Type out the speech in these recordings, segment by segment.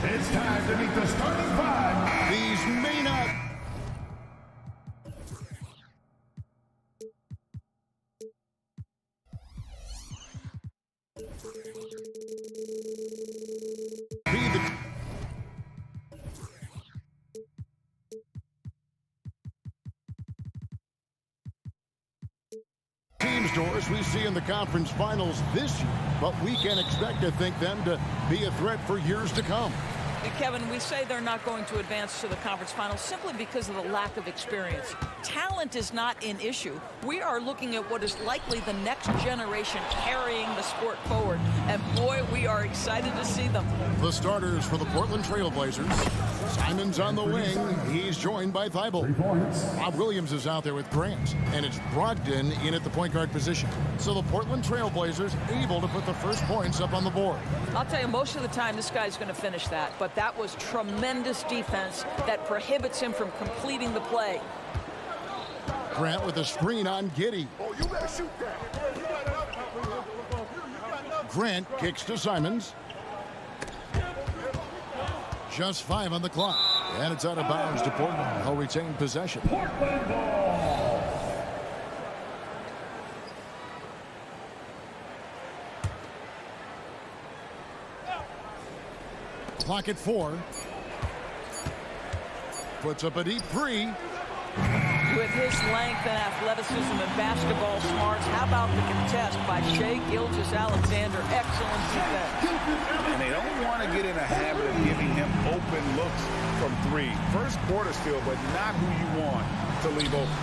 It's time to meet the starting five. These may not be the teams, Doris, we see in the conference finals this year, but we can expect to think them to be a threat for years to come. Kevin, we say they're not going to advance to the conference finals simply because of the lack of experience. Talent is not an issue. We are looking at what is likely the next generation carrying the sport forward. And boy, we are excited to see them. The starters for the Portland Trail Blazers. Simon's on the wing. He's joined by Thibault. Bob Williams is out there with Grant. And it's Brogdon in at the point guard position. So the Portland Trail Blazers able to put the first points up on the board. I'll tell you, most of the time this guy's going to finish that. But that was tremendous defense that prohibits him from completing the play. Grant with a screen on Giddey. Oh, you better shoot that. Grant kicks to Simons. Just 5 on the clock. And it's out of bounds to Portland. They'll retain possession. Portland ball. Clock at 4. Puts up a deep 3. With his length and athleticism and basketball smarts, how about the contest by Shai Gilgeous-Alexander? Excellent defense. And they don't want to get in a habit of giving him open looks from 3. First quarter still, but not who you want to leave open.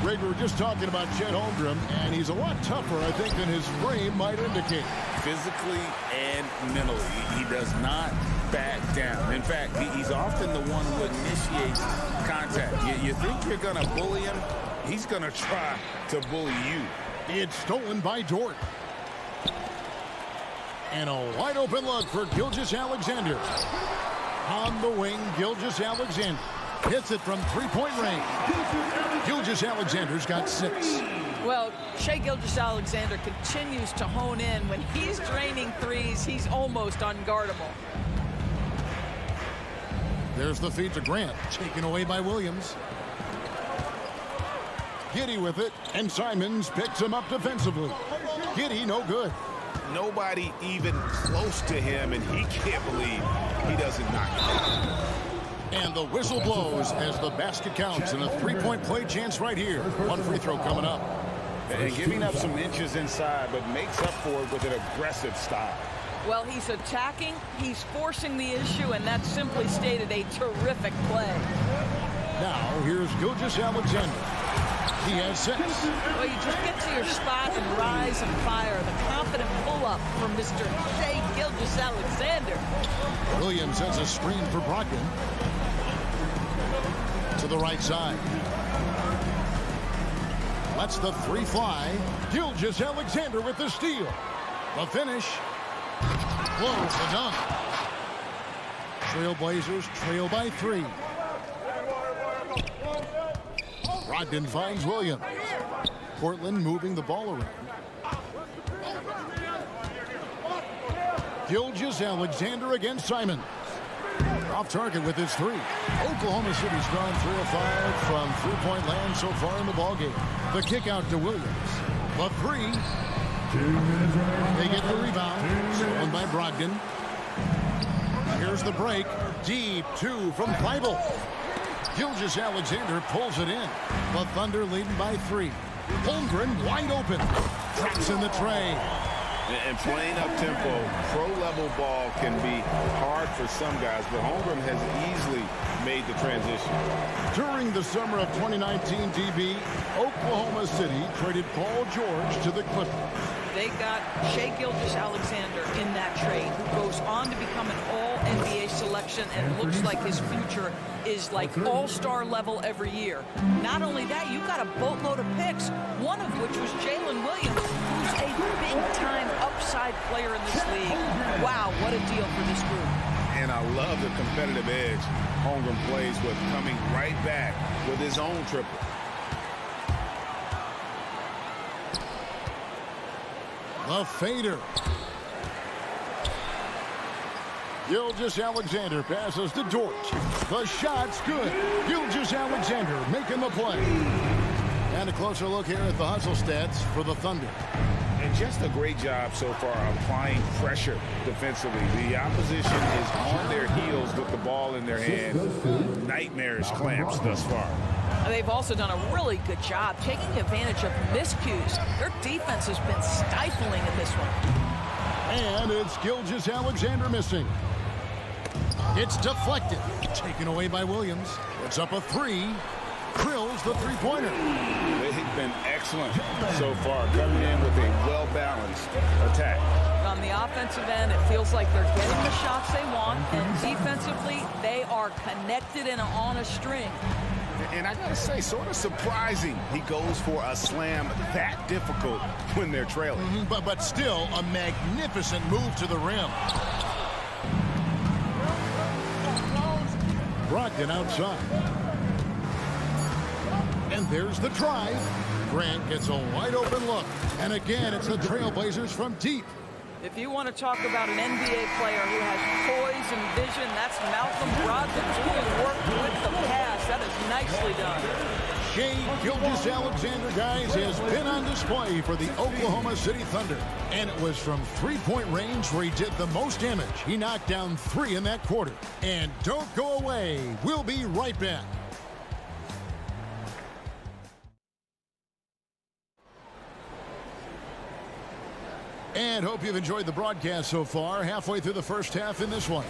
Greg, we were just talking about Chet Holmgren, and he's a lot tougher, I think, than his frame might indicate. Physically and mentally, he does not back down. In fact, he's often the one who initiates contact. You think you're going to bully him, he's going to try to bully you. It's stolen by Dort. And a wide open look for Gilgeous-Alexander. On the wing, Gilgeous-Alexander hits it from three-point range. Gilgeous-Alexander's got 6. Well, Shai Gilgeous-Alexander continues to hone in. When he's draining threes, he's almost unguardable. There's the feed to Grant, taken away by Williams. Giddey with it, and Simons picks him up defensively. Giddey, no good. Nobody even close to him, and he can't believe he doesn't knock it down. And the whistle blows as the basket counts, and a three-point play chance right here. One free throw coming up. And giving up some inches inside, but makes up for it with an aggressive style. Well, he's attacking, he's forcing the issue, and that's simply stated a terrific play. Now, here's Gilgeous-Alexander. He has 6. Well, you just get to your spot and rise and fire. The confident pull-up from Mr. Shai Gilgeous-Alexander. Williams has a screen for Brogdon. To the right side. Lets the 3 fly. Gilgeous-Alexander with the steal. The finish. Blows the dunk. Trailblazers trail by 3. Brogdon finds Williams. Portland moving the ball around. Gilgeous-Alexander against Simon. Off target with his 3. Oklahoma City's gone 3 of 5 from three-point land so far in the ballgame. The kick out to Williams. The 3. They get the rebound. Stolen by Brogdon. Here's the break. Deep 2 from Thibault. Gilgeous-Alexander pulls it in. The Thunder leading by 3. Holmgren wide open. Traps in the tray. And playing up-tempo, pro-level ball can be hard for some guys, but Holmgren has easily made the transition. During the summer of 2019, DB, Oklahoma City traded Paul George to the Clippers. They got Shai Gilgeous-Alexander in that trade, who goes on to become an all-NBA selection and looks like his future is like all-star level every year. Not only that, you got a boatload of picks, one of which was Jalen Williams, who's a big-time upside player in this league. Wow, what a deal for this group. And I love the competitive edge Holmgren plays with, coming right back with his own triple. The fader. Gilgeous-Alexander passes to Dort. The shot's good. Gilgeous-Alexander making the play. And a closer look here at the hustle stats for the Thunder. And just a great job so far applying pressure defensively. The opposition is on their heels with the ball in their hand. Nightmarish clamps thus far. They've also done a really good job taking advantage of miscues. Their defense has been stifling in this one. And it's Gilgeous-Alexander missing. It's deflected. Taken away by Williams. It's up a three. Drills the three-pointer. They've been excellent so far, coming in with a well-balanced attack. On the offensive end, it feels like they're getting the shots they want, and defensively, they are connected and on a string. And I gotta say, sort of surprising he goes for a slam that difficult when they're trailing. But still a magnificent move to the rim. Brogdon outside. And there's the drive. Grant gets a wide open look. And again, it's the Trailblazers from deep. If you want to talk about an NBA player who has poise and vision, that's Malcolm Brogdon. He can work with the pass. That is nicely done. Shai Gilgeous-Alexander, guys, has been on display for the Oklahoma City Thunder. And it was from three-point range where he did the most damage. He knocked down 3 in that quarter. And don't go away. We'll be right back. And hope you've enjoyed the broadcast so far. Halfway through the first half in this one.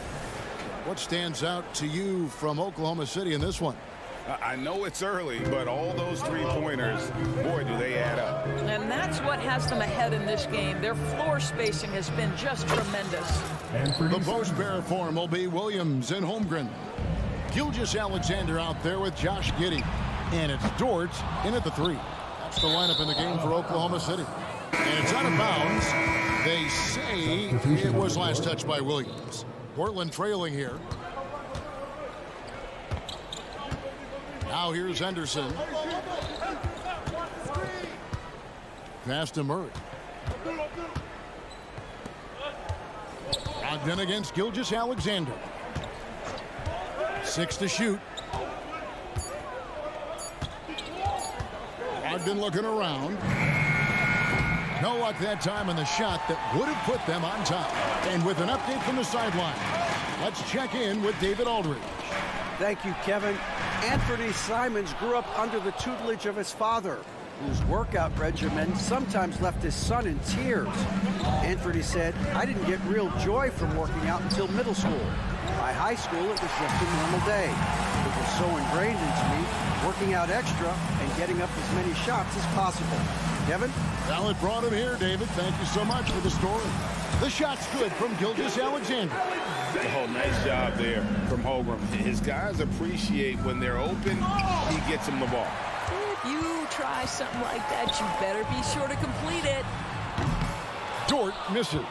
What stands out to you from Oklahoma City in this one? I know it's early, but all those three-pointers, boy, do they add up. And that's what has them ahead in this game. Their floor spacing has been just tremendous. The post bearer form will be Williams and Holmgren. Gilgeous-Alexander out there with Josh Giddey. And it's Dort in at the 3. That's the lineup in the game for Oklahoma City. And it's out of bounds. They say it was last touched by Williams. Portland trailing here. Now here's Henderson. Pass to Murray. Brogdon against Gilgeous-Alexander. 6 to shoot. Brogdon looking around. No luck that time on the shot that would have put them on top. And with an update from the sideline, let's check in with David Aldridge. Thank you, Kevin. Anthony Simons grew up under the tutelage of his father, whose workout regimen sometimes left his son in tears. Anthony said, "I didn't get real joy from working out until middle school. By high school, it was just a normal day. It was so ingrained into me, working out extra and getting up as many shots as possible." Kevin? Well, it brought him here, David. Thank you so much for the story. The shot's good from Gilgeous-Alexander. Oh, nice job there from Holmgren. His guys appreciate when they're open, he gets them the ball. If you try something like that, you better be sure to complete it. Dort misses.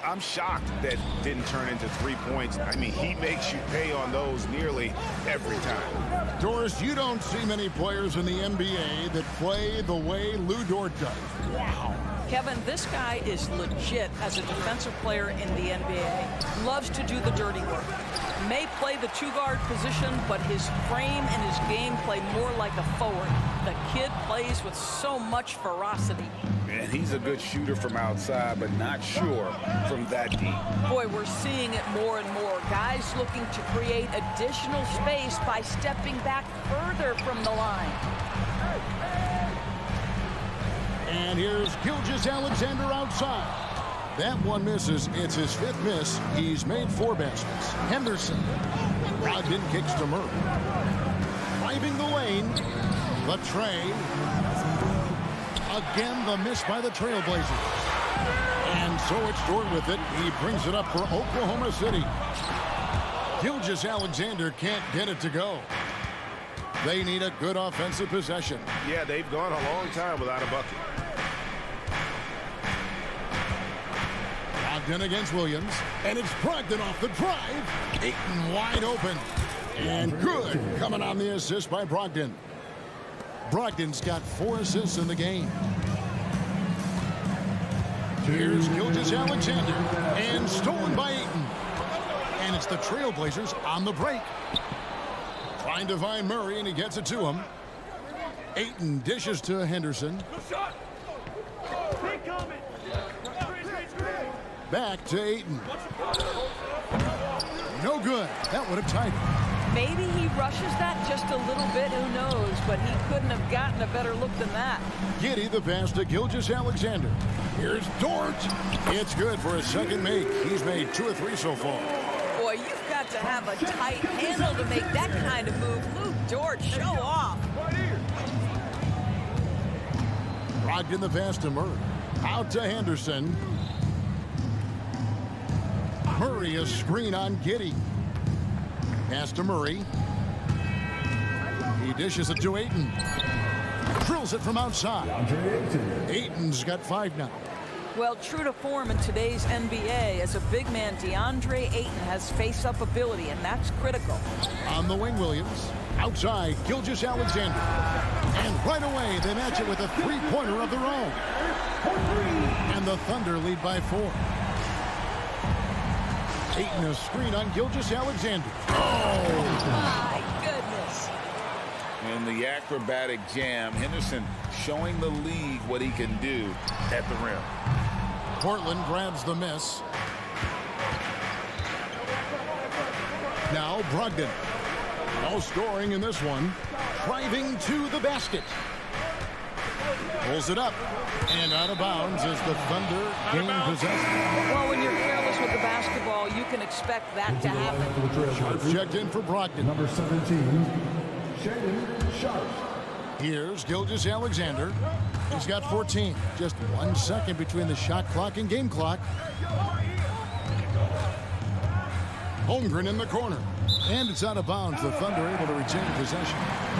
I'm shocked that didn't turn into 3 points. I mean, he makes you pay on those nearly every time. Doris, you don't see many players in the NBA that play the way Lou Dort does. Wow. Kevin, this guy is legit as a defensive player in the NBA. Loves to do the dirty work. May play the two-guard position, but his frame and his game play more like a forward. The kid plays with so much ferocity. And he's a good shooter from outside, but not sure from that deep. Boy, we're seeing it more and more. Guys looking to create additional space by stepping back further from the line. And here's Gilgeous-Alexander outside. That one misses. It's his 5th miss. He's made 4 baskets. Henderson. Brogdon kicks to Murray. Driving the lane. The tray. Again, the miss by the Trailblazers. And so it's Dort with it. He brings it up for Oklahoma City. Gilgeous-Alexander can't get it to go. They need a good offensive possession. Yeah, they've gone a long time without a bucket. Brogdon against Williams. And it's Brogdon off the drive. Ayton wide open. And good coming on the assist by Brogdon. Brogdon's got 4 assists in the game. Here's Gilgeous-Alexander. And stolen by Ayton. it's the Trailblazers on the break. Trying to find Murray, and he gets it to him. Ayton dishes to Henderson. Back to Ayton. No good. That would have tied it. Maybe he rushes that just a little bit, who knows, but he couldn't have gotten a better look than that. Giddy the pass to Gilgeous-Alexander. Here's Dort. It's good for his second make. He's made 2 or 3 so far. Boy, you've got to have a tight handle to make that kind of move. Luke Dort, show off. Brogdon the pass to Murray. Out to Henderson. Murray a screen on Giddy. Pass to Murray. He dishes it to Ayton. Drills it from outside. Ayton's got 5 now. Well, true to form in today's NBA, as a big man, DeAndre Ayton has face-up ability, and that's critical. On the wing, Williams. Outside, Gilgeous-Alexander. And right away, they match it with a three-pointer of their own. And the Thunder lead by 4. Ayton a screen on Gilgeous-Alexander. Oh! My goodness. In the acrobatic jam, Henderson showing the league what he can do at the rim. Portland grabs the miss. Now Brogdon. No scoring in this one. Driving to the basket. Pulls it up. And out of bounds as the Thunder gain possession. Well, when you're careless with the basketball, you can expect that to happen. Sharp checked in for Brogdon. Number 17, Shaedon Sharpe. Here's Gilgeous-Alexander. He's got 14. Just 1 second between the shot clock and game clock. Holmgren in the corner. And it's out of bounds. The Thunder able to retain possession.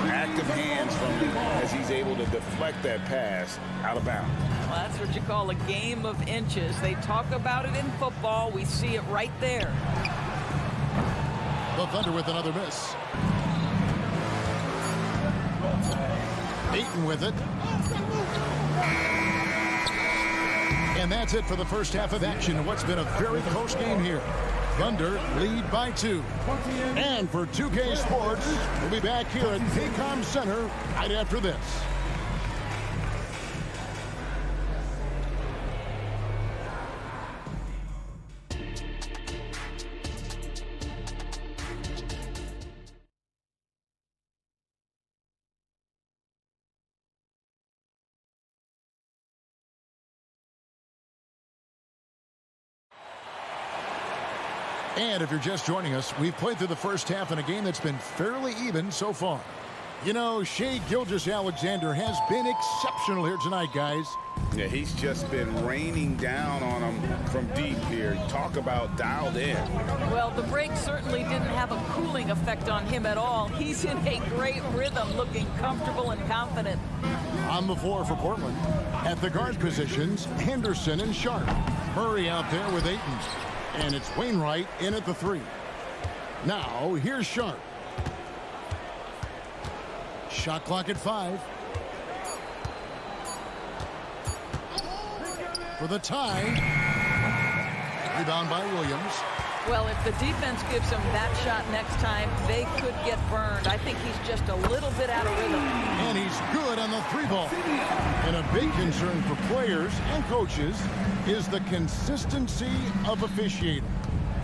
Active hands from him as he's able to deflect that pass out of bounds. Well, that's what you call a game of inches. They talk about it in football. We see it right there. The Thunder with another miss. Ayton with it. And that's it for the first half of action in what's been a very close game here. Thunder lead by 2. And for 2K Sports, we'll be back here at Paycom Center right after this. And if you're just joining us, we've played through the first half in a game that's been fairly even so far. You know, Shai Gilgeous-Alexander has been exceptional here tonight, guys. Yeah, he's just been raining down on him from deep here. Talk about dialed in. Well, the break certainly didn't have a cooling effect on him at all. He's in a great rhythm, looking comfortable and confident. On the floor for Portland. At the guard positions, Henderson and Sharpe. Murray out there with Ayton. And it's Wainwright in at the 3. Now, here's Sharpe. Shot clock at 5. For the tie. Rebound by Williams. Well, if the defense gives him that shot next time, they could get burned. I think he's just a little bit out of rhythm. And he's good on the 3-ball. And a big concern for players and coaches is the consistency of officiating.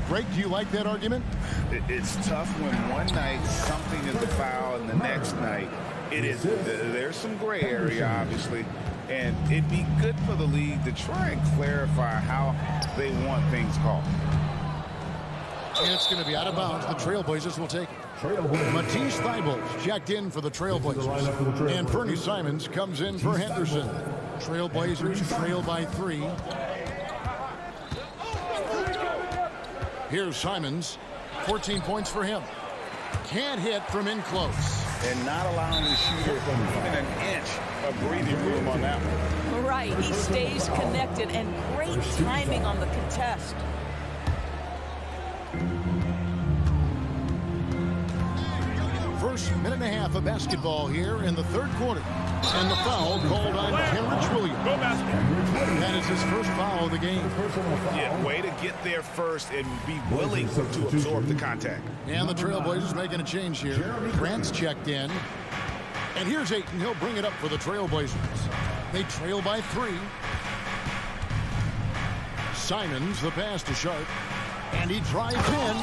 Greg, do you like that argument? It's tough when one night something is the foul and the next night it is. There's some gray area, obviously. And it'd be good for the league to try and clarify how they want things called. And it's going to be out of bounds. The Trailblazers will take it. Matisse Thybulle checked in for the Trailblazers. And Bernie Simons comes in for Henderson. Trailblazers trail by 3. Here's Simons. 14 points for him. Can't hit from in close. And not allowing the shooter even an inch of breathing room on that one. Right, he stays connected, and great timing on the contest. First minute and a half of basketball here in the third quarter. And the foul called on Kenrich Williams. That is his first foul of the game. Yeah, way to get there first and be willing to absorb the contact. And the Trailblazers making a change here. Grant's checked in. And here's Ayton. He'll bring it up for the Trailblazers. They trail by 3. Simons, the pass to Sharp. And he drives in.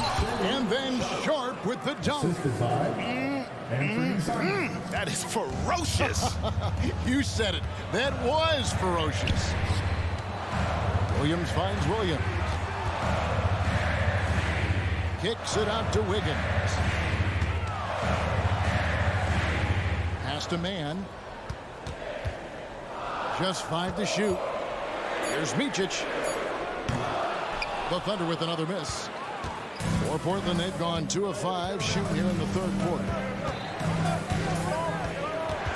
And then Sharp with the dunk. That is ferocious. You said it. That was ferocious. Williams finds Williams. Kicks it out to Wiggins. Pass to Man. Just 5 to shoot. Here's Micic. The Thunder with another miss. For Portland, they've gone 2 of 5 shooting here in the third quarter.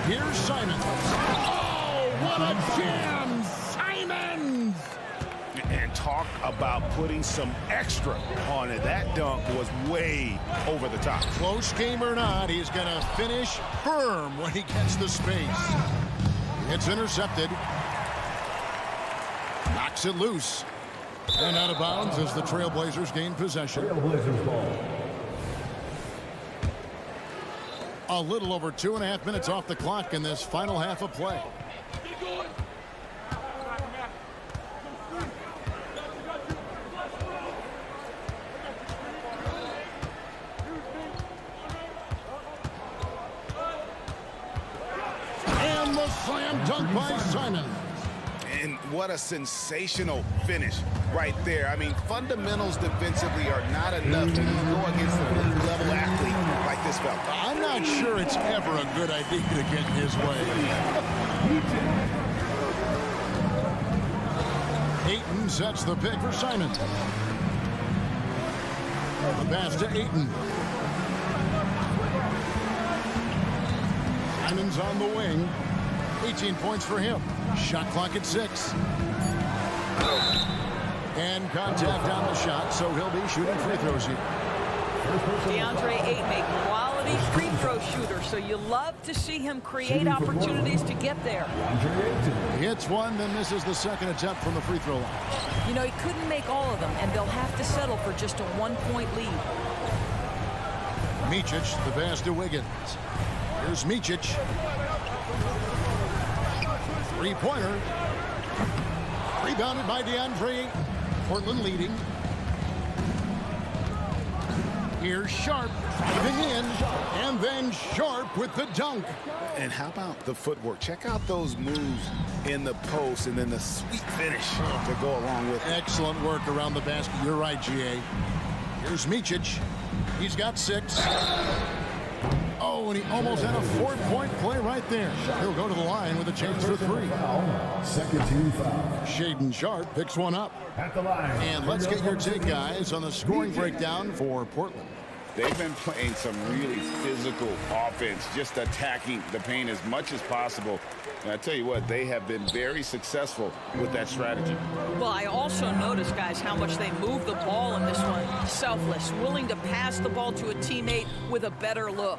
Here's Simons. Oh, what a jam! Simons! And talk about putting some extra on it. That dunk was way over the top. Close game or not, he's going to finish firm when he gets the space. It's intercepted. Knocks it loose. And out of bounds as the Trailblazers gain possession. Trailblazers ball. A little over 2.5 minutes off the clock in this final half of play. And the slam dunk by Simon. And what a sensational finish right there. I mean, fundamentals defensively are not enough to go against an elite-level athlete like this fella. I'm not sure it's ever a good idea to get in his way. Ayton sets the pick for Simon. The pass to Ayton. Simon's on the wing. 18 points for him. Shot clock at 6. And contact on the shot, so he'll be shooting free throws here. DeAndre Ayton, a quality free throw shooter, so you love to see him create opportunities to get there. He hits one, then misses the second attempt from the free throw line. You know, he couldn't make all of them, and they'll have to settle for just a 1-point lead. Micic, the pass to Wiggins. Here's Micic. Three-pointer. Rebounded by DeAndre Ayton. Portland leading. Here's Sharp driving in, and then Sharp with the dunk. And how about the footwork? Check out those moves in the post and then the sweet finish to go along with it. Excellent work around the basket. You're right, GA. Here's Micic. He's got 6. Oh, and he almost had a 4-point play right there. He'll go to the line with a chance for 3. Second team foul. Shaedon Sharp picks one up. At the line. And let's get your take, guys, on the scoring breakdown for Portland. They've been playing some really physical offense, just attacking the paint as much as possible. And I tell you what, they have been very successful with that strategy. Well, I also noticed, guys, how much they move the ball in this one. Selfless, willing to pass the ball to a teammate with a better look.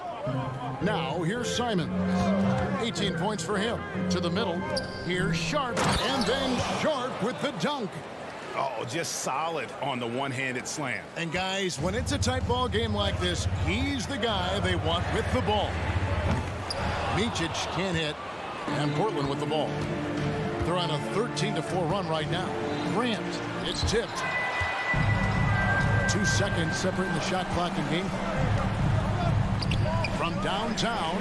Now, here's Simon. 18 points for him. To the middle. Here's Sharp. And then Sharp with the dunk. Oh, just solid on the one-handed slam. And, guys, when it's a tight ball game like this, he's the guy they want with the ball. Micic can't hit. And Portland with the ball. They're on a 13-4 run right now. Grant, it's tipped. 2 seconds separating the shot clock and game clock. From downtown,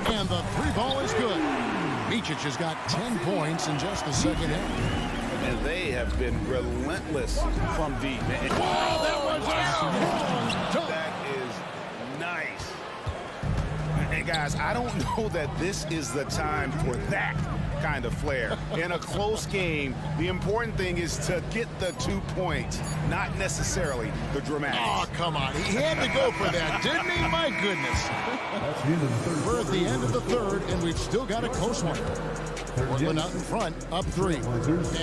and the 3 ball is good. Micic has got 10 points in just the second half. And they have been relentless from deep. Wow, that was That is nice. And guys, I don't know that this is the time for that kind of flair. In a close game, the important thing is to get the 2 points, not necessarily the dramatics. Oh, come on. He had to go for that, didn't he? My goodness. We're at the end of the third, and we've still got a close one. Portland out in front, up 3.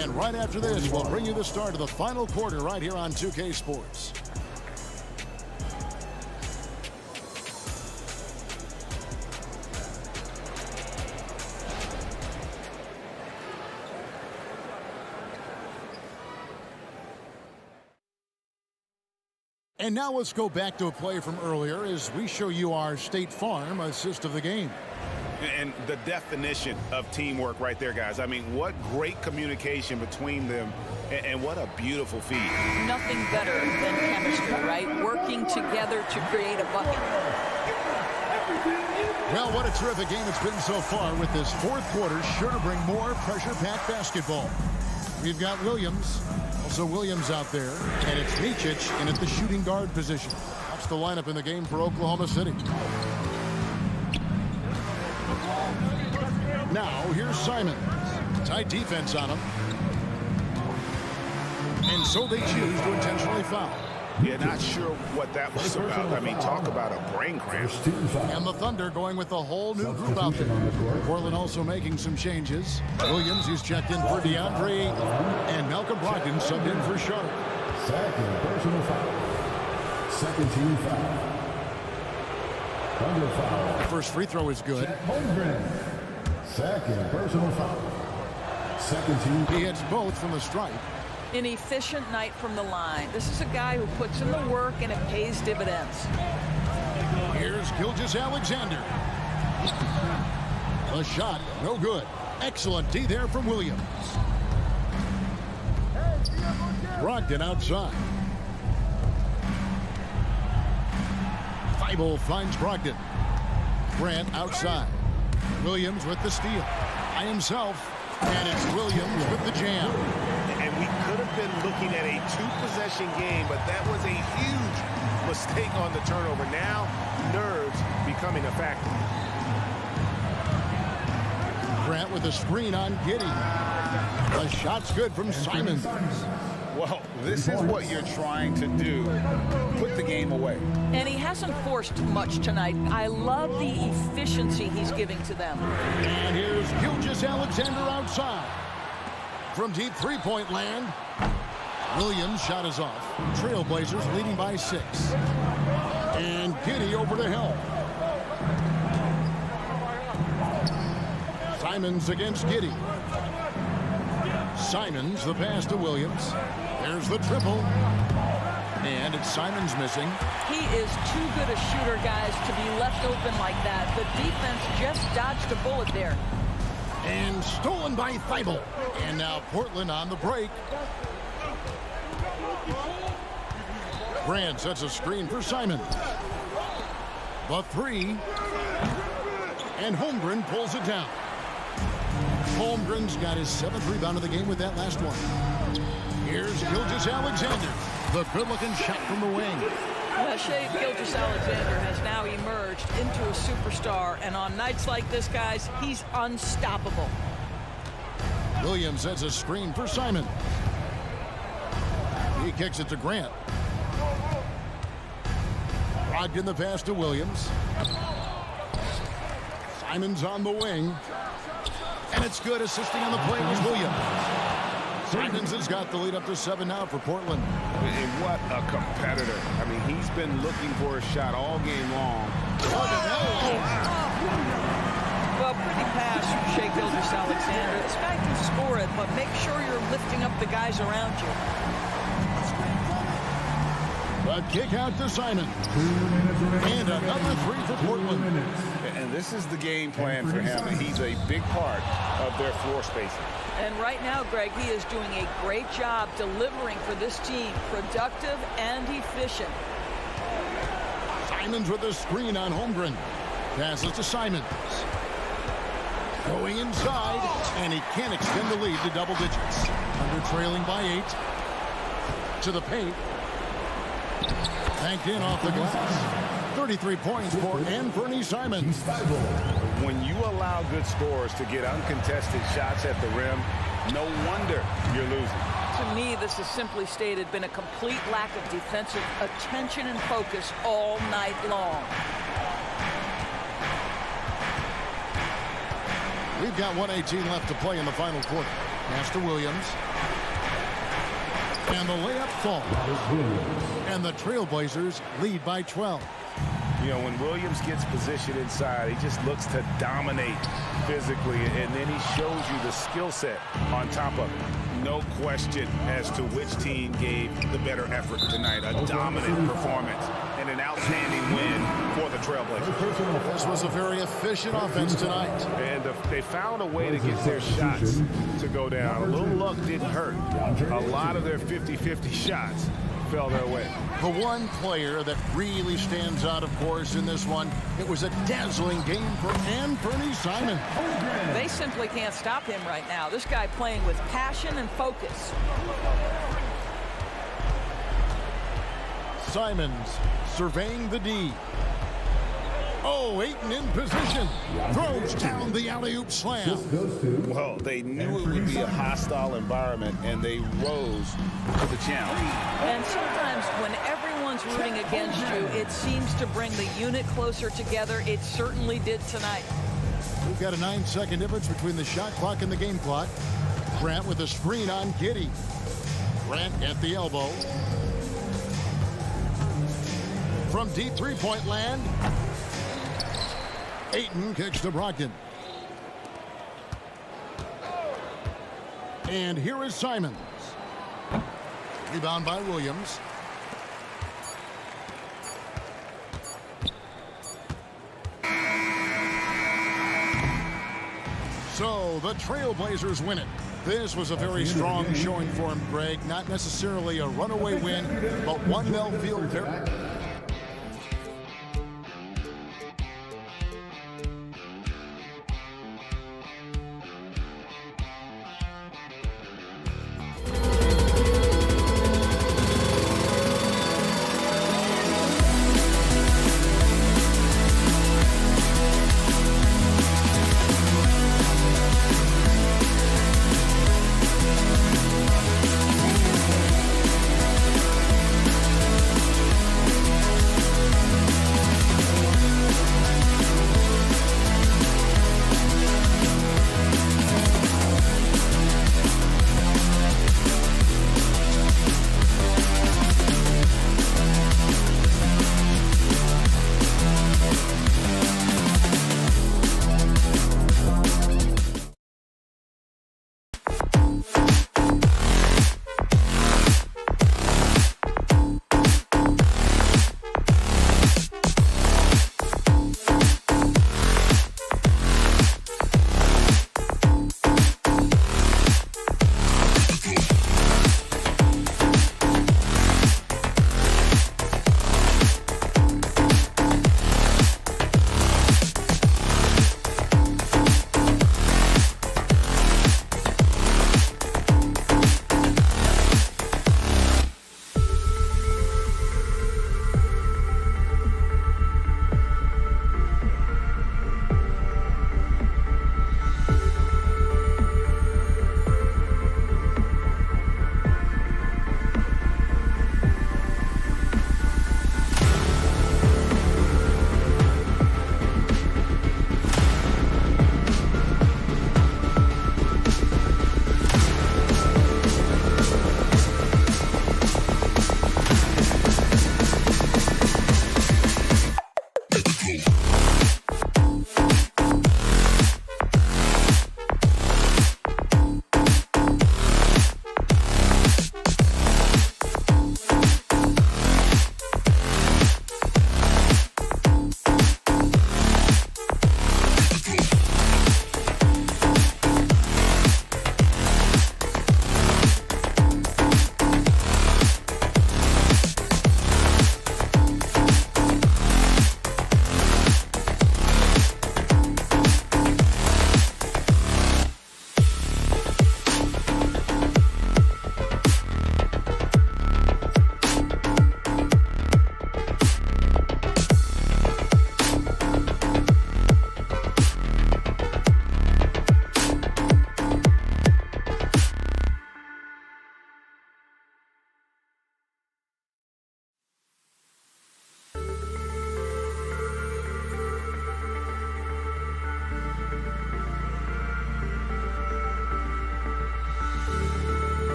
And right after this, we'll bring you the start of the final quarter right here on 2K Sports. And now let's go back to a play from earlier as we show you our State Farm assist of the game. And the definition of teamwork right there, guys. I mean, what great communication between them, and what a beautiful feed. Nothing better than chemistry, right? Working together to create a bucket. Well, what a terrific game it's been so far, with this fourth quarter sure to bring more pressure-packed basketball. We've got Williams, also Williams out there, and it's Micic in at the shooting guard position. That's the lineup in the game for Oklahoma City. Now, here's Simon. Tight defense on him. And so they choose to intentionally foul. Yeah, not sure what that was about. I mean, talk about a brain cramp. And the Thunder going with a whole new group out there. Portland also making some changes. Williams, he's checked in for DeAndre, and Malcolm Brogdon subbed in for Sharp. Second personal foul. Second team foul. Thunder foul. First free throw is good. Holmgren. Second personal foul. Second team. He hits both from the stripe. An efficient night from the line. This is a guy who puts in the work and it pays dividends. Here's Gilgeous-Alexander. The shot, no good. Excellent D there from Williams. Brogdon outside. Thibault finds Brogdon. Grant outside. Williams with the steal. By himself. And it's Williams with the jam. And we could have been looking at a two-possession game, but that was a huge mistake on the turnover. Now, nerves becoming a factor. Grant with a screen on Giddey. The shot's good from Simons. Well, this is what you're trying to do. Put the game away. And he hasn't forced much tonight. I love the efficiency he's giving to them. And here's Gilgeous-Alexander outside. From deep three-point land, Williams' shot is off. Trailblazers leading by 6. And Giddey over to help. Simons against Giddey. Simons, the pass to Williams. There's the triple. And it's Simons missing. He is too good a shooter, guys, to be left open like that. The defense just dodged a bullet there. And stolen by Thibault. And now Portland on the break. Grant sets a screen for Simons. The three. And Holmgren pulls it down. Holmgren's got his 7th rebound of the game with that last one. Here's Gilgeous-Alexander. The good-looking shot from the wing. Well, Shea Gilgeous-Alexander has now emerged into a superstar, and on nights like this, guys, he's unstoppable. Williams sets a screen for Simon. He kicks it to Grant. Brogdon the pass to Williams. Simons on the wing. And it's good. Assisting on the play was Williams. Simons has got the lead up to 7 now for Portland. And what a competitor. I mean, he's been looking for a shot all game long. Well, pretty pass from Shea Gilgeous-Alexander. This guy can score it, but make sure you're lifting up the guys around you. A kick out to Simon. And another 3 for Portland. And this is the game plan for him. And he's a big part of their floor spacing. And right now, Greg, he is doing a great job delivering for this team. Productive and efficient. Simons with a screen on Holmgren. Passes to Simons. Going inside, and he can't extend the lead to double digits. Under trailing by 8. To the paint. Banked in off the glass. 33 points for Anthony Simons. When you allow good scorers to get uncontested shots at the rim, no wonder you're losing. To me, this has simply stated been a complete lack of defensive attention and focus all night long. We've got 1:18 left to play in the final quarter. Pass to Williams. And the layup falls. And the Trailblazers lead by 12. You know, when Williams gets positioned inside, he just looks to dominate physically, and then he shows you the skill set on top of it. no question as to which team gave the better effort tonight. A dominant performance and an outstanding win for the Trailblazers. This was a very efficient offense tonight. And they found a way to get their shots to go down. A little luck didn't hurt. A lot of their 50-50 shots fell their way. The one player that really stands out, of course, in this one, it was a dazzling game for Anthony Simon. They simply can't stop him right now. This guy playing with passion and focus. Simons surveying the D. Oh, Ayton in position. Throws down the alley-oop slam. Well, they knew it would be a hostile environment, and they rose to the challenge. And sometimes when everyone's rooting against you, it seems to bring the unit closer together. It certainly did tonight. We've got a 9-second difference between the shot clock and the game clock. Grant with a screen on Giddey. Grant at the elbow. From deep three-point land, Ayton kicks to Brogdon. And here is Simons. Rebound by Williams. So the Trailblazers win it. This was a very strong showing for him, Greg. Not necessarily a runaway win, but one they'll feel very...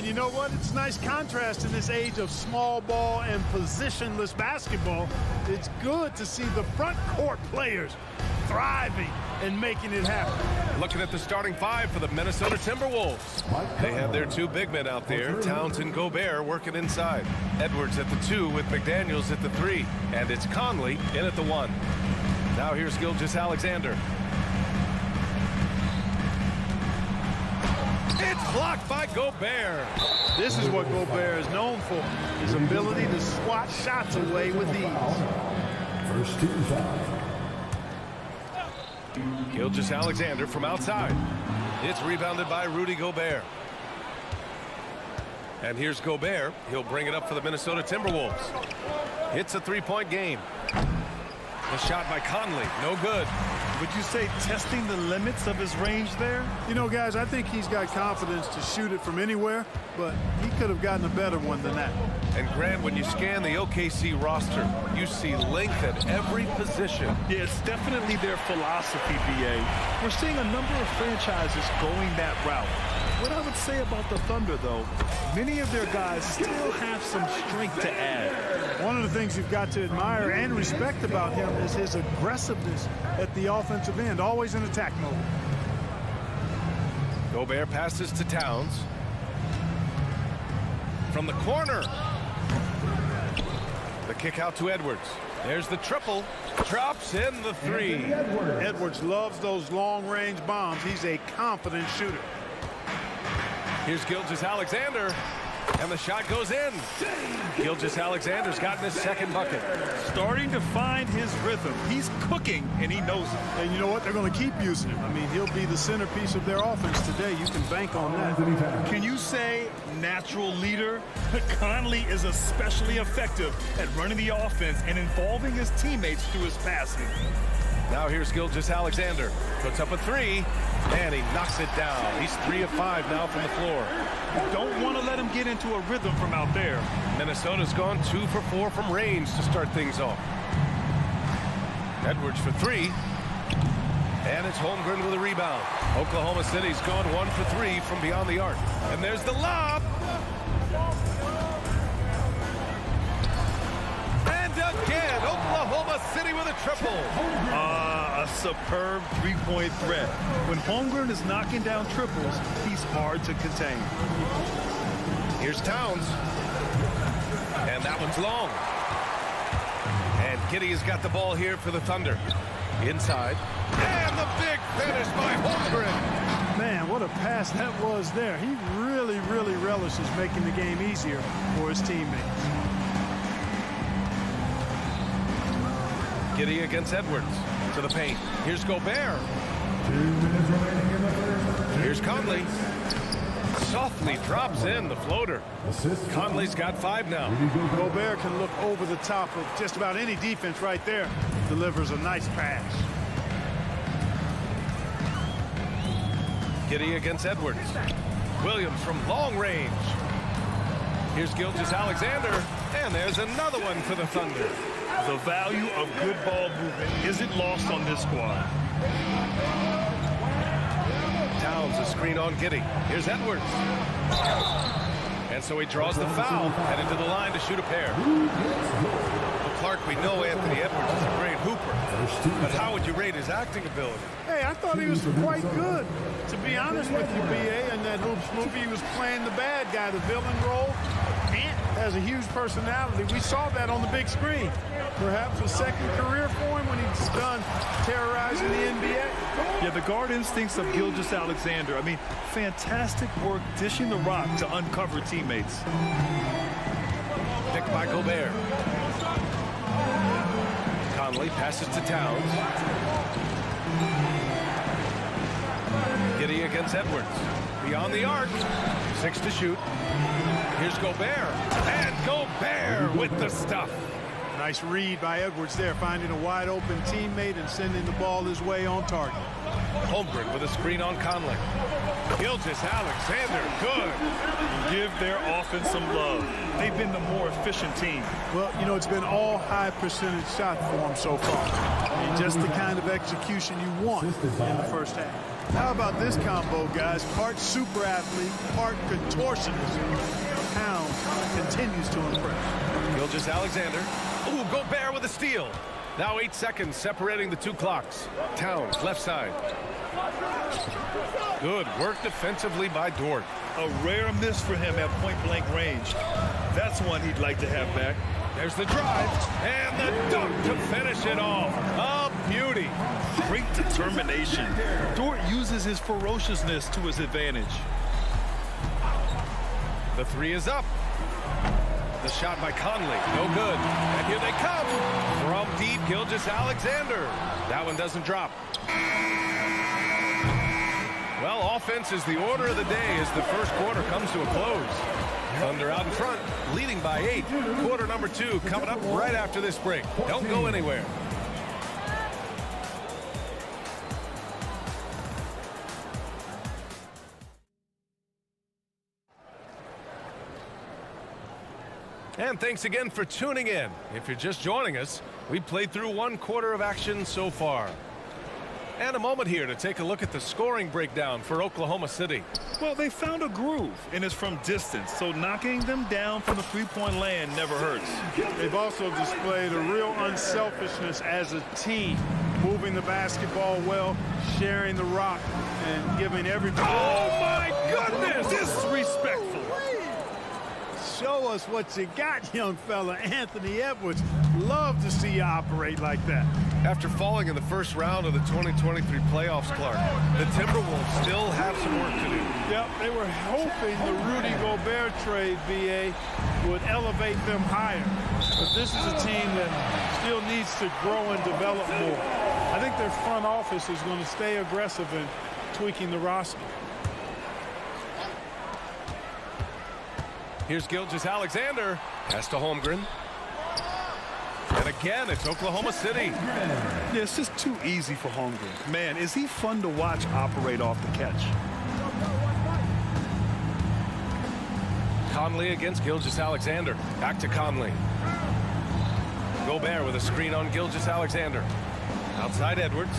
you know what? It's a nice contrast in this age of small ball and positionless basketball. It's good to see the front court players thriving and making it happen. Looking at the starting five for the Minnesota Timberwolves. They have their two big men out there, Towns and Gobert, working inside. Edwards at the 2 with McDaniels at the 3. And it's Conley in at the 1. Now here's Gilgeous-Alexander. It's blocked by Gobert. This is what Gobert is known for, his ability to swat shots away with ease. First team foul. Gilgeous-Alexander from outside. It's rebounded by Rudy Gobert. And here's Gobert. He'll bring it up for the Minnesota Timberwolves. It's a three-point game. The shot by Conley, no good. Would you say testing the limits of his range there? You know, guys, I think he's got confidence to shoot it from anywhere, but he could have gotten a better one than that. And Grant, when you scan the OKC roster, you see length at every position. Yeah, it's definitely their philosophy, BA. We're seeing a number of franchises going that route. What I would say about the Thunder, though, many of their guys still have some strength to add. One of the things you've got to admire and respect about him is his aggressiveness at the offensive end, always in attack mode. Gobert passes to Towns. From the corner. The kick out to Edwards. There's the triple. Drops in the 3. Edwards loves those long-range bombs. He's a confident shooter. Here's Gilgeous-Alexander. And the shot goes in. Gilgeous-Alexander's gotten his second bucket. Starting to find his rhythm. He's cooking, and he knows it. And you know what? They're going to keep using him. I mean, he'll be the centerpiece of their offense today. You can bank on that. Can you say natural leader? Conley is especially effective at running the offense and involving his teammates through his passing. Now here's Gilgeous-Alexander. Puts up a 3, and he knocks it down. He's 3 of 5 now from the floor. You don't want to let him get into a rhythm from out there. Minnesota's gone 2 for 4 from range to start things off. Edwards for 3. And it's Holmgren with a rebound. Oklahoma City's gone 1 for 3 from beyond the arc. And there's the lob. And again, Oklahoma City with a triple. A superb three-point threat. When Holmgren is knocking down triples, he's hard to contain. Here's Towns. And that one's long. And Giddey has got the ball here for the Thunder. Inside. And the big finish by Holmgren. Man, what a pass that was there. He really, really relishes making the game easier for his teammates. Giddey against Edwards. To the paint. Here's Gobert. 2 minutes remaining in the third. Here's Conley. Softly drops in the floater. Conley's got 5 now. Gobert can look over the top of just about any defense right there. Delivers a nice pass. Giddey against Edwards. Williams from long range. Here's Gilgeous-Alexander. And there's another one for the Thunder. The value of good ball movement isn't lost on this squad. Towns a screen on Giddey. Here's Edwards. And so he draws the foul. Headed to the line to shoot a pair. Well, Clark, we know Anthony Edwards is a great hooper. But how would you rate his acting ability? Hey, I thought he was quite good. To be honest with you, BA, in that Hoops movie, he was playing the bad guy, the villain role. Ant has a huge personality. We saw that on the big screen. Perhaps a second career for him when he's done terrorizing the NBA. Yeah, the guard instincts of Gilgeous-Alexander. I mean, fantastic work dishing the rock to uncover teammates. Picked by Gobert. Conley passes to Towns. Giddey against Edwards. Beyond the arc. 6 to shoot. Here's Gobert. And Gobert with the stuff. Nice read by Edwards there, finding a wide open teammate and sending the ball his way on target. Holmgren with a screen on Conley. Gilgeous-Alexander, good. Give their offense some love. They've been the more efficient team. Well, you know, it's been all high percentage shots for them so far. I mean, just the kind of execution you want in the first half. How about this combo, guys? Part super athlete, part contortionist. Towns continues to impress. Gilgeous-Alexander. Ooh, Gobert with a steal. Now 8 seconds separating the two clocks. Towns, left side. Good work defensively by Dort. A rare miss for him at point-blank range. That's one he'd like to have back. There's the drive, and the dunk to finish it off. A beauty. Great determination. Dort uses his ferociousness to his advantage. The three is up. The shot by Conley, no good. And here they come. From deep, Gilgeous-Alexander. That one doesn't drop. Well, offense is the order of the day as the first quarter comes to a close. Thunder out in front, leading by 8. Quarter number 2 coming up right after this break. Don't go anywhere. And thanks again for tuning in. If you're just joining us, we played through 1 quarter of action so far. And a moment here to take a look at the scoring breakdown for Oklahoma City. Well, they found a groove, and it's from distance, so knocking them down from the three-point land never hurts. They've also displayed a real unselfishness as a team, moving the basketball well, sharing the rock, and giving everybody... Oh, my goodness! Disrespectful. Show us what you got, young fella. Anthony Edwards. Love to see you operate like that. After falling in the first round of the 2023 playoffs, Clark, the Timberwolves still have some work to do. Yep, they were hoping the Rudy Gobert trade, BA, would elevate them higher. But this is a team that still needs to grow and develop more. I think their front office is going to stay aggressive in tweaking the roster. Here's Gilgeous-Alexander. Pass to Holmgren. And again, it's Oklahoma City. Yeah, it's just too easy for Holmgren. Man, is he fun to watch operate off the catch. Conley against Gilgeous-Alexander. Back to Conley. Gobert with a screen on Gilgeous-Alexander. Outside Edwards.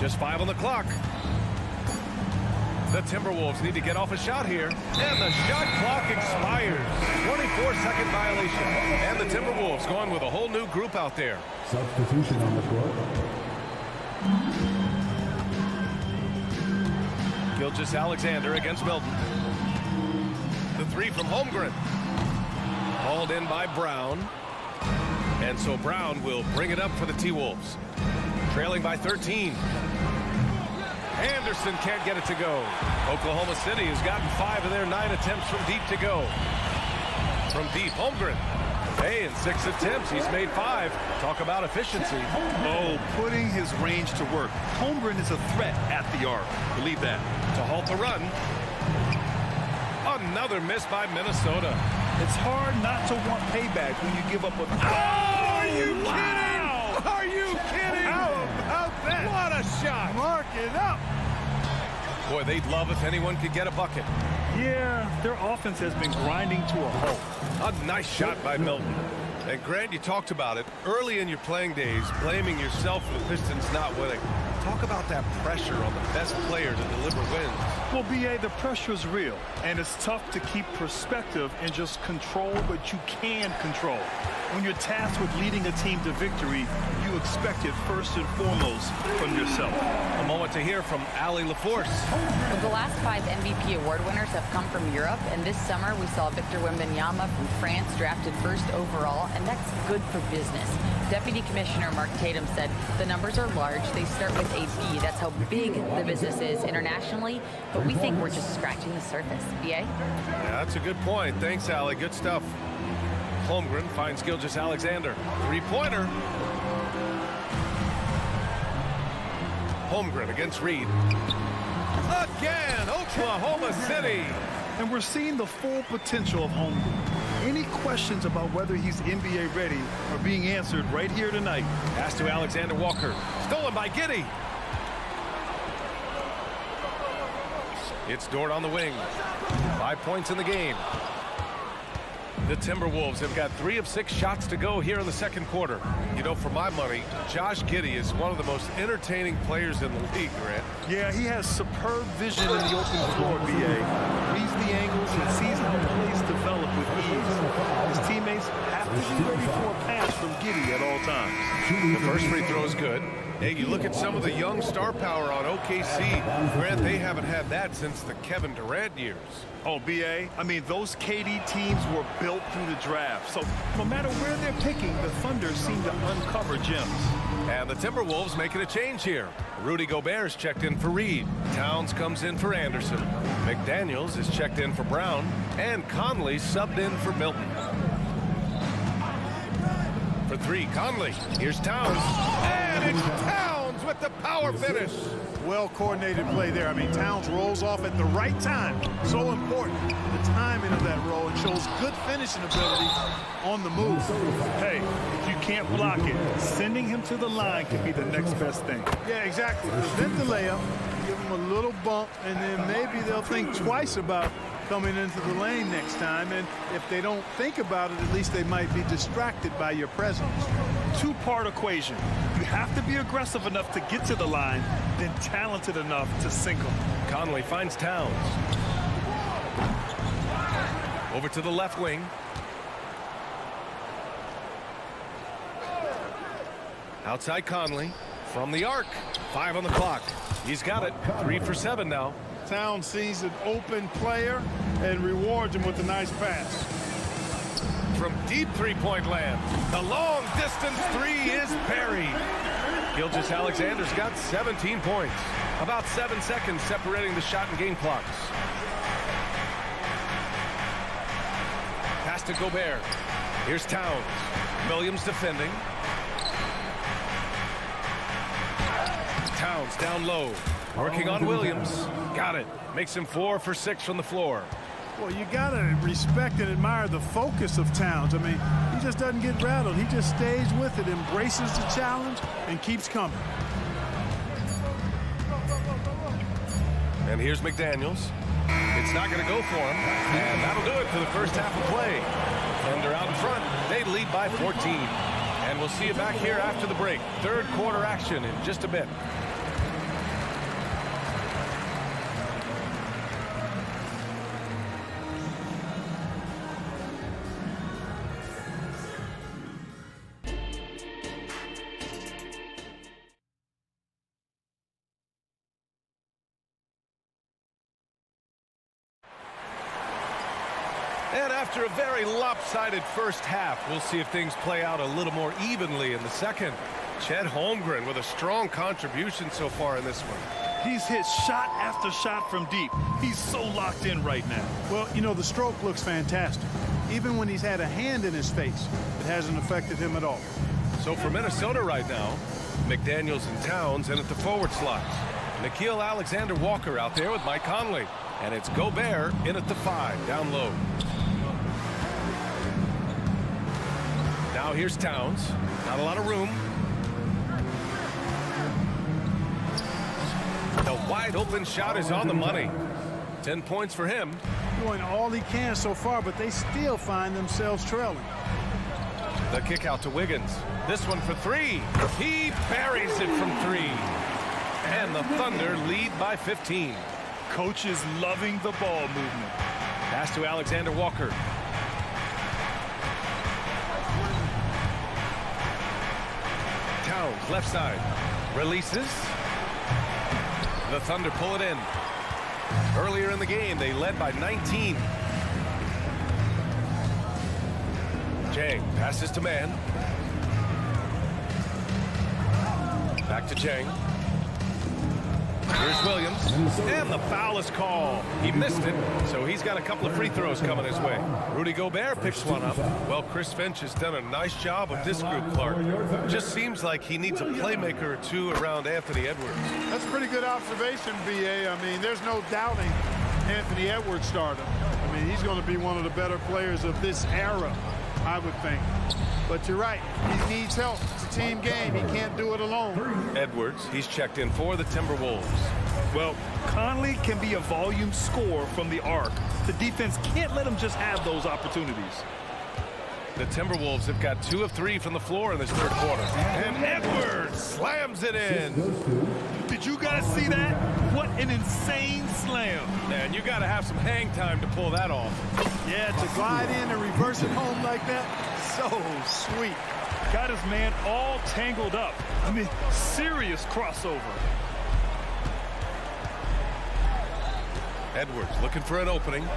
Just 5 on the clock. The Timberwolves need to get off a shot here. And the shot clock expires. 24-second violation. And the Timberwolves going with a whole new group out there. Substitution on the court. Gilgeous-Alexander against Milton. The three from Holmgren. Hauled in by Brown. And so Brown will bring it up for the T-Wolves. Trailing by 13. Anderson can't get it to go. Oklahoma City has gotten 5 of their 9 attempts from deep to go. From deep, Holmgren. Hey, in 6 attempts, he's made 5. Talk about efficiency. Oh, putting his range to work. Holmgren is a threat at the arc. Believe that. To halt the run. Another miss by Minnesota. It's hard not to want payback when you give up a... Oh, are you kidding? Are you kidding? How about that? What a shot. Mark it up. Boy, they'd love if anyone could get a bucket. Yeah, their offense has been grinding to a halt. A nice shot by Milton. And Grant, you talked about it. Early in your playing days, blaming yourself for the Pistons not winning. Talk about that pressure on the best player to deliver wins. Well, B.A., the pressure is real, and it's tough to keep perspective and just control what you can control. When you're tasked with leading a team to victory, you expect it first and foremost from yourself. A moment to hear from Allie LaForce. Well, the last 5 MVP award winners have come from Europe, and this summer we saw Victor Wembanyama from France drafted first overall, and that's good for business. Deputy Commissioner Mark Tatum said the numbers are large. They start with a B. That's how big the business is internationally, but we think we're just scratching the surface. B.A.? Yeah, that's a good point. Thanks, Allie. Good stuff. Holmgren finds Gilgeous-Alexander. Three-pointer. Holmgren against Reed. Again, Oklahoma City. And we're seeing the full potential of Holmgren. Any questions about whether he's NBA ready are being answered right here tonight. Pass to Alexander Walker. Stolen by Giddey. It's Dort on the wing. 5 points in the game. The Timberwolves have got 3 of 6 shots to go here in the second quarter. You know, for my money, Josh Giddey is one of the most entertaining players in the league, Grant. Yeah, he has superb vision in the open floor, B.A. Reads the angles and sees how plays develop with ease. His teammates have to be ready for a pass from Giddey at all times. The first free throw is good. Hey, you look at some of the young star power on OKC. Grant, they haven't had that since the Kevin Durant years. Oh, B.A., I mean, those KD teams were built through the draft. So no matter where they're picking, the Thunder seem to uncover gems. And the Timberwolves making a change here. Rudy Gobert's checked in for Reed. Towns comes in for Anderson. McDaniels is checked in for Brown. And Conley subbed in for Milton. For 3, Conley. Here's Towns. And it's Towns with the power finish. Well-coordinated play there. I mean, Towns rolls off at the right time. So important, the timing of that roll. It shows good finishing ability on the move. Hey, if you can't block it, sending him to the line can be the next best thing. Yeah, exactly. Prevent the layup, give him a little bump, and then maybe they'll think twice about coming into the lane next time. And if they don't think about it, at least they might be distracted by your presence. Two-part equation. You have to be aggressive enough to get to the line, then talented enough to sink them. Conley finds Towns. Over to the left wing. Outside Conley. From the arc. 5 on the clock. He's got it. 3 for 7 now. Towns sees an open player and rewards him with a nice pass. From deep three-point land, the long-distance 3 is buried. Gilgeous-Alexander's got 17 points. About 7 seconds separating the shot and game clocks. Pass to Gobert. Here's Towns. Williams defending. Towns down low. Working on Williams. Got it. Makes him 4 for 6 from the floor. Well, you got to respect and admire the focus of Towns. I mean, he just doesn't get rattled. He just stays with it, embraces the challenge, and keeps coming. And here's McDaniels. It's not going to go for him. And that'll do it for the first half of play. Thunder out in front. They lead by 14. And we'll see you back here after the break. Third quarter action in just a bit. And after a very lopsided first half, we'll see if things play out a little more evenly in the second. Chet Holmgren with a strong contribution so far in this one. He's hit shot after shot from deep. He's so locked in right now. Well, you know, the stroke looks fantastic. Even when he's had a hand in his face, it hasn't affected him at all. So for Minnesota right now, McDaniels and Towns in at the forward slots. Nickeil Alexander-Walker out there with Mike Conley. And it's Gobert in at the 5, down low. Now here's Towns. Not a lot of room. The wide open shot is on the money. 10 points for him. Doing all he can so far, but they still find themselves trailing. The kick out to Wiggins. This one for 3. He buries it from 3. And the Thunder lead by 15. Coach is loving the ball movement. Pass to Alexander-Walker. Towns, left side. Releases. The Thunder pull it in. Earlier in the game, they led by 19. Jang passes to Mann. Back to Jang. Here's Williams. And the foul is called. He missed it, so he's got a couple of free throws coming his way. Rudy Gobert picks one up. Well, Chris Finch has done a nice job with this group, Clark. Just seems like he needs a playmaker or two around Anthony Edwards. That's a pretty good observation, B.A. I mean, there's no doubting Anthony Edwards started. I mean, he's going to be one of the better players of this era, I would think. But you're right. He needs help. It's a team game. He can't do it alone. Edwards, he's checked in for the Timberwolves. Well, Conley can be a volume scorer from the arc. The defense can't let him just have those opportunities. The Timberwolves have got 2 of 3 from the floor in this third quarter. And Edwards slams it in. Did you guys see that? What an insane slam. Man, you got to have some hang time to pull that off. Yeah, to glide in and reverse it home like that, so sweet. Got his man all tangled up. I mean, serious crossover. Edwards looking for an opening.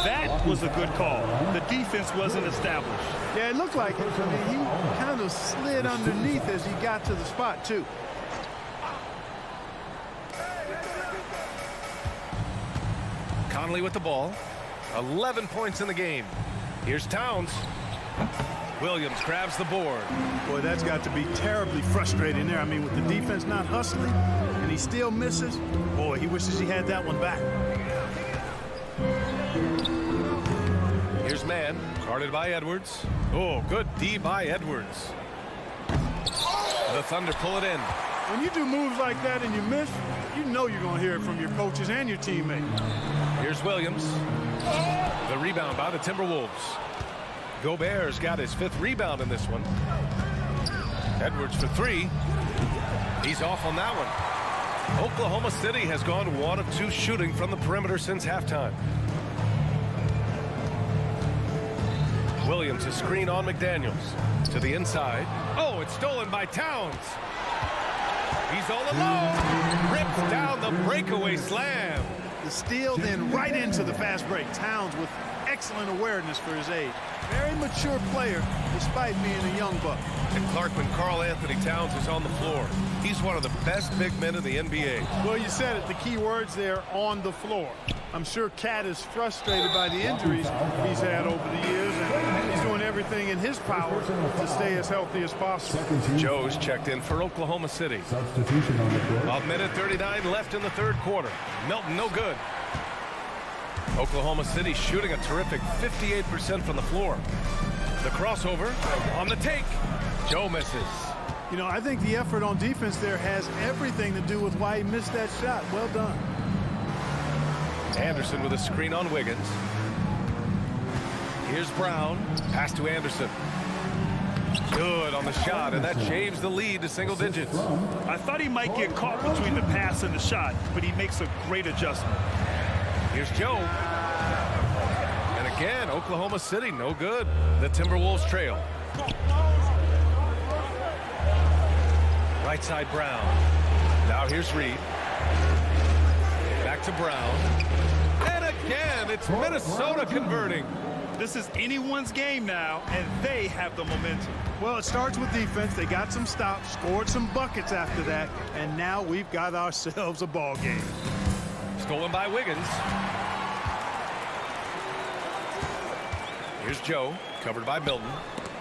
That was a good call. The defense wasn't established. Yeah, it looked like it. I mean, he kind of slid underneath as he got to the spot, too. Conley with the ball. 11 points in the game. Here's Towns. Williams grabs the board. Boy, that's got to be terribly frustrating there. I mean, with the defense not hustling and he still misses, boy, he wishes he had that one back. Here's man, guarded by Edwards. Oh, good D by Edwards. The Thunder pull it in. When you do moves like that and you miss, you know you're going to hear it from your coaches and your teammates. Here's Williams. The rebound by the Timberwolves. Gobert's got his 5th rebound in this one. Edwards for 3. He's off on that one. Oklahoma City has gone 1 of 2 shooting from the perimeter since halftime. Williams, a screen on McDaniels. To the inside. Oh, it's stolen by Towns. He's all alone. Rips down the breakaway slam. The steal, then right into the fast break. Towns with excellent awareness for his age. Very mature player, despite being a young buck. And Clark, when Karl Anthony Towns is on the floor, he's one of the best big men in the NBA. Well, you said it, the key words there, on the floor. I'm sure Cat is frustrated by the injuries he's had over the years, and he's doing everything in his power to stay as healthy as possible. Joe's checked in for Oklahoma City. Substitution on the court. A minute 39 left in the third quarter. Melton, no good. Oklahoma City shooting a terrific 58% from the floor. The crossover on the take. Joe misses. You know, I think the effort on defense there has everything to do with why he missed that shot. Well done. Anderson with a screen on Wiggins. Here's Brown. Pass to Anderson. Good on the shot, and that shaves the lead to single digits. I thought he might get caught between the pass and the shot, but he makes a great adjustment. Here's Joe. And again, Oklahoma City, no good. The Timberwolves trail. Right side Brown. Now here's Reed. Back to Brown. And again, it's Minnesota converting. This is anyone's game now, and they have the momentum. Well, it starts with defense. They got some stops, scored some buckets after that, and now we've got ourselves a ball game. Stolen by Wiggins. Here's Joe, covered by Milton.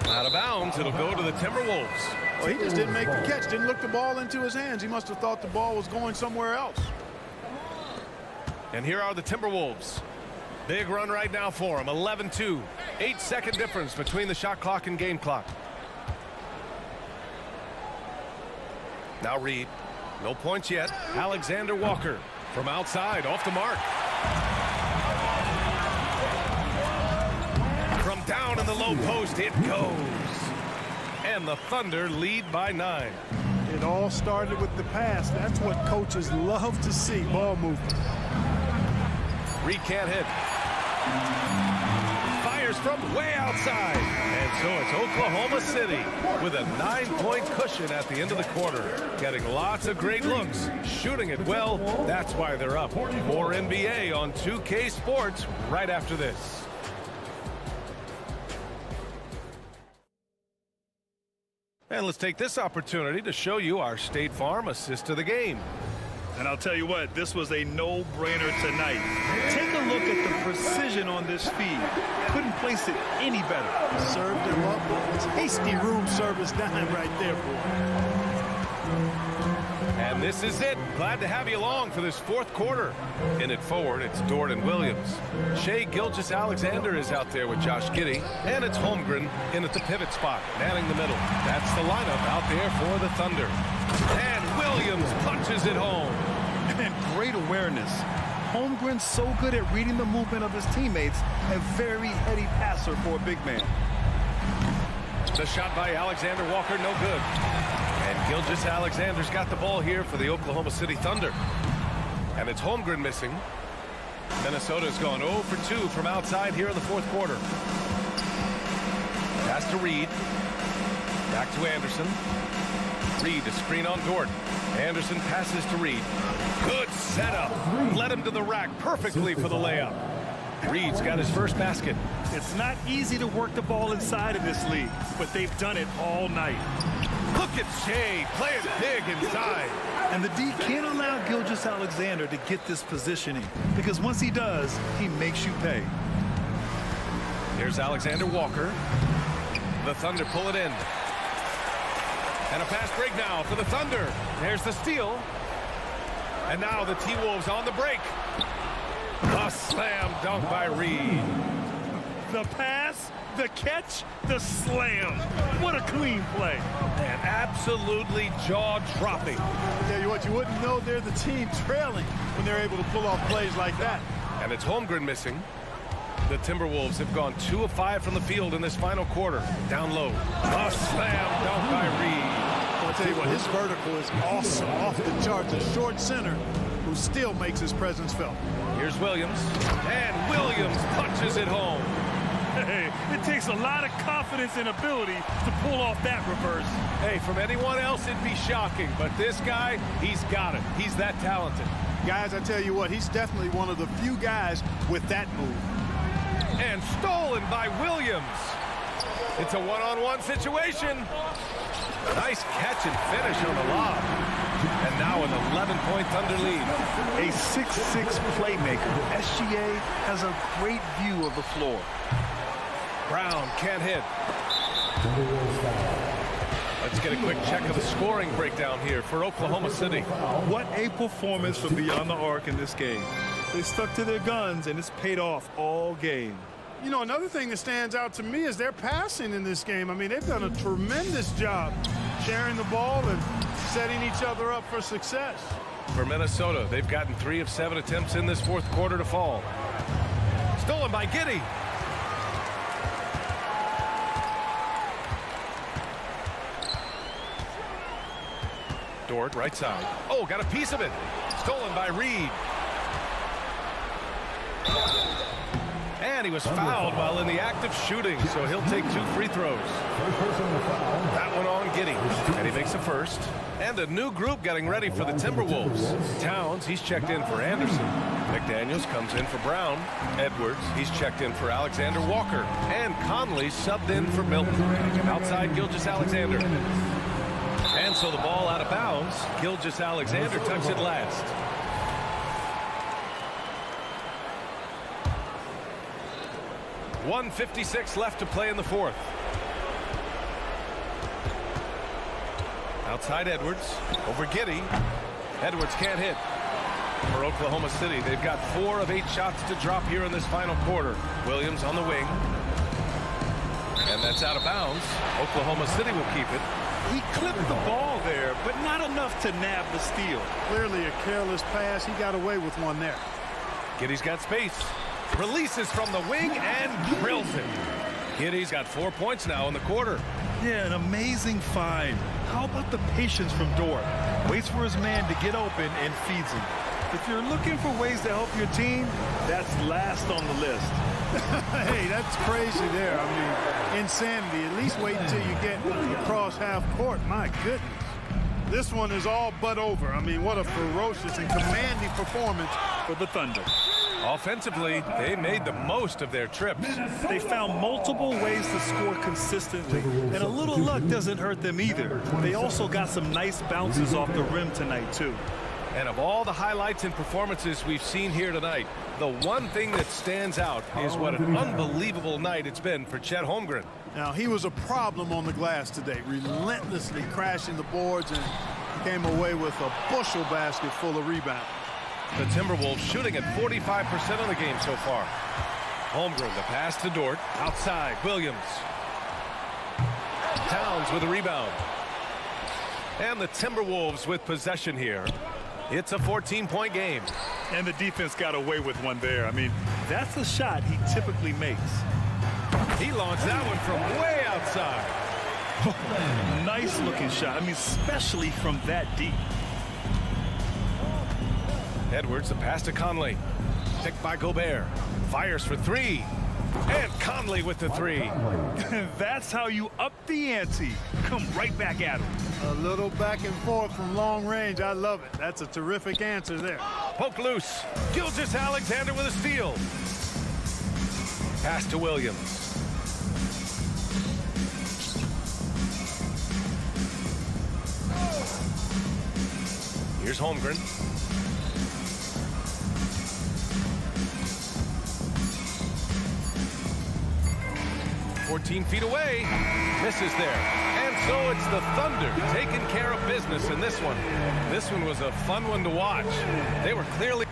Out of bounds, it'll go to the Timberwolves. Well, he just didn't make the catch, didn't look the ball into his hands. He must have thought the ball was going somewhere else. And here are the Timberwolves. Big run right now for them, 11-2. 8-second difference between the shot clock and game clock. Now Reed. No points yet. Alexander Walker from outside, off the mark. From down in the low post, it goes. And the Thunder lead by 9. It all started with the pass. That's what coaches love to see, ball movement. Reed can't hit. Fires from way outside. And so it's Oklahoma City with a 9-point cushion at the end of the quarter. Getting lots of great looks. Shooting it well. That's why they're up. More NBA on 2K Sports right after this. And let's take this opportunity to show you our State Farm assist to the game. And I'll tell you what, this was a no-brainer tonight. Take a look at the precision on this feed. Couldn't place it any better. Served him up. Tasty room service dime right there, boy. And this is it. Glad to have you along for this fourth quarter. In it forward, it's Dort and Williams. Shai Gilgeous-Alexander is out there with Josh Giddey. And it's Holmgren in at the pivot spot, manning the middle. That's the lineup out there for the Thunder. And Williams punches it home. And great awareness. Holmgren's so good at reading the movement of his teammates, a very heady passer for a big man. The shot by Alexander Walker, no good. And Gilgeous-Alexander's got the ball here for the Oklahoma City Thunder. And it's Holmgren missing. Minnesota's gone 0 for 2 from outside here in the fourth quarter. Pass to Reed. Back to Anderson. Reed, a screen on Dort. Anderson passes to Reed. Good setup. Led him to the rack perfectly for the layup. Reed's got his first basket. It's not easy to work the ball inside of this league, but they've done it all night. Look at Shea playing big inside. And the D can't allow Gilgeous-Alexander to get this positioning, because once he does, he makes you pay. Here's Alexander Walker. The Thunder pull it in. And a fast break now for the Thunder. There's the steal. And now the T-Wolves on the break. A slam dunk by Reed. The pass, the catch, the slam. What a clean play. And absolutely jaw-dropping. Tell you what, you wouldn't know they're the team trailing when they're able to pull off plays like that. And it's Holmgren missing. The Timberwolves have gone 2 of 5 from the field in this final quarter. Down low. A slam dunk by Reed. I'll tell you what, his vertical is awesome, off the charts. A short center who still makes his presence felt. Here's Williams. And Williams punches it home. Hey, it takes a lot of confidence and ability to pull off that reverse. Hey, from anyone else, it'd be shocking. But this guy, he's got it. He's that talented. Guys, I tell you what, he's definitely one of the few guys with that move. And stolen by Williams. It's a one-on-one situation. Nice catch and finish on the lob. And now an 11-point Thunder lead. A 6'6 playmaker. SGA has a great view of the floor. Brown can't hit. Let's get a quick check of the scoring breakdown here for Oklahoma City. What a performance from beyond the arc in this game. They stuck to their guns, and it's paid off all game. You know, another thing that stands out to me is their passing in this game. I mean, they've done a tremendous job sharing the ball and setting each other up for success. For Minnesota, they've gotten 3 of 7 attempts in this fourth quarter to fall. Stolen by Giddey. Dort, right side. Oh, got a piece of it. Stolen by Reed. And he was fouled while in the act of shooting, so he'll take 2 free throws. That one on Giddey. And he makes the first. And a new group getting ready for the Timberwolves. Towns, he's checked in for Anderson. McDaniels comes in for Brown. Edwards, he's checked in for Alexander Walker. And Conley subbed in for Milton. Outside Gilgeous-Alexander. And so the ball out of bounds. Gilgeous-Alexander tucks it last. .156 left to play in the fourth. Outside Edwards. Over Giddey. Edwards can't hit. For Oklahoma City, they've got 4 of 8 shots to drop here in this final quarter. Williams on the wing. And that's out of bounds. Oklahoma City will keep it. He clipped the ball there, but not enough to nab the steal. Clearly a careless pass. He got away with one there. Giddey's got space. Releases from the wing and drills it. Giddey's got 4 points now in the quarter. Yeah, an amazing find. How about the patience from Dort? Waits for his man to get open and feeds him. If you're looking for ways to help your team, that's last on the list. Hey, that's crazy there. I mean, insanity. At least wait until you get across half court. My goodness. This one is all but over. I mean, what a ferocious and commanding performance for the Thunder. Offensively, they made the most of their trips. They found multiple ways to score consistently, and a little luck doesn't hurt them either. They also got some nice bounces off the rim tonight, too. And of all the highlights and performances we've seen here tonight, the one thing that stands out is what an unbelievable night it's been for Chet Holmgren. Now, he was a problem on the glass today, relentlessly crashing the boards, and came away with a bushel basket full of rebounds. The Timberwolves shooting at 45% of the game so far. Holmgren, the pass to Dort. Outside, Williams. Towns with a rebound. And the Timberwolves with possession here. It's a 14-point game. And the defense got away with one there. I mean, that's a shot he typically makes. He launched that one from way outside. Nice looking shot. I mean, especially from that deep. Edwards, the pass to Conley. Picked by Gobert. Fires for three. And Conley with the three. That's how you up the ante. Come right back at him. A little back and forth from long range. I love it. That's a terrific answer there. Poke loose. Gilgeous-Alexander with a steal. Pass to Williams. Here's Holmgren. "14 feet away, misses there." And so it's the Thunder taking care of business in this one. This one was a fun one to watch. They were clearly...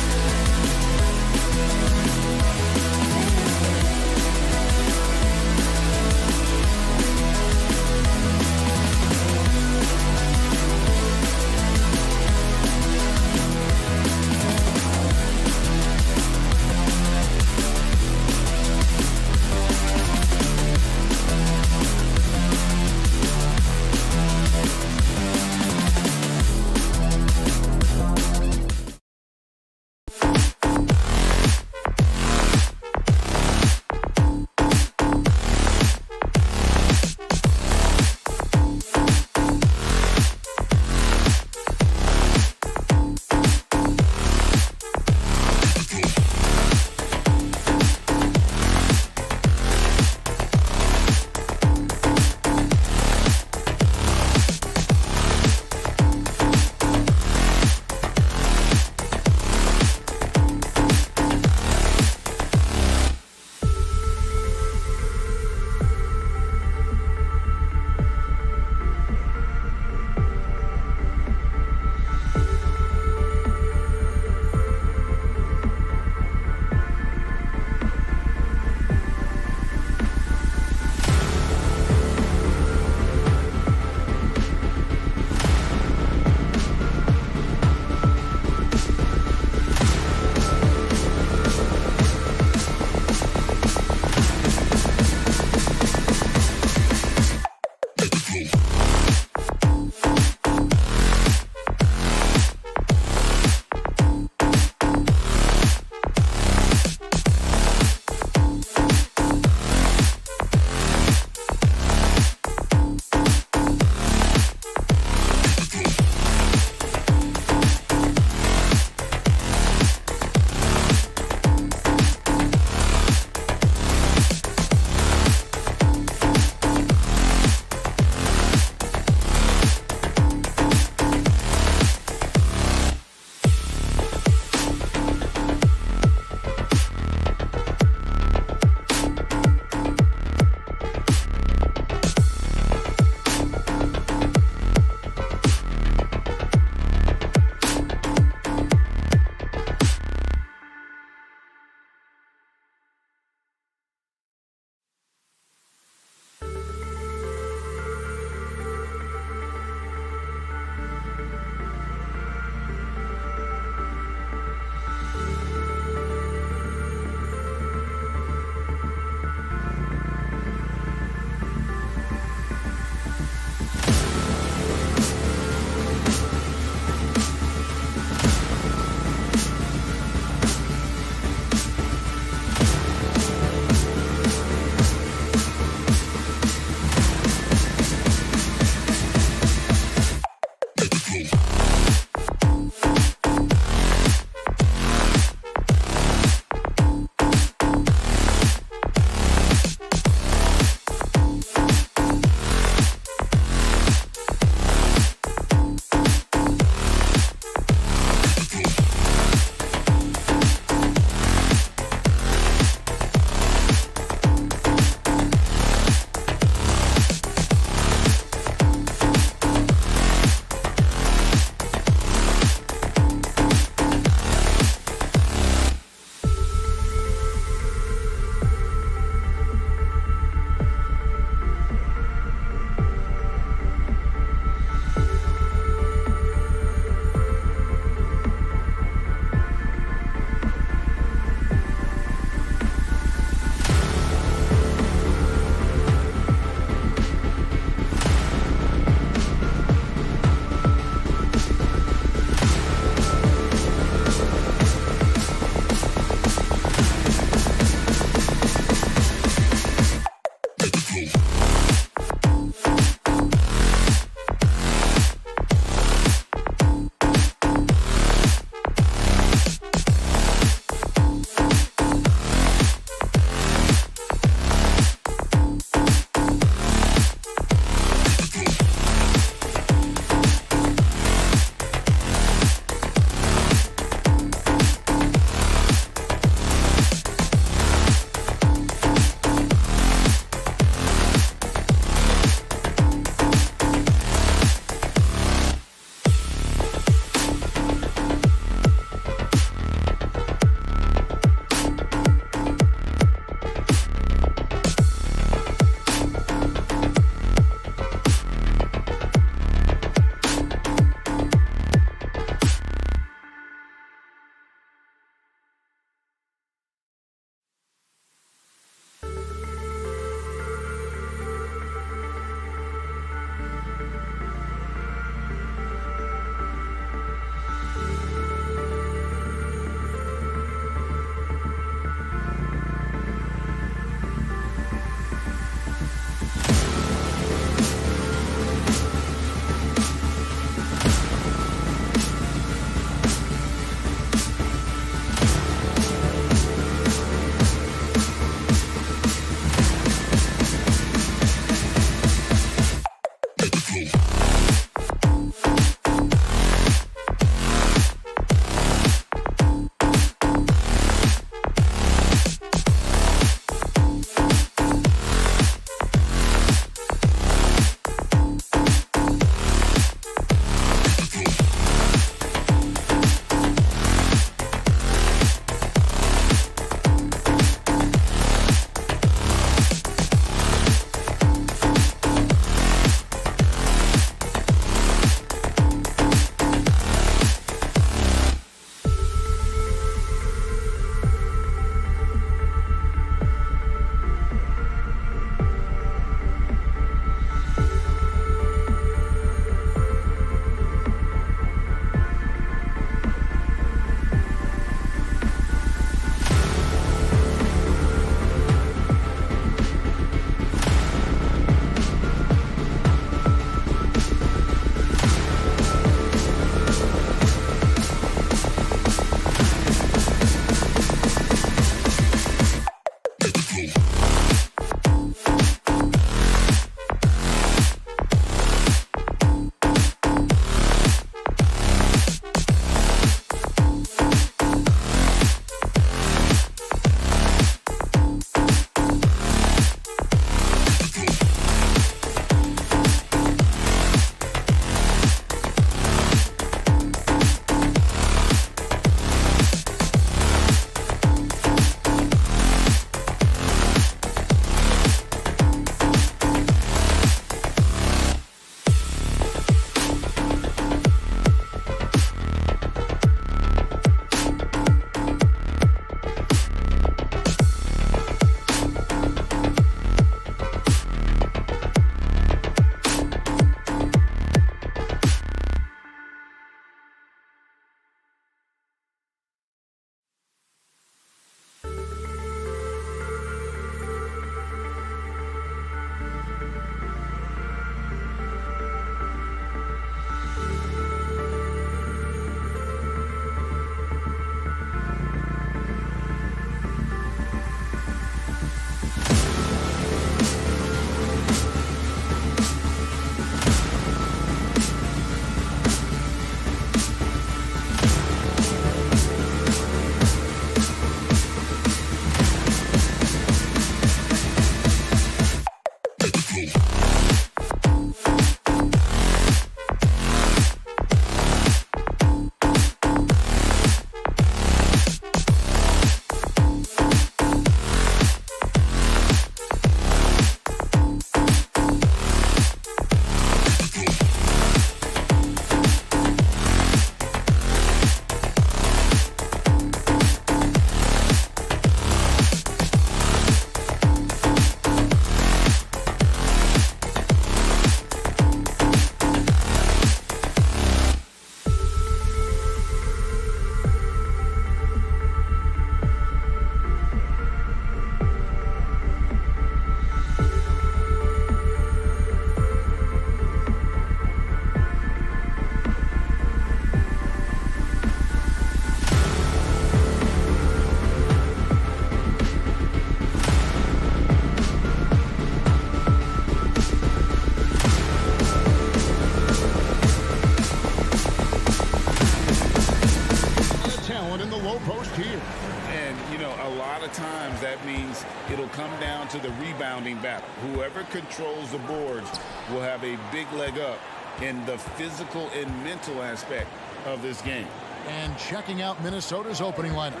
a lot of times that means it'll come down to the rebounding battle. Whoever controls the boards will have a big leg up in the physical and mental aspect of this game. And checking out Minnesota's opening lineup.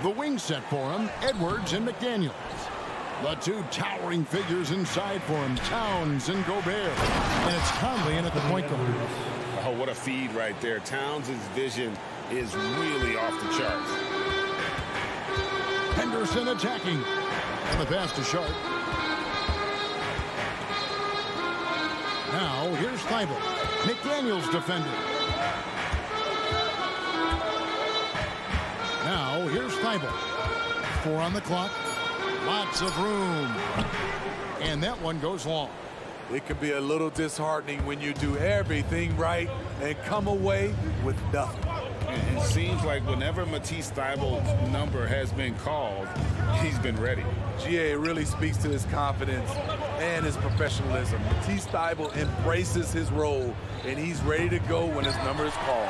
The wing set for him, Edwards and McDaniels. The two towering figures inside for him, Towns and Gobert. And it's Conley in at the point guard. Oh, what a feed right there. Towns' vision is really off the charts. Henderson attacking. And the pass to Sharp. Now, here's Thibault. McDaniels defending. Now, here's Thibault. 4 on the clock. Lots of room. And that one goes long. It can be a little disheartening when you do everything right and come away with nothing. It seems like whenever Matisse Thibault's number has been called, he's been ready. GA really speaks to his confidence and his professionalism. Matisse Thybulle embraces his role, and he's ready to go when his number is called.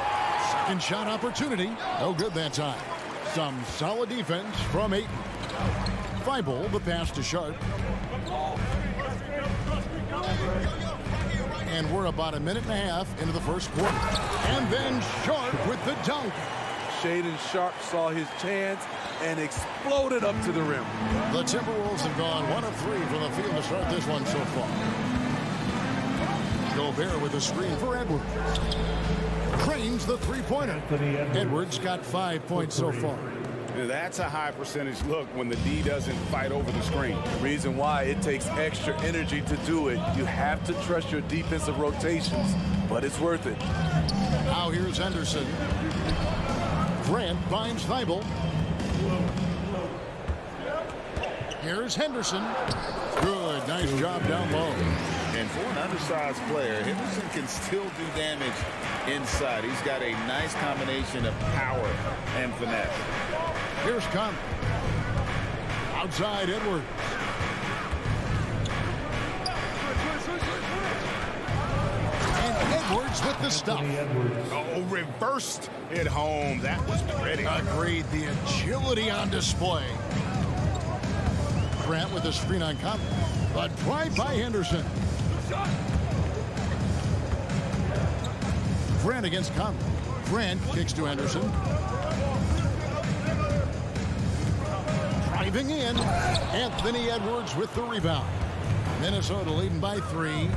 Second shot opportunity. No good that time. Some solid defense from Ayton. Thibault, the pass to Sharp. And we're about a minute and a half into the first quarter. And then Sharp with the dunk. Shaedon Sharp saw his chance and exploded up to the rim. The Timberwolves have gone 1 of 3 from the field to start this one so far. Gobert with a screen for Edwards. Cranes the three-pointer. Edwards got 5 points so far. That's a high percentage look when the D doesn't fight over the screen. Reason why it takes extra energy to do it. You have to trust your defensive rotations, but it's worth it. Now here's Henderson. Grant finds Thibault. Here's Henderson. Good, nice job down low. And for an undersized player, Henderson can still do damage inside. He's got a nice combination of power and finesse. Here's Conley. Outside Edwards. And Edwards with the stuff. Oh, reversed it home. That was pretty. Agreed. The agility on display. Grant with the screen on Conley. But drive by Henderson. Grant against Conley. Grant kicks to Henderson. Driving in, Anthony Edwards with the rebound. Minnesota leading by 3.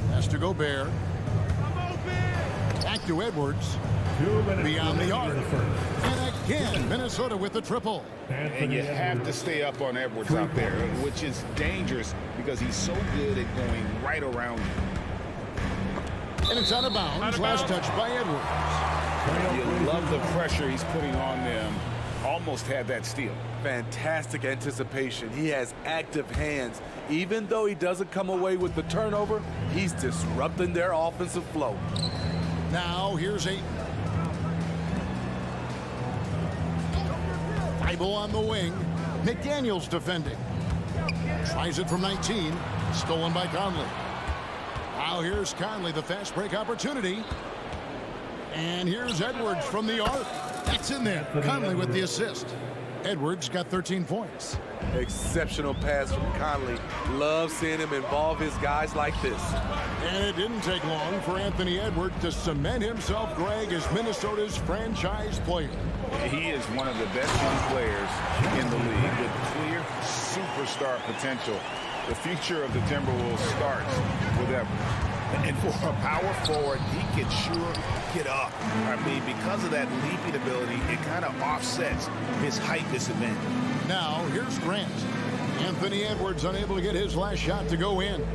Pass to Gobert. Back to Edwards. Beyond the arc. And again, Minnesota with the triple. And you have to stay up on Edwards out there, which is dangerous because he's so good at going right around you. And it's out of bounds. Last touch by Edwards. You love the pressure he's putting on them. Almost had that steal. Fantastic anticipation. He has active hands. Even though he doesn't come away with the turnover, he's disrupting their offensive flow. Now here's Ayton. Thibault on the wing. McDaniels defending. Tries it from 19. Stolen by Conley. Now here's Conley, the fast break opportunity. And here's Edwards from the arc. That's in there. Conley with the assist. Edwards got 13 points. Exceptional pass from Conley. Love seeing him involve his guys like this. And it didn't take long for Anthony Edwards to cement himself, Greg, as Minnesota's franchise player. He is one of the best young players in the league with clear superstar potential. The future of the Timberwolves starts with Edwards. And for a power forward, he can sure get up. I mean, because of that leaping ability, it kind of offsets his height disadvantage. Now, here's Grant. Anthony Edwards unable to get his last shot to go in.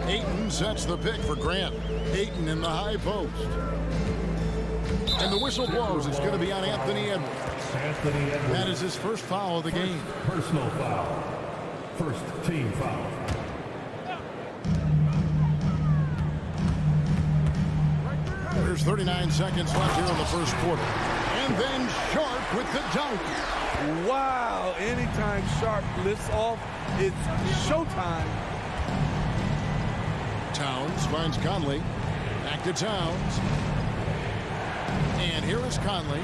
Ayton sets the pick for Grant. Ayton in the high post. And the whistle blows. It's going to be on Anthony Edwards. That is his first foul of the game. Personal foul. First team foul. There's 39 seconds left here in the first quarter. And then Sharp with the dunk. Wow, anytime Sharp lifts off, it's showtime. Towns finds Conley. Back to Towns. And here is Conley.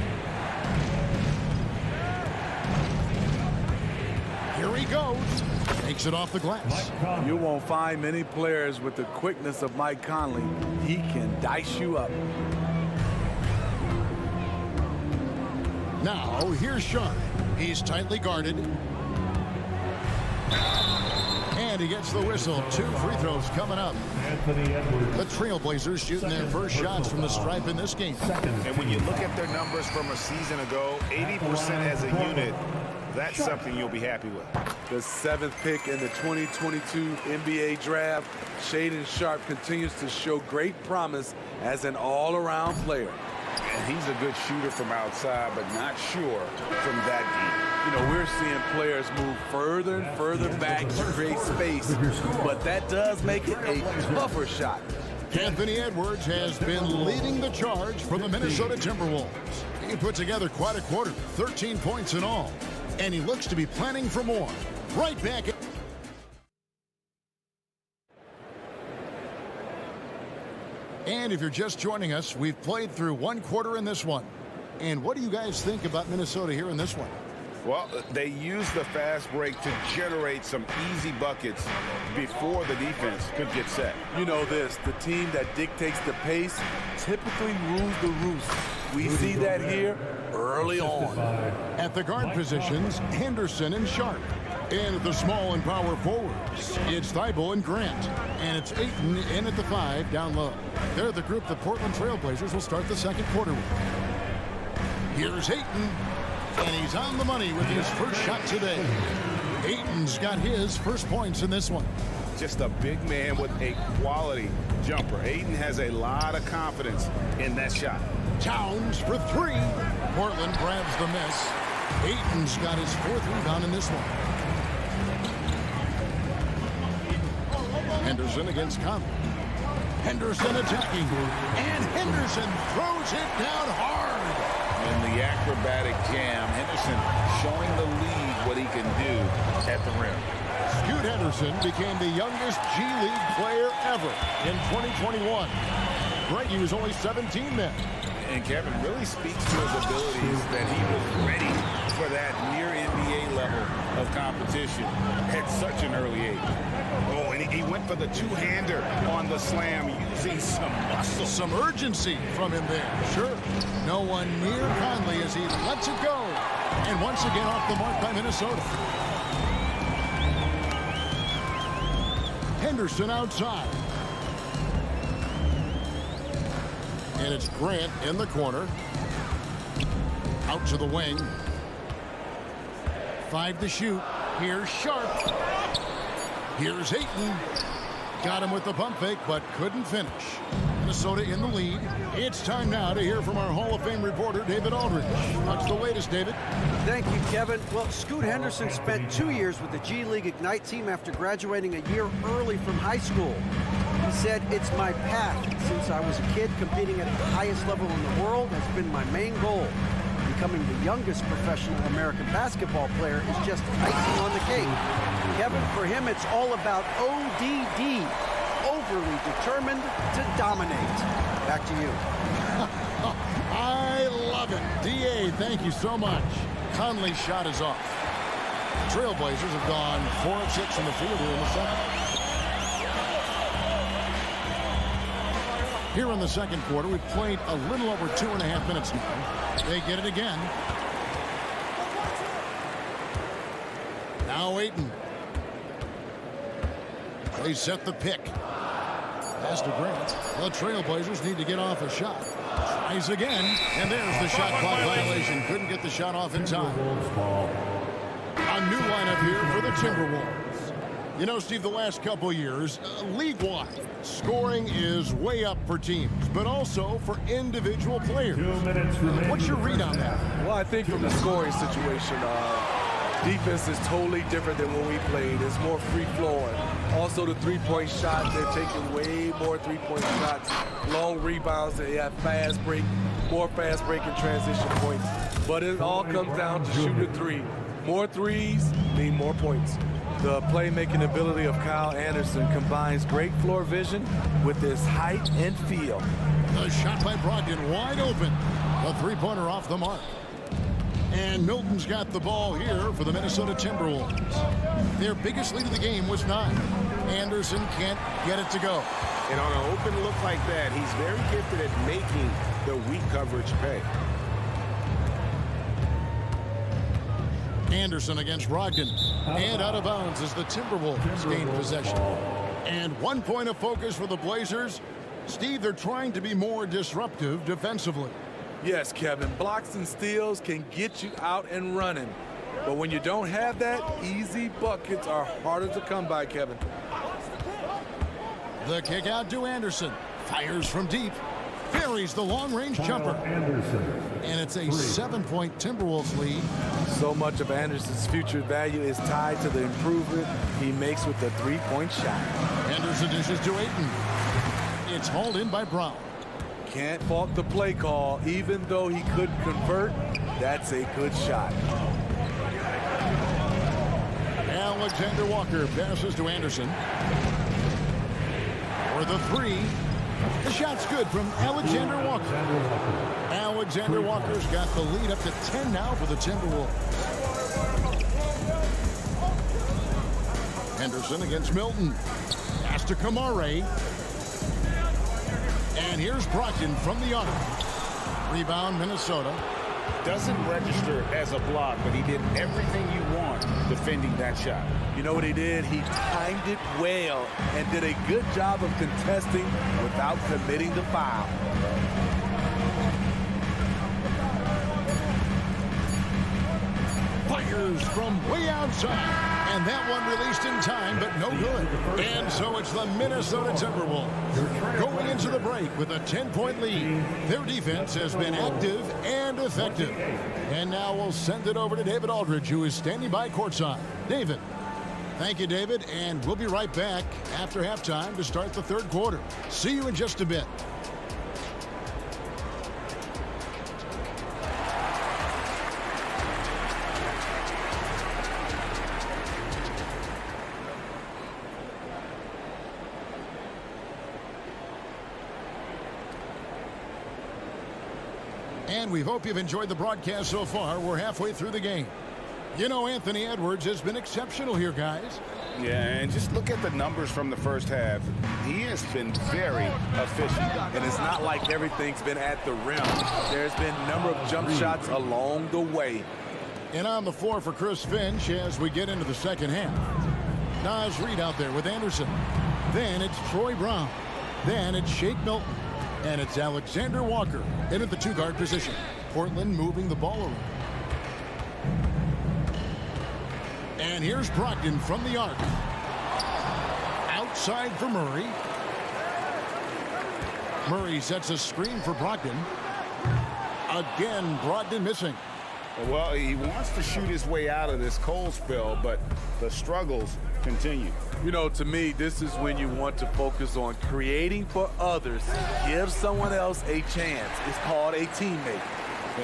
goes. Takes it off the glass. You won't find many players with the quickness of Mike Conley. He can dice you up. Now, here's Sharp. He's tightly guarded. And he gets the whistle. 2 free throws coming up. The Trailblazers shooting their first shots from the stripe in this game. And when you look at their numbers from a season ago, 80% as a unit, that's something you'll be happy with. The 7th pick in the 2022 NBA draft, Shaedon Sharpe continues to show great promise as an all-around player. And he's a good shooter from outside, but not sure from that deep. You know, we're seeing players move further and further back to create space, but that does make it a tougher shot. Anthony Edwards has been leading the charge for the Minnesota Timberwolves. He put together quite a quarter, 13 points in all, and he looks to be planning for more. Right back. And if you're just joining us, we've played through 1 quarter in this one. And what do you guys think about Minnesota here in this one? Well, they use the fast break to generate some easy buckets before the defense could get set. You know this, the team that dictates the pace typically rules the roost. We see that here early on. At the guard positions, Henderson and Sharp. And at the small and power forwards, it's Thibault and Grant. And it's Ayton in at the 5 down low. They're the group the Portland Trailblazers will start the second quarter with. Here's Ayton. And he's on the money with his first shot today. Ayton's got his first points in this one. Just a big man with a quality jumper. Ayton has a lot of confidence in that shot. Towns for 3. Portland grabs the miss. Ayton's got his 4th rebound in this one. Henderson against Conley. Henderson attacking. And Henderson throws it down hard. In the acrobatic jam, Henderson showing the league what he can do at the rim. Scoot Henderson became the youngest G League player ever in 2021. Right, he was only 17 then. And Kevin really speaks to his abilities that he was ready for that near NBA level of competition at such an early age. Oh, and he went for the two-hander on the slam using some muscle. Some urgency from him there. Sure. No one near Conley as he lets it go. And once again off the mark by Minnesota. Henderson outside. And it's Grant in the corner. Out to the wing. 5 to shoot. Here's Sharp. Here's Ayton. Got him with the pump fake, but couldn't finish. Minnesota in the lead. It's time now to hear from our Hall of Fame reporter, David Aldridge. What's the latest, David? Thank you, Kevin. Well, Scoot Henderson spent 2 years with the G League Ignite team after graduating a year early from high school. He said, "It's my path. Since I was a kid, competing at the highest level in the world has been my main goal. Becoming the youngest professional American basketball player is just icing on the cake." Kevin, for him, it's all about ODD, overly determined to dominate. Back to you. I love it. DA, thank you so much. Conley's shot is off. Trailblazers have gone 4 of 6 in the field here in the second. Here in the second quarter, we've played a little over 2.5 minutes now. They get it again. Now Ayton. They set the pick. Pass to Grant. The Trailblazers need to get off a shot. Tries again, and there's the shot clock violation. Couldn't get the shot off in time. A new lineup here for the Timberwolves. You know, Steve, the last couple years, league-wide, scoring is way up for teams, but also for individual players. 2 minutes remaining. What's your read on that? Well, I think from the scoring situation, defense is totally different than when we played. It's more free-flowing. Also, the three-point shot, they're taking way more three-point shots. Long rebounds, they have fast break, more fast break and transition points. But it all comes down to shooting a 3. More threes mean more points. The playmaking ability of Kyle Anderson combines great floor vision with his height and feel. The shot by Brogdon wide open. The three-pointer off the mark. And Milton's got the ball here for the Minnesota Timberwolves. Their biggest lead of the game was 9. Anderson can't get it to go. And on an open look like that, he's very gifted at making the weak coverage pay. Anderson against Brogdon. And out of bounds as the Timberwolves gain possession. And 1 point of focus for the Blazers. Steve, they're trying to be more disruptive defensively. Yes, Kevin, blocks and steals can get you out and running. But when you don't have that, easy buckets are harder to come by, Kevin. The kick out to Anderson. Fires from deep. Buries the long-range jumper. And it's a 7-point Timberwolves lead. So much of Anderson's future value is tied to the improvement he makes with the three-point shot. Anderson dishes to Ayton. It's hauled in by Brown. Can't fault the play call. Even though he couldn't convert, that's a good shot. Alexander Walker passes to Anderson. For the 3. The shot's good from Alexander Walker. Alexander Walker's got the lead up to 10 now for the Timberwolves. Henderson against Milton. Pass to Kamare. And here's Brogdon from the arc. Rebound, Minnesota. Doesn't register as a block, but he did everything you want defending that shot. You know what he did? He timed it well and did a good job of contesting without committing the foul. Fires from way outside. And that one released in time, but no good. And so it's the Minnesota Timberwolves going into the break with a 10-point lead. Their defense has been active and effective. And now we'll send it over to David Aldridge, who is standing by courtside. David. Thank you, David. And we'll be right back after halftime to start the third quarter. See you in just a bit. And we hope you've enjoyed the broadcast so far. We're halfway through the game. You know, Anthony Edwards has been exceptional here, guys. Yeah, and just look at the numbers from the first half. He has been very efficient. And it's not like everything's been at the rim. There's been a number of jump shots along the way. And on the floor for Chris Finch as we get into the second half. Naz Reid out there with Anderson. Then it's Troy Brown. Then it's Shake Milton. And it's Alexander Walker in at the 2-guard position. Portland moving the ball around. And here's Brogdon from the arc. Outside for Murray. Murray sets a screen for Brogdon. Again, Brogdon missing. Well, he wants to shoot his way out of this cold spell, but the struggles continue. You know, to me, this is when you want to focus on creating for others. Give someone else a chance. It's called a teammate.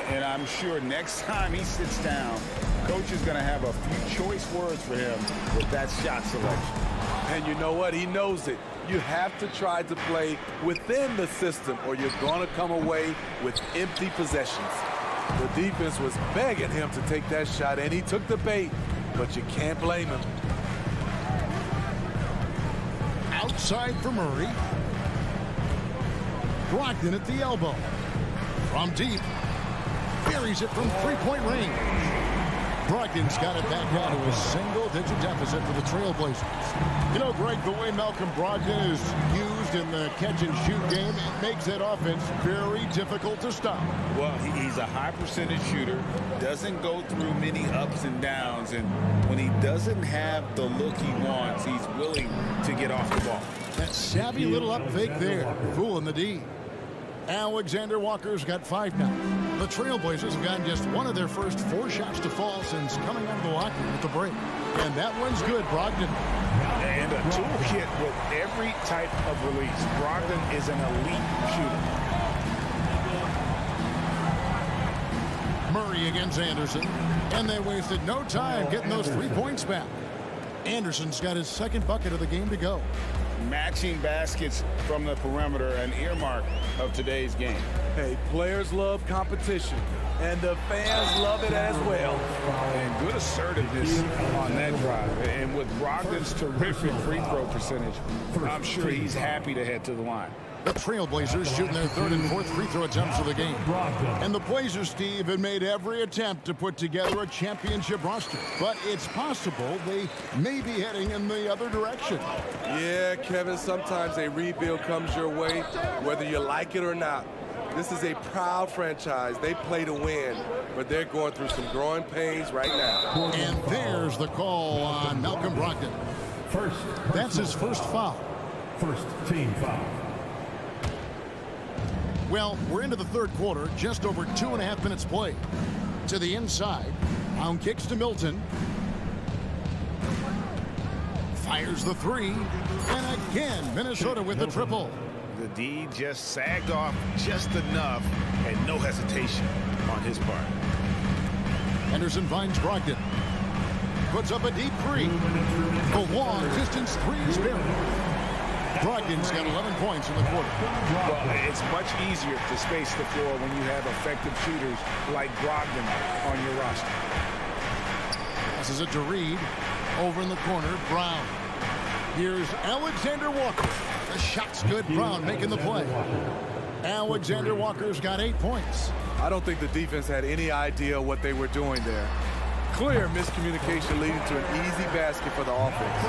And I'm sure next time he sits down, coach is going to have a few choice words for him with that shot selection. And you know what? He knows it. You have to try to play within the system or you're going to come away with empty possessions. The defense was begging him to take that shot, and he took the bait, but you can't blame him. Outside for Murray. Brogdon at the elbow. From deep. Buries it from three-point range. Brogdon's got it back down to a single-digit deficit for the Trailblazers. You know, Greg, the way Malcolm Brogdon is used in the catch-and-shoot game, it makes that offense very difficult to stop. Well, he's a high-percentage shooter, doesn't go through many ups and downs, and when he doesn't have the look he wants, he's willing to get off the ball. That savvy little up fake there, fooling the D. Alexander Walker's got 5 now. The Trailblazers have gotten just one of their first 4 shots to fall since coming out of the locker room at the break. And that one's good, Brogdon. And a toolkit with every type of release. Brogdon is an elite shooter. Murray against Anderson. And they wasted no time getting those 3 points back. Anderson's got his second bucket of the game to go. Matching baskets from the perimeter, an earmark of today's game. Hey, players love competition. and the fans love it as well. And good assertiveness on that drive. And with Brogdon's terrific free throw percentage, I'm sure he's happy to head to the line. The Trailblazers shooting their third and fourth free throw attempts of the game. And the Blazers, Steve, have made every attempt to put together a championship roster. But it's possible they may be heading in the other direction. Yeah, Kevin, sometimes a rebuild comes your way, whether you like it or not. This is a proud franchise. They play to win, but they're going through some growing pains right now. And there's the call on Malcolm Brogdon. That's his first foul. First team foul. Well, we're into the third quarter, just over 2.5 minutes played. To the inside, Pound kicks to Milton. Fires the three, and again, Minnesota with the triple. The D just sagged off just enough, and no hesitation on his part. Henderson finds Brogdon. Puts up a deep three. The long distance three is buried. Brogdon's got 11 points in the quarter. Well, it's much easier to space the floor when you have effective shooters like Brogdon on your roster. This is it to Reed. Over in the corner, Brown. Here's Alexander Walker. The shot's good. Brown making the play. Alexander Walker's got 8 points. I don't think the defense had any idea what they were doing there. Clear miscommunication leading to an easy basket for the offense.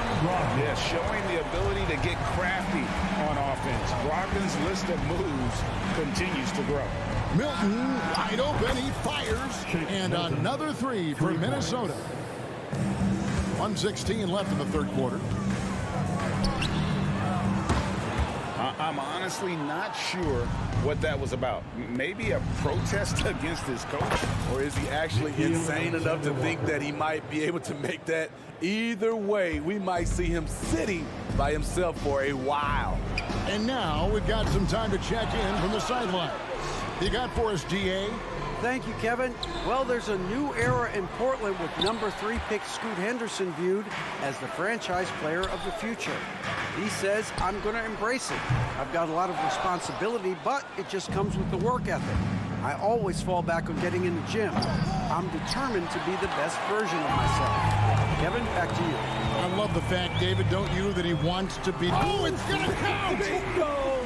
Yeah, showing the ability to get crafty on offense. Brogdon's list of moves continues to grow. Milton wide open. He fires. And another three for Minnesota. 1:16 left in the third quarter. I'm honestly not sure what that was about. Maybe a protest against his coach? Or is he actually insane enough to think that he might be able to make that? Either way, we might see him sitting by himself for a while. And now we've got some time to check in from the sideline. You got for us, DA? Thank you, Kevin. Well, there's a new era in Portland with number 3 pick Scoot Henderson viewed as the franchise player of the future. He says, I'm going to embrace it. I've got a lot of responsibility, but it just comes with the work ethic. I always fall back on getting in the gym. I'm determined to be the best version of myself. Kevin, back to you. I love the fact, David, don't you, that he wants to be... Oh, it's going to count! Bingo!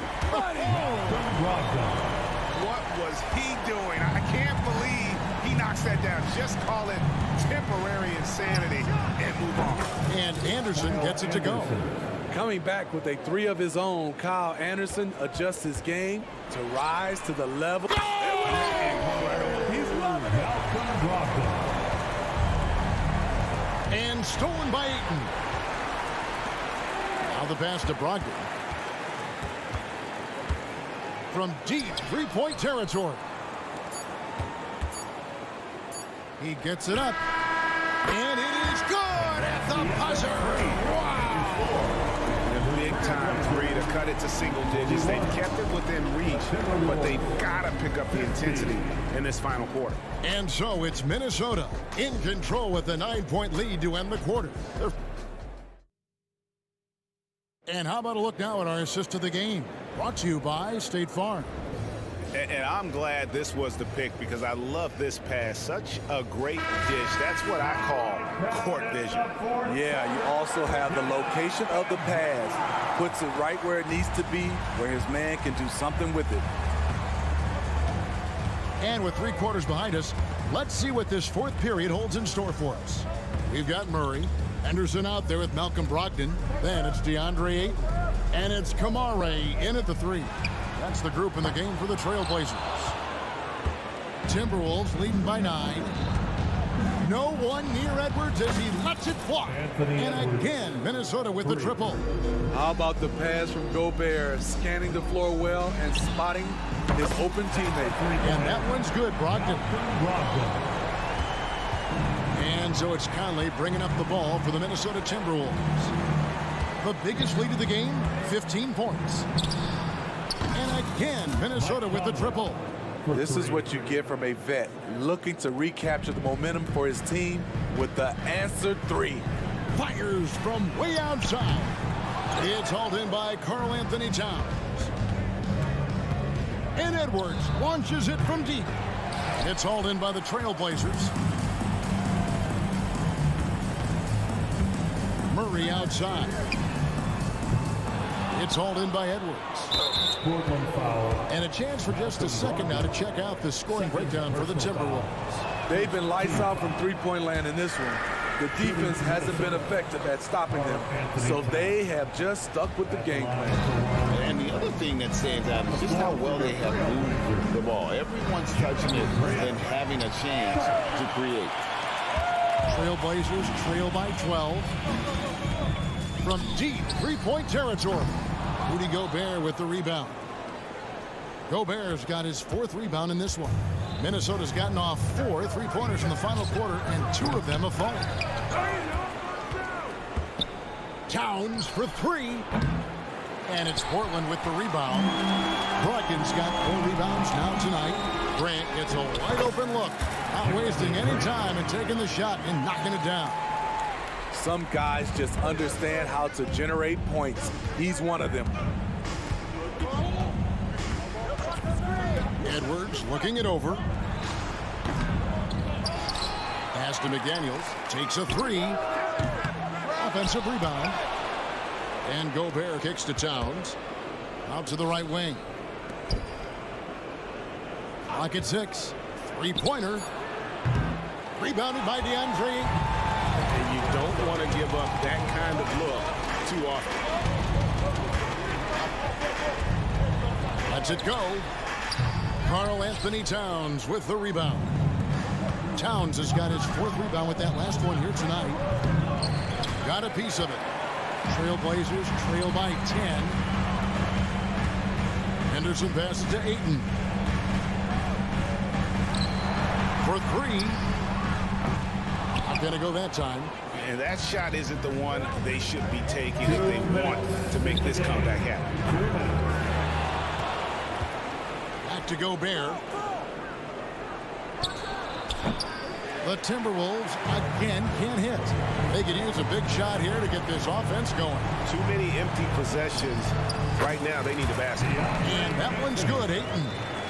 What was he doing? I can't believe he knocks that down. Just call it temporary insanity and move on. And Anderson gets it to go. Coming back with a 3 of his own, Kyle Anderson adjusts his game to rise to the level. Incredible. He's loving it. And stolen by Ayton. Now the pass to Brogdon. From deep three-point territory. He gets it up. And it is good at the buzzer. Wow. A big-time three to cut it to single digits. They've kept it within reach, but they've got to pick up the intensity in this final quarter. And so it's Minnesota in control with a 9-point lead to end the quarter. And how about a look now at our assist of the game? Brought to you by State Farm. And I'm glad this was the pick because I love this pass. Such a great dish. That's what I call court vision. Yeah, you also have the location of the pass. Puts it right where it needs to be, where his man can do something with it. And with 3 quarters behind us, let's see what this fourth period holds in store for us. We've got Murray, Henderson out there with Malcolm Brogdon. Then it's DeAndre Ayton. And it's Kamare in at the 3. That's the group in the game for the Trailblazers. Timberwolves leading by 9. No one near Edwards as he lets it fly. And again, Minnesota with the triple. How about the pass from Gobert, scanning the floor well and spotting his open teammate. And that one's good, Brogdon. And so it's Conley bringing up the ball for the Minnesota Timberwolves. The biggest lead of the game, 15 points. And again, Minnesota with the triple. This is what you get from a vet looking to recapture the momentum for his team with the answer 3. Fires from way outside. It's hauled in by Karl Anthony Towns. And Edwards launches it from deep. It's hauled in by the Trailblazers. Murray outside. It's hauled in by Edwards. And a chance for just a second now to check out the scoring breakdown for the Timberwolves. They've been lights out from three-point land in this one. The defense hasn't been effective at stopping them, so they have just stuck with the game plan. And the other thing that stands out is just how well they have moved the ball. Everyone's touching it and having a chance to create. Trailblazers trail by 12. From deep three-point territory, Rudy Gobert with the rebound. Gobert's got his 4th rebound in this one. Minnesota's gotten off 4 3-pointers in the final quarter, and 2 of them have fallen. Towns for 3. And it's Portland with the rebound. Brogdon's got 4 rebounds now tonight. Grant gets a wide-open look, not wasting any time and taking the shot and knocking it down. Some guys just understand how to generate points. He's one of them. Edwards looking it over. Pass to McDaniels. Takes a 3. Offensive rebound. And Gobert kicks to Towns. Out to the right wing. Clock at 6. 3-pointer. Rebounded by DeAndre. And you don't want to give up that kind of look too often. Lets it go. Karl Anthony Towns with the rebound. Towns has got his 4th rebound with that last one here tonight. Got a piece of it. Trailblazers trail by 10. Henderson passes to Ayton. For 3. Not going to go that time. And that shot isn't the one they should be taking if they want to make this comeback happen. Back to Gobert. The Timberwolves again can't hit. They could use a big shot here to get this offense going. Too many empty possessions. Right now, they need a basket. And that one's good, Ayton.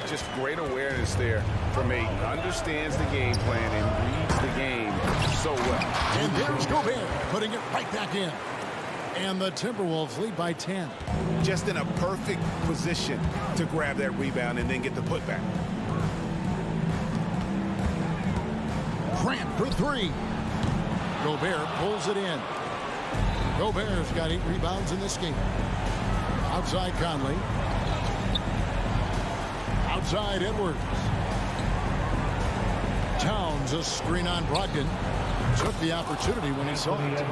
Just great awareness there from Ayton. Understands the game plan and reads the game so well. And there's Gobert putting it right back in. And the Timberwolves lead by 10. Just in a perfect position to grab that rebound and then get the putback. Grant for 3. Gobert pulls it in. Gobert's got 8 rebounds in this game. Outside Conley. Outside Edwards. Towns a screen on Brogdon. Took the opportunity when he saw it.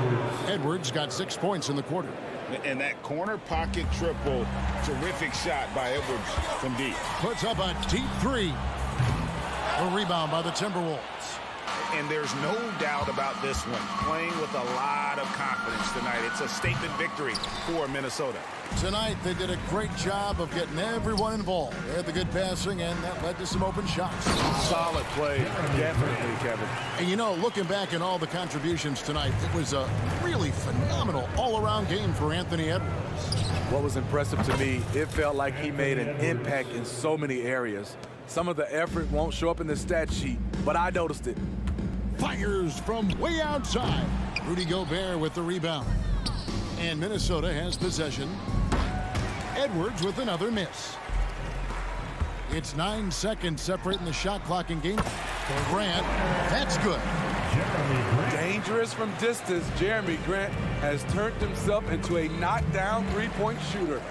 Edwards got 6 points in the quarter. And that corner pocket triple, terrific shot by Edwards from deep. Puts up a deep 3. A rebound by the Timberwolves. And there's no doubt about this one. Playing with a lot of confidence tonight. It's a statement victory for Minnesota. Tonight, they did a great job of getting everyone involved. They had the good passing, and that led to some open shots. Solid play, definitely, Kevin. And you know, looking back at all the contributions tonight, it was a really phenomenal all-around game for Anthony Edwards. What was impressive to me, it felt like he made an impact in so many areas. Some of the effort won't show up in the stat sheet, but I noticed it. Fires from way outside. Rudy Gobert with the rebound. And Minnesota has possession. Edwards with another miss. It's 9 seconds separating the shot clock in game. Grant, that's good. Dangerous from distance, Jeremy Grant has turned himself into a knockdown three-point shooter.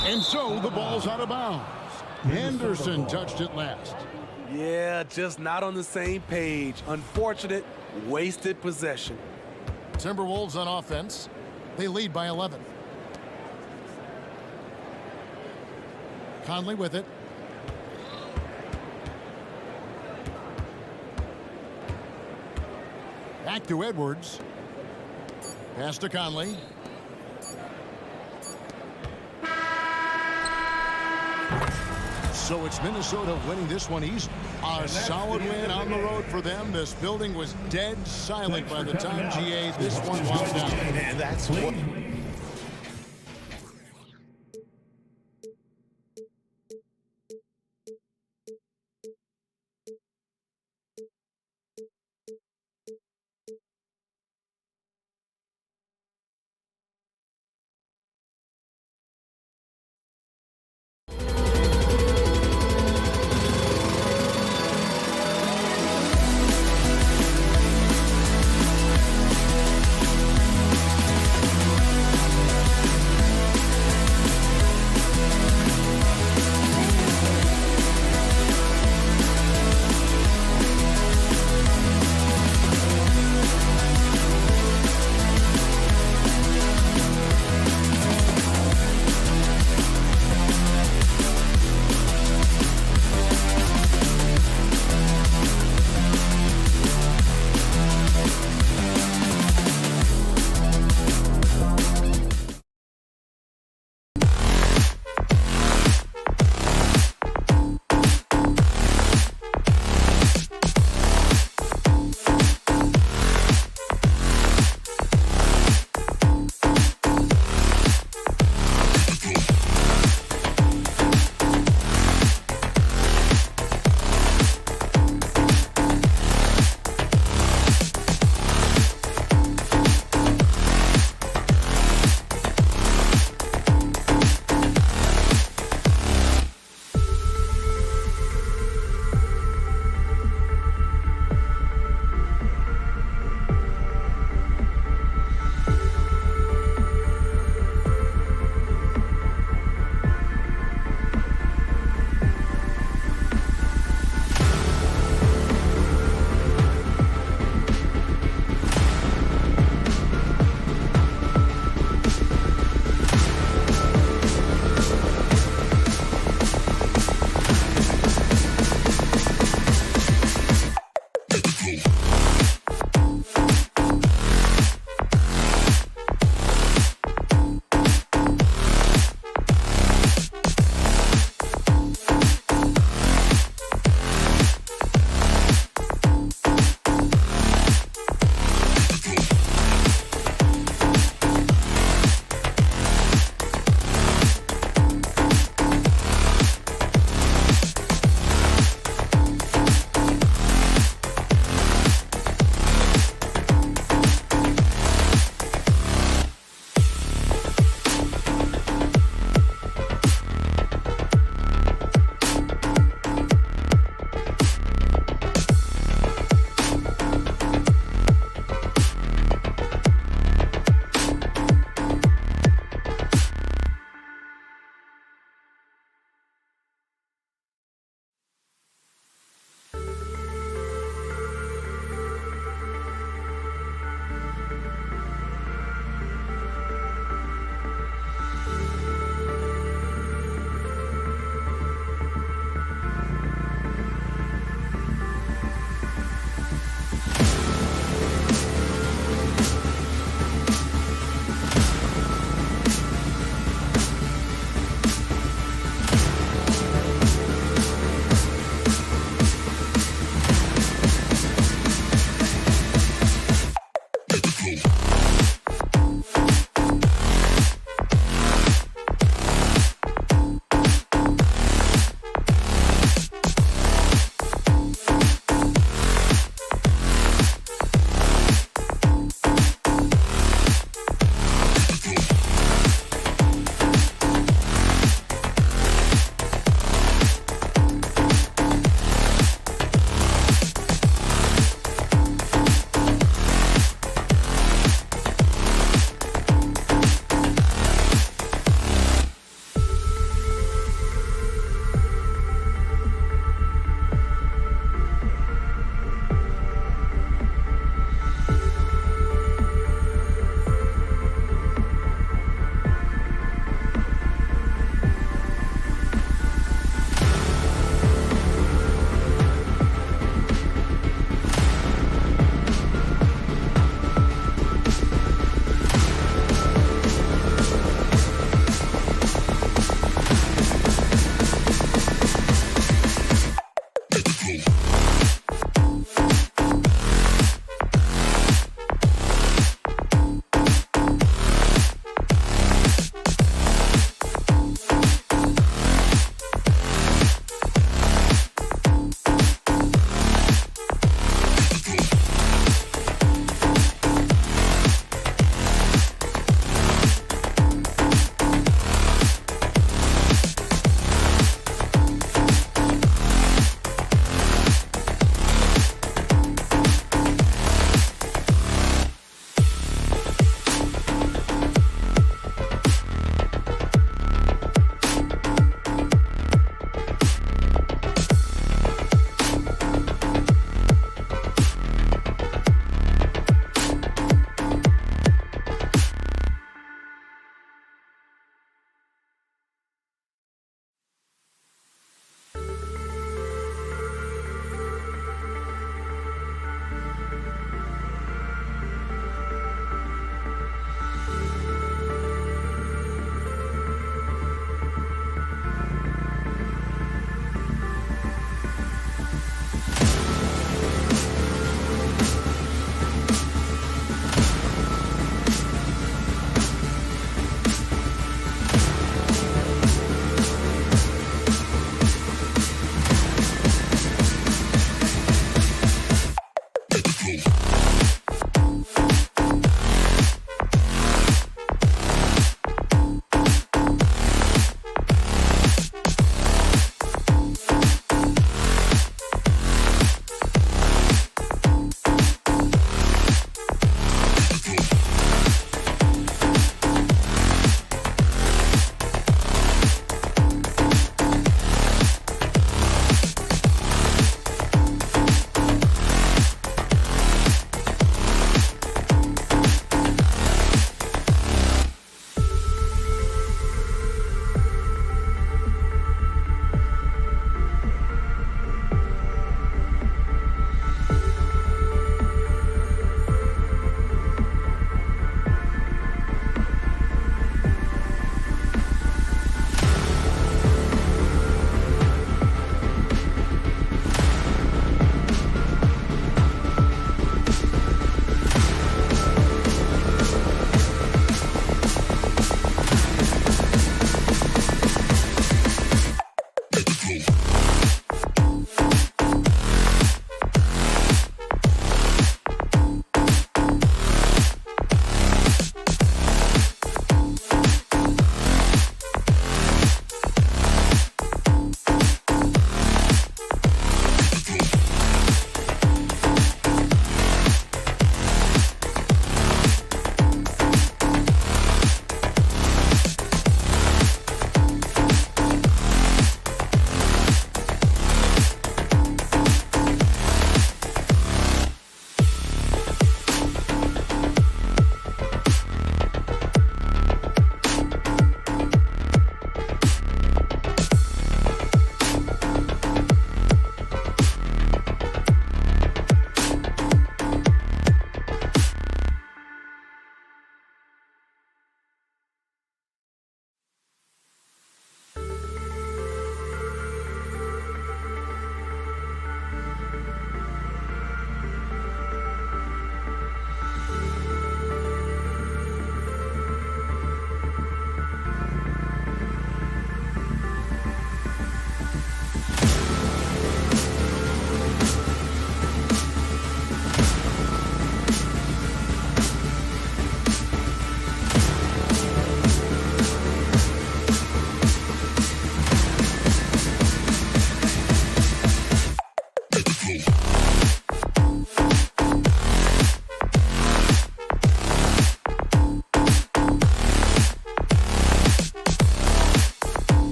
And so the ball's out of bounds. Henderson touched it last. Yeah, just not on the same page. Unfortunate, wasted possession. Timberwolves on offense. They lead by 11. Conley with it. Back to Edwards. Pass to Conley. So it's Minnesota winning this one easily. A solid win on the road for them. This building was dead silent by the time GA this one wound down. And that's what...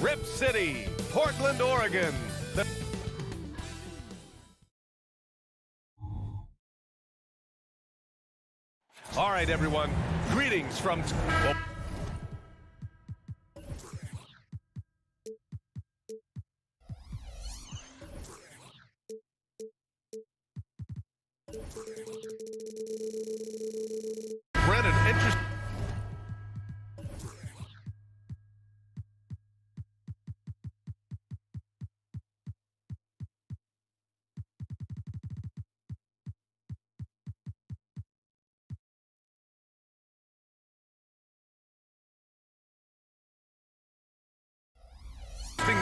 Rip City, Portland, Oregon. All right, everyone. Greetings from... Brett, an interesting...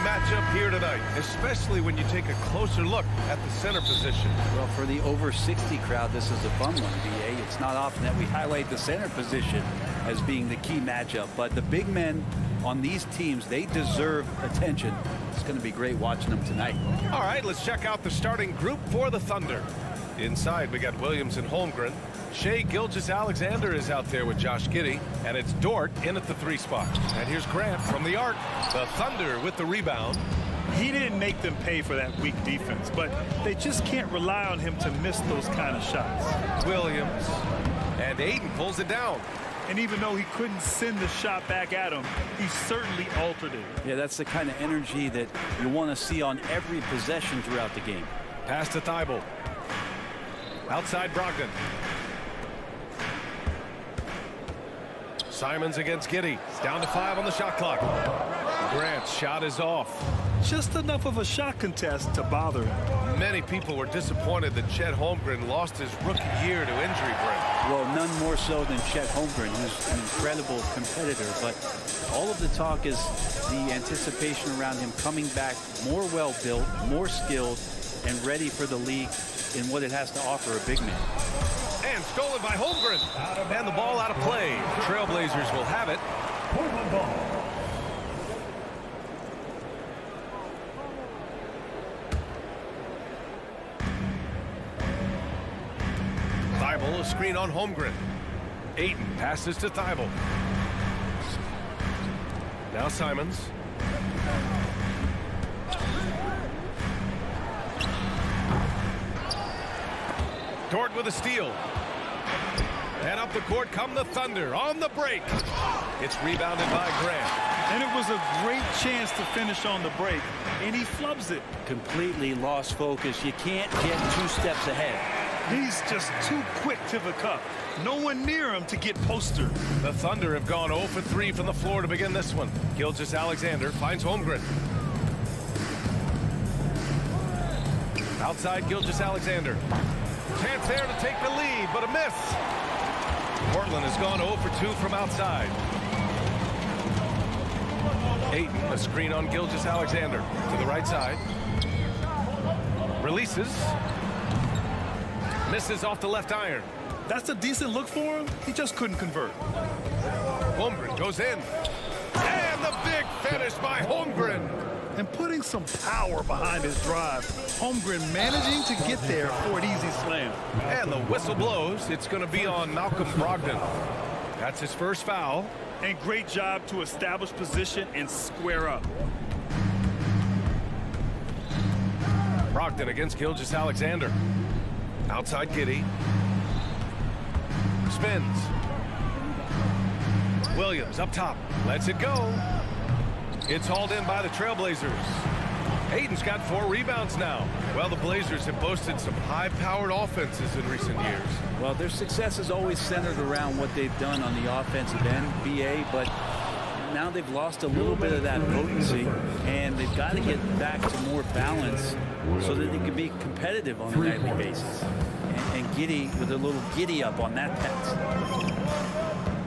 matchup here tonight, especially when you take a closer look at the center position. Well, for the over 60 crowd, this is a fun one, BA. It's not often that we highlight the center position as being the key matchup, but the big men on these teams, they deserve attention. It's going to be great watching them tonight. All right, let's check out the starting group for the Thunder. Inside, we got Williams and Holmgren. Shai Gilgeous-Alexander is out there with Josh Giddey, and it's Dort in at the 3 spot. And here's Grant from the arc. The Thunder with the rebound. He didn't make them pay for that weak defense, but they just can't rely on him to miss those kind of shots. Williams, and Ayton pulls it down. And even though he couldn't send the shot back at him, he certainly altered it. Yeah, that's the kind of energy that you want to see on every possession throughout the game. Pass to Thibault. Outside Brogdon. Simons against Giddey. Down to 5 on the shot clock. Grant's shot is off. Just enough of a shot contest to bother him. Many people were disappointed that Chet Holmgren lost his rookie year to injury break. Well, none more so than Chet Holmgren, who's an incredible competitor. But all of the talk is the anticipation around him coming back more well-built, more skilled, and ready for the league in what it has to offer a big man. And stolen by Holmgren. And the ball out of play. Trailblazers will have it. Portland ball. Thibault, a screen on Holmgren. Ayton passes to Thibault. Now Simons. Dort with a steal. And up the court come the Thunder on the break. It's rebounded by Grant. And it was a great chance to finish on the break, and he flubs it. Completely lost focus. You can't get 2 steps ahead. He's just too quick to the cup. No one near him to get postered. The Thunder have gone 0 for 3 from the floor to begin this one. Gilgeous-Alexander finds Holmgren. Outside Gilgeous-Alexander. Chance there to take the lead, but a miss. Portland has gone 0 for 2 from outside. Ayton, a screen on Gilgeous-Alexander to the right side. Releases. Misses off the left iron. That's a decent look for him. He just couldn't convert. Holmgren goes in. And the big finish by Holmgren. And putting some power behind his drive. Holmgren managing to get there for an easy slam. And the whistle blows. It's going to be on Malcolm Brogdon. That's his first foul. And great job to establish position and square up. Brogdon against Gilgeous-Alexander. Outside Giddey. Spins. Williams up top. Lets it go. It's hauled in by the Trailblazers. Ayton's got 4 rebounds now. Well, the Blazers have boasted some high-powered offenses in recent years. Well, their success is always centered around what they've done on the offensive end, BA, but now they've lost a little bit of that potency, and they've got to get back to more balance so that they can be competitive on a nightly basis. And Giddey with a little giddy up on that pass.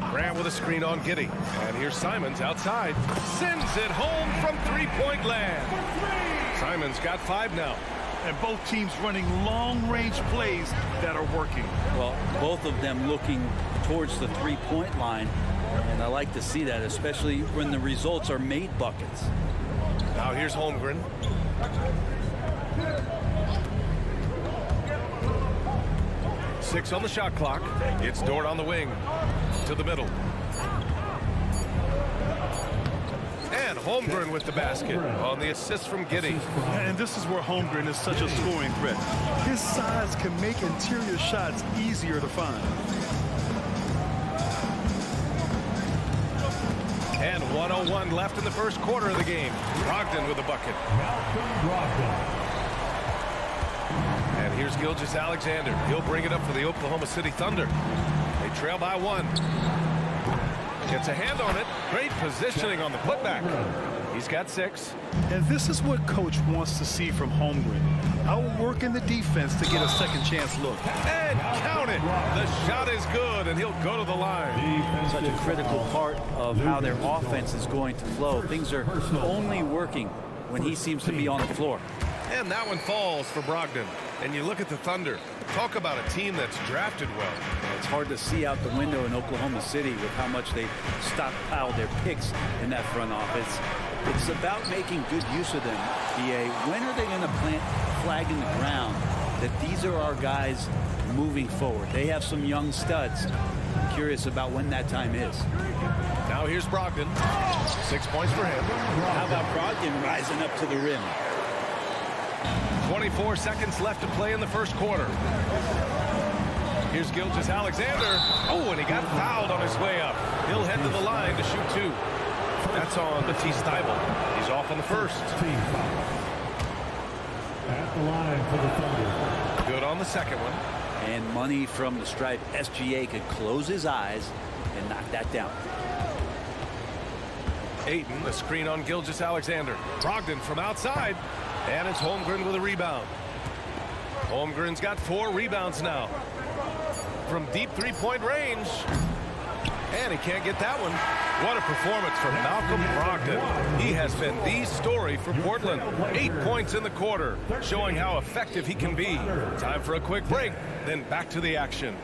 Grant with a screen on Giddey. And here's Simons outside. Sends it home from 3-point land. Simons got 5 now. And both teams running long-range plays that are working. Well, both of them looking towards the 3-point line. And I like to see that, especially when the results are made buckets. Now here's Holmgren. Six on the shot clock. It's Dort on the wing. To the middle. And Holmgren with the basket on the assist from Giddey. And this is where Holmgren is such a scoring threat. His size can make interior shots easier to find. And 1:01 left in the first quarter of the game. Brogdon with a bucket. And here's Gilgeous-Alexander. He'll bring it up for the Oklahoma City Thunder. They trail by 1. Gets a hand on it. Great positioning on the putback. He's got 6. And this is what Coach wants to see from Holmgren. Outworking the defense to get a second chance look. And count it. The shot is good, and he'll go to the line. Such a critical part of how their offense is going to flow. Things are only working when he seems to be on the floor. And that one falls for Brogdon. And you look at the Thunder. Talk about a team that's drafted well. It's hard to see out the window in Oklahoma City with how much they stockpile their picks in that front office. It's about making good use of them, BA. When are they going to plant a flag in the ground that these are our guys moving forward? They have some young studs. I'm curious about when that time is. Now here's Brogdon. 6 points for him. How about Brogdon rising up to the rim? 24 seconds left to play in the first quarter. Here's Gilgeous-Alexander. Oh, and he got fouled on his way up. He'll head to the line to shoot 2. That's on Matisse Thybulle. He's off on the first. At the line for the Thunder. Good on the second one. And money from the stripe. SGA could close his eyes and knock that down. Ayton, the screen on Gilgeous-Alexander. Brogdon from outside. And it's Holmgren with a rebound. Holmgren's got 4 rebounds now. From deep three-point range. And he can't get that one. What a performance from Malcolm Brogdon. He has been the story for Portland. 8 points in the quarter, showing how effective he can be. Time for a quick break, then back to the action.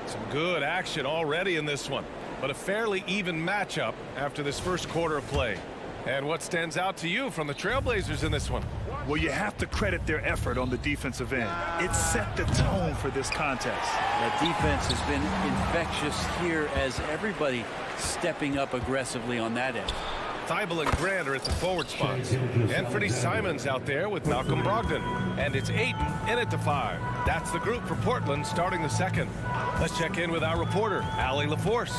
Some good action already in this one, but a fairly even matchup after this first quarter of play. And what stands out to you from the Trailblazers in this one? Well, you have to credit their effort on the defensive end. It set the tone for this contest. That defense has been infectious here as everybody stepping up aggressively on that end. Thybulle and Grant are at the forward spots. Anthony Simons out there with Malcolm Brogdon. And it's Ayton in at the 5. That's the group for Portland starting the second. Let's check in with our reporter, Allie LaForce.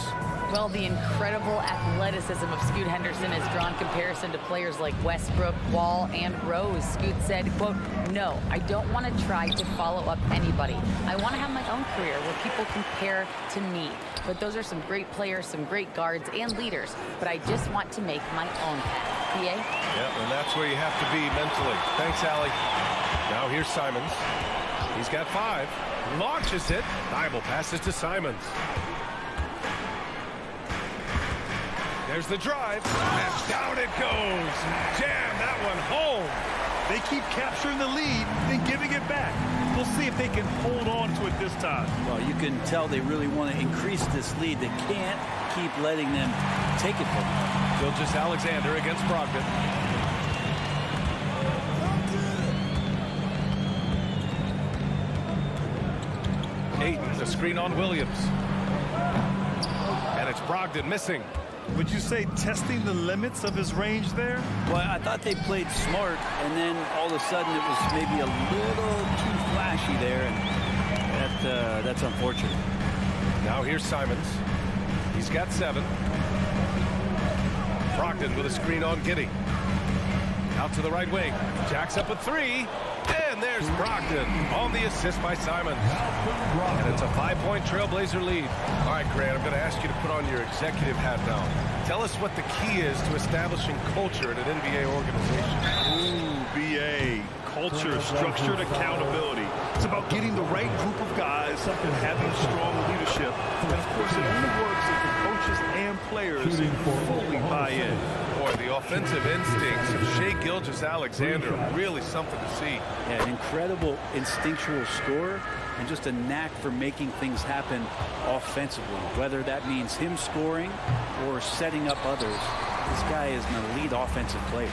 Well, the incredible athleticism of Scoot Henderson has drawn comparison to players like Westbrook, Wall, and Rose. Scoot said, quote, "No, I don't want to try to follow up anybody. I want to have my own career where people compare to me. But those are some great players, some great guards and leaders. But I just want to make my own path." PA? Yeah, and that's where you have to be mentally. Thanks, Allie. Now here's Simons. He's got 5. Launches it. Thybulle passes to Simons. There's the drive, and down it goes. Jam that one home. They keep capturing the lead and giving it back. We'll see if they can hold on to it this time. Well, you can tell they really want to increase this lead. They can't keep letting them take it from them. Gilgeous-Alexander against Brogdon. Ayton, the screen on Williams. And it's Brogdon missing. Would you say testing the limits of his range there? Well, I thought they played smart, and then all of a sudden it was maybe a little too flashy there, and that's unfortunate. Now here's Simons. He's got 7. Brogdon with a screen on Giddey. Out to the right wing. Jacks up a 3. And there's Brogdon on the assist by Simons. And it's a 5-point Trailblazer lead. All right, Grant, I'm going to ask you to put on your executive hat now. Tell us what the key is to establishing culture at an NBA organization. Ooh, BA. Culture, structured accountability. It's about getting the right group of guys and having strong leadership. And, of course, it only works if the coaches and players fully buy in. Boy, the offensive instincts of Shai Gilgeous-Alexander are really something to see. Yeah, an incredible instinctual scorer and just a knack for making things happen offensively, whether that means him scoring or setting up others. This guy is an elite offensive player.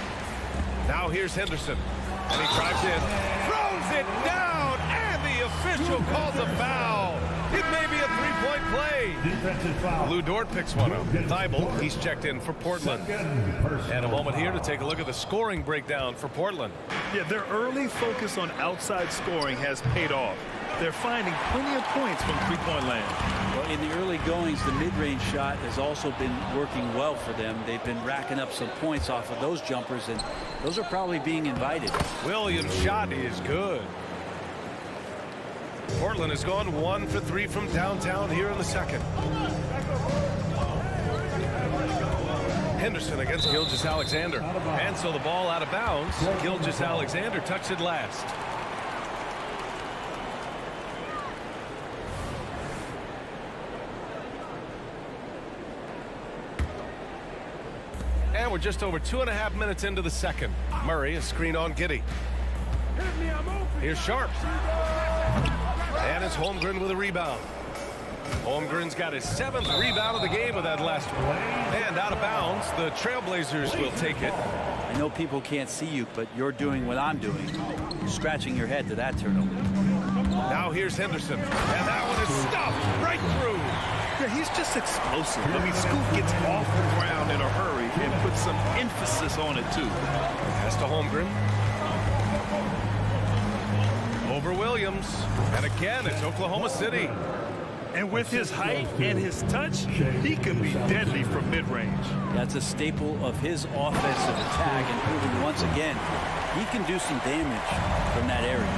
Now here's Henderson, and he drives in, throws it down, and the official calls a foul. It may be a three-point play. Defensive foul. Lou Dort picks one up. Thibault, he's checked in for Portland. And a moment here to take a look at the scoring breakdown for Portland. Yeah, their early focus on outside scoring has paid off. They're finding plenty of points from three-point land. Well, in the early goings, the mid-range shot has also been working well for them. They've been racking up some points off of those jumpers, and those are probably being invited. Williams' shot is good. Portland has gone 1 for 3 from downtown here in the second. Henderson against Gilgeous-Alexander. And so the ball out of bounds. Gilgeous-Alexander touched it last. And we're just over 2.5 minutes into the second. Murray, a screen on Giddey. Here's Sharp. And it's Holmgren with a rebound. Holmgren's got his 7th rebound of the game with that last one. And out of bounds, the Trailblazers will take it. I know people can't see you, but you're doing what I'm doing. Scratching your head to that turnover. Now here's Henderson. And that one is stuffed right through. Yeah, he's just explosive. I mean, Scoop gets off the ground in a hurry and puts some emphasis on it, too. Pass to Holmgren. Over Williams. And again, it's Oklahoma City. And with his height and his touch, he can be deadly from mid-range. That's a staple of his offensive attack, and proving once again he can do some damage from that area.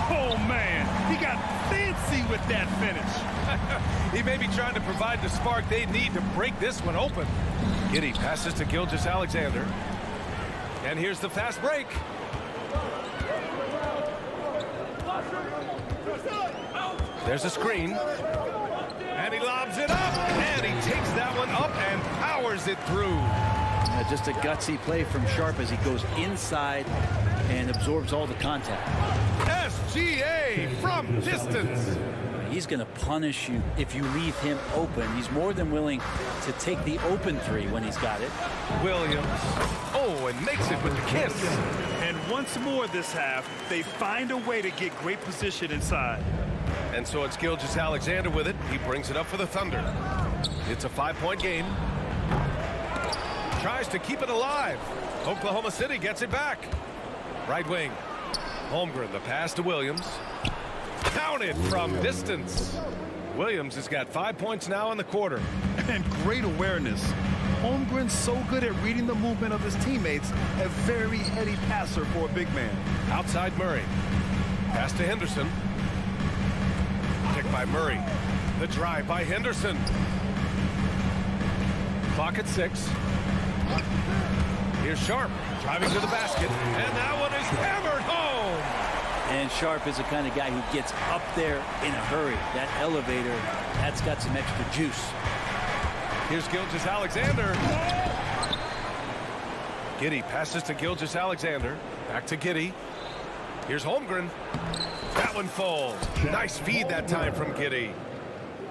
Oh, man, he got fancy with that finish. He may be trying to provide the spark they need to break this one open. Giddey passes to Gilgeous-Alexander. And here's the fast break. There's a screen. And he lobs it up. And he takes that one up and powers it through. Just a gutsy play from Sharp as he goes inside and absorbs all the contact. SGA from distance. He's going to punish you if you leave him open. He's more than willing to take the open three when he's got it. Williams. Oh, and makes it with the kiss. And once more this half, they find a way to get great position inside. And so it's Gilgeous-Alexander with it. He brings it up for the Thunder. It's a 5-point game. Tries to keep it alive. Oklahoma City gets it back. Right wing. Holmgren, the pass to Williams. Counted from distance. Williams has got 5 points now in the quarter. And great awareness. Holmgren's so good at reading the movement of his teammates. A very heady passer for a big man. Outside Murray. Pass to Henderson. Kick by Murray. The drive by Henderson. Clock at 6. Here's Sharp driving to the basket. And that one is hammered home. And Sharp is the kind of guy who gets up there in a hurry. That elevator, that's got some extra juice. Here's Gilgeous-Alexander. Giddey passes to Gilgeous-Alexander. Back to Giddey. Here's Holmgren. That one falls. Nice feed that time from Giddey.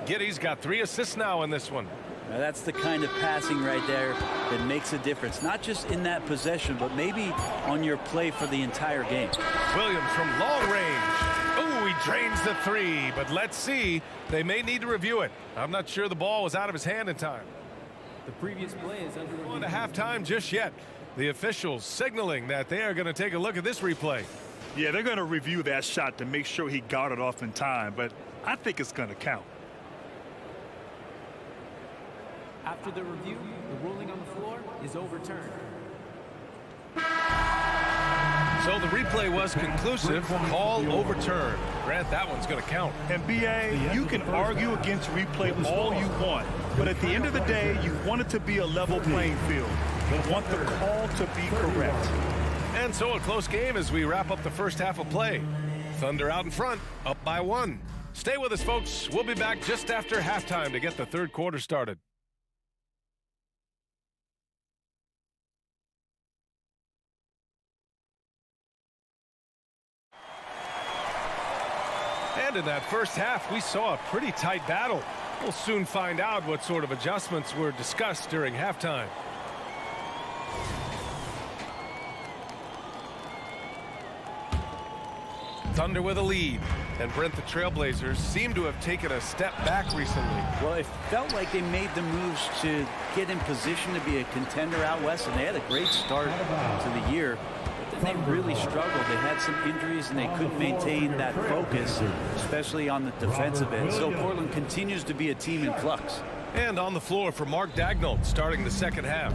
Giddey's got 3 assists now in this one. Now that's the kind of passing right there that makes a difference. Not just in that possession, but maybe on your play for the entire game. Williams from long range. Ooh, he drains the 3, but let's see. They may need to review it. I'm not sure the ball was out of his hand in time. The previous play is under Going to halftime just yet. The officials signaling that they are going to take a look at this replay. Yeah, they're going to review that shot to make sure he got it off in time, but I think it's going to count. After the review, the ruling on the floor is overturned. So the replay was conclusive. Call overturned. Grant, that one's going to count. And BA, you can argue against replay all you want, but at the end of the day, you want it to be a level playing field. You want the call to be correct. And so a close game as we wrap up the first half of play. Thunder out in front, up by 1. Stay with us, folks. We'll be back just after halftime to get the third quarter started. And in that first half, we saw a pretty tight battle. We'll soon find out what sort of adjustments were discussed during halftime. Thunder with a lead. And Brent, the Trailblazers seem to have taken a step back recently. Well, it felt like they made the moves to get in position to be a contender out west, and they had a great start to the year. But then they really struggled. They had some injuries, and they couldn't maintain that focus, especially on the defensive end. So Portland continues to be a team in flux. And on the floor for Mark Daigneault starting the second half.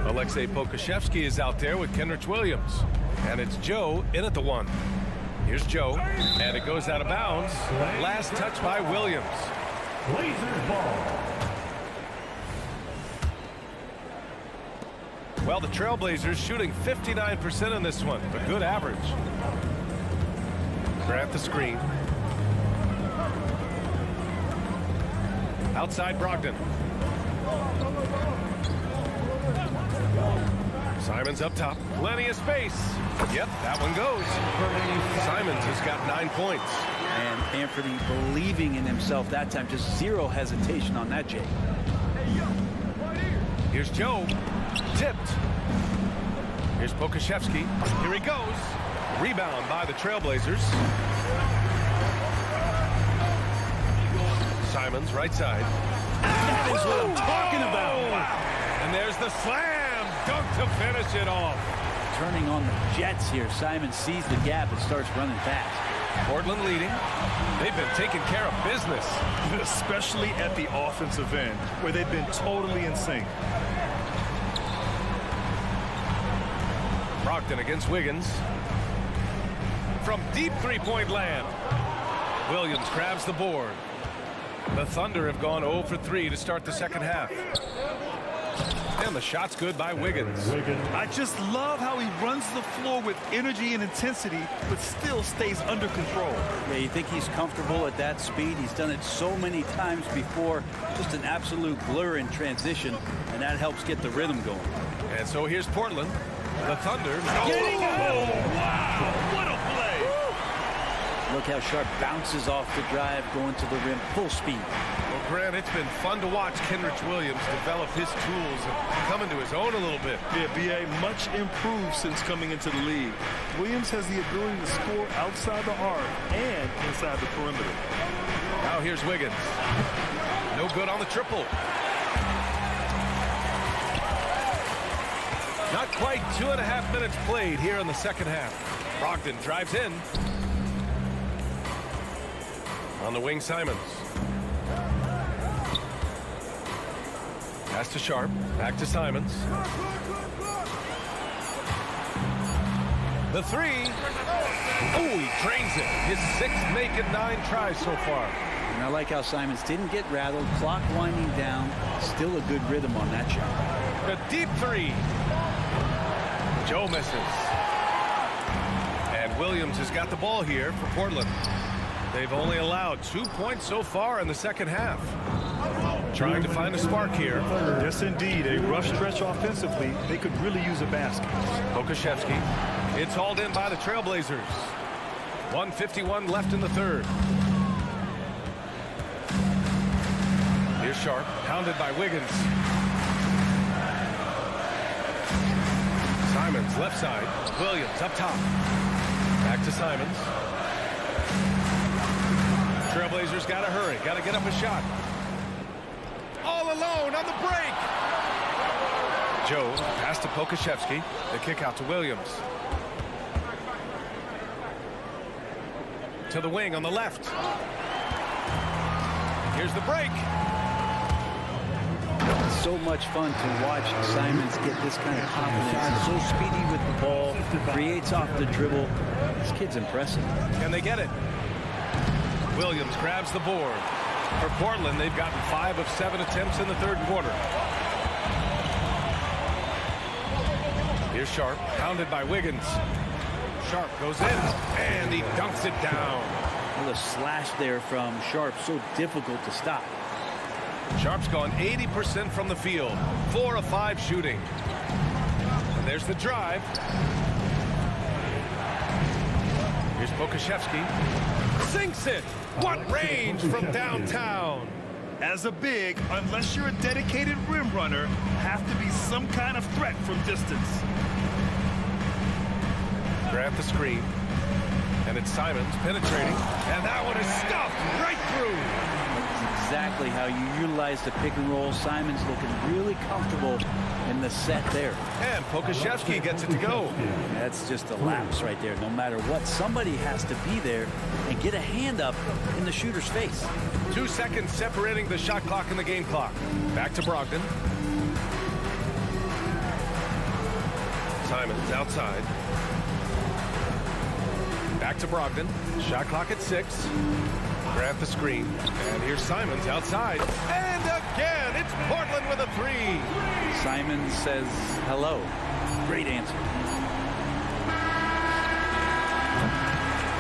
Aleksej Pokusevski is out there with Kenrich Williams. And it's Joe in at the 1. Here's Joe, and it goes out of bounds. Last touch by Williams. Blazers ball. Well, the Trailblazers shooting 59% in this one, a good average. Grant the screen. Outside Brogdon. Simons up top. Plenty of space. Yep, that one goes. Simons has got 9 points. And Anthony believing in himself that time. Just zero hesitation on that, Jay. Here's Joe. Tipped. Here's Pokusevski. Here he goes. Rebound by the Trailblazers. Simons, right side. That is what I'm talking about. Wow. And there's the slam dunk to finish it off. Turning on the Jets here. Simon sees the gap and starts running fast. Portland leading. They've been taking care of business. Especially at the offensive end, where they've been totally in sync. Brogdon against Wiggins. From deep three-point land. Williams grabs the board. The Thunder have gone 0 for 3 to start the second half. And the shot's good by Wiggins. I just love how he runs the floor with energy and intensity, but still stays under control. Yeah, you think he's comfortable at that speed? He's done it so many times before. Just an absolute blur in transition, and that helps get the rhythm going. And so here's Portland. The Thunder. Getting out! Wow! What a play! Look how Sharp bounces off the drive, going to the rim full speed. Well, Grant, it's been fun to watch Kenrich Williams develop his tools and come into his own a little bit. Yeah, B.A. much improved since coming into the league. Williams has the ability to score outside the arc and inside the perimeter. Now here's Wiggins. No good on the triple. Not quite 2.5 minutes played here in the second half. Brogdon drives in. On the wing, Simons. Pass to Sharp. Back to Simons. The three. Oh, he drains it. His 6th make it 9 tries so far. And I like how Simons didn't get rattled. Clock winding down. Still a good rhythm on that shot. The deep three. Joe misses. And Williams has got the ball here for Portland. They've only allowed 2 points so far in the second half. Trying to find a spark here. Yes, indeed. A rough stretch offensively. They could really use a basket. Pokusevski. It's hauled in by the Trailblazers. 1:51 left in the third. Here's Sharp. Pounded by Wiggins. Simons left side. Williams up top. Back to Simons. Trailblazers got to hurry. Got to get up a shot. All alone on the break. Joe pass to Pokusevski. The kick out to Williams. To the wing on the left. Here's the break. So much fun to watch Simons get this kind of confidence. So speedy with the ball, creates off the dribble. This kid's impressive. Can they get it? Williams grabs the board. For Portland, they've gotten 5 of 7 attempts in the third quarter. Here's Sharp, pounded by Wiggins. Sharp goes in, and he dunks it down. Well, a slash there from Sharp, so difficult to stop. Sharp's gone 80% from the field, 4 of 5 shooting. And there's the drive. Here's Pokusevski. Sinks it. What range from downtown. As a big, unless you're a dedicated rim runner, have to be some kind of threat from distance. Grab the screen. And it's Simons penetrating. And that one is stuffed right through. That's exactly how you utilize the pick and roll. Simons looking really comfortable in the set there. And Pokashevsky gets it to go. That's just a lapse right there. No matter what, somebody has to be there and get a hand up in the shooter's face. 2 seconds separating the shot clock and the game clock. Back to Brogdon. Simons outside. Back to Brogdon. Shot clock at 6. Grant the screen. And here's Simons outside. And again, it's Portland with a 3. Simons says hello. Great answer.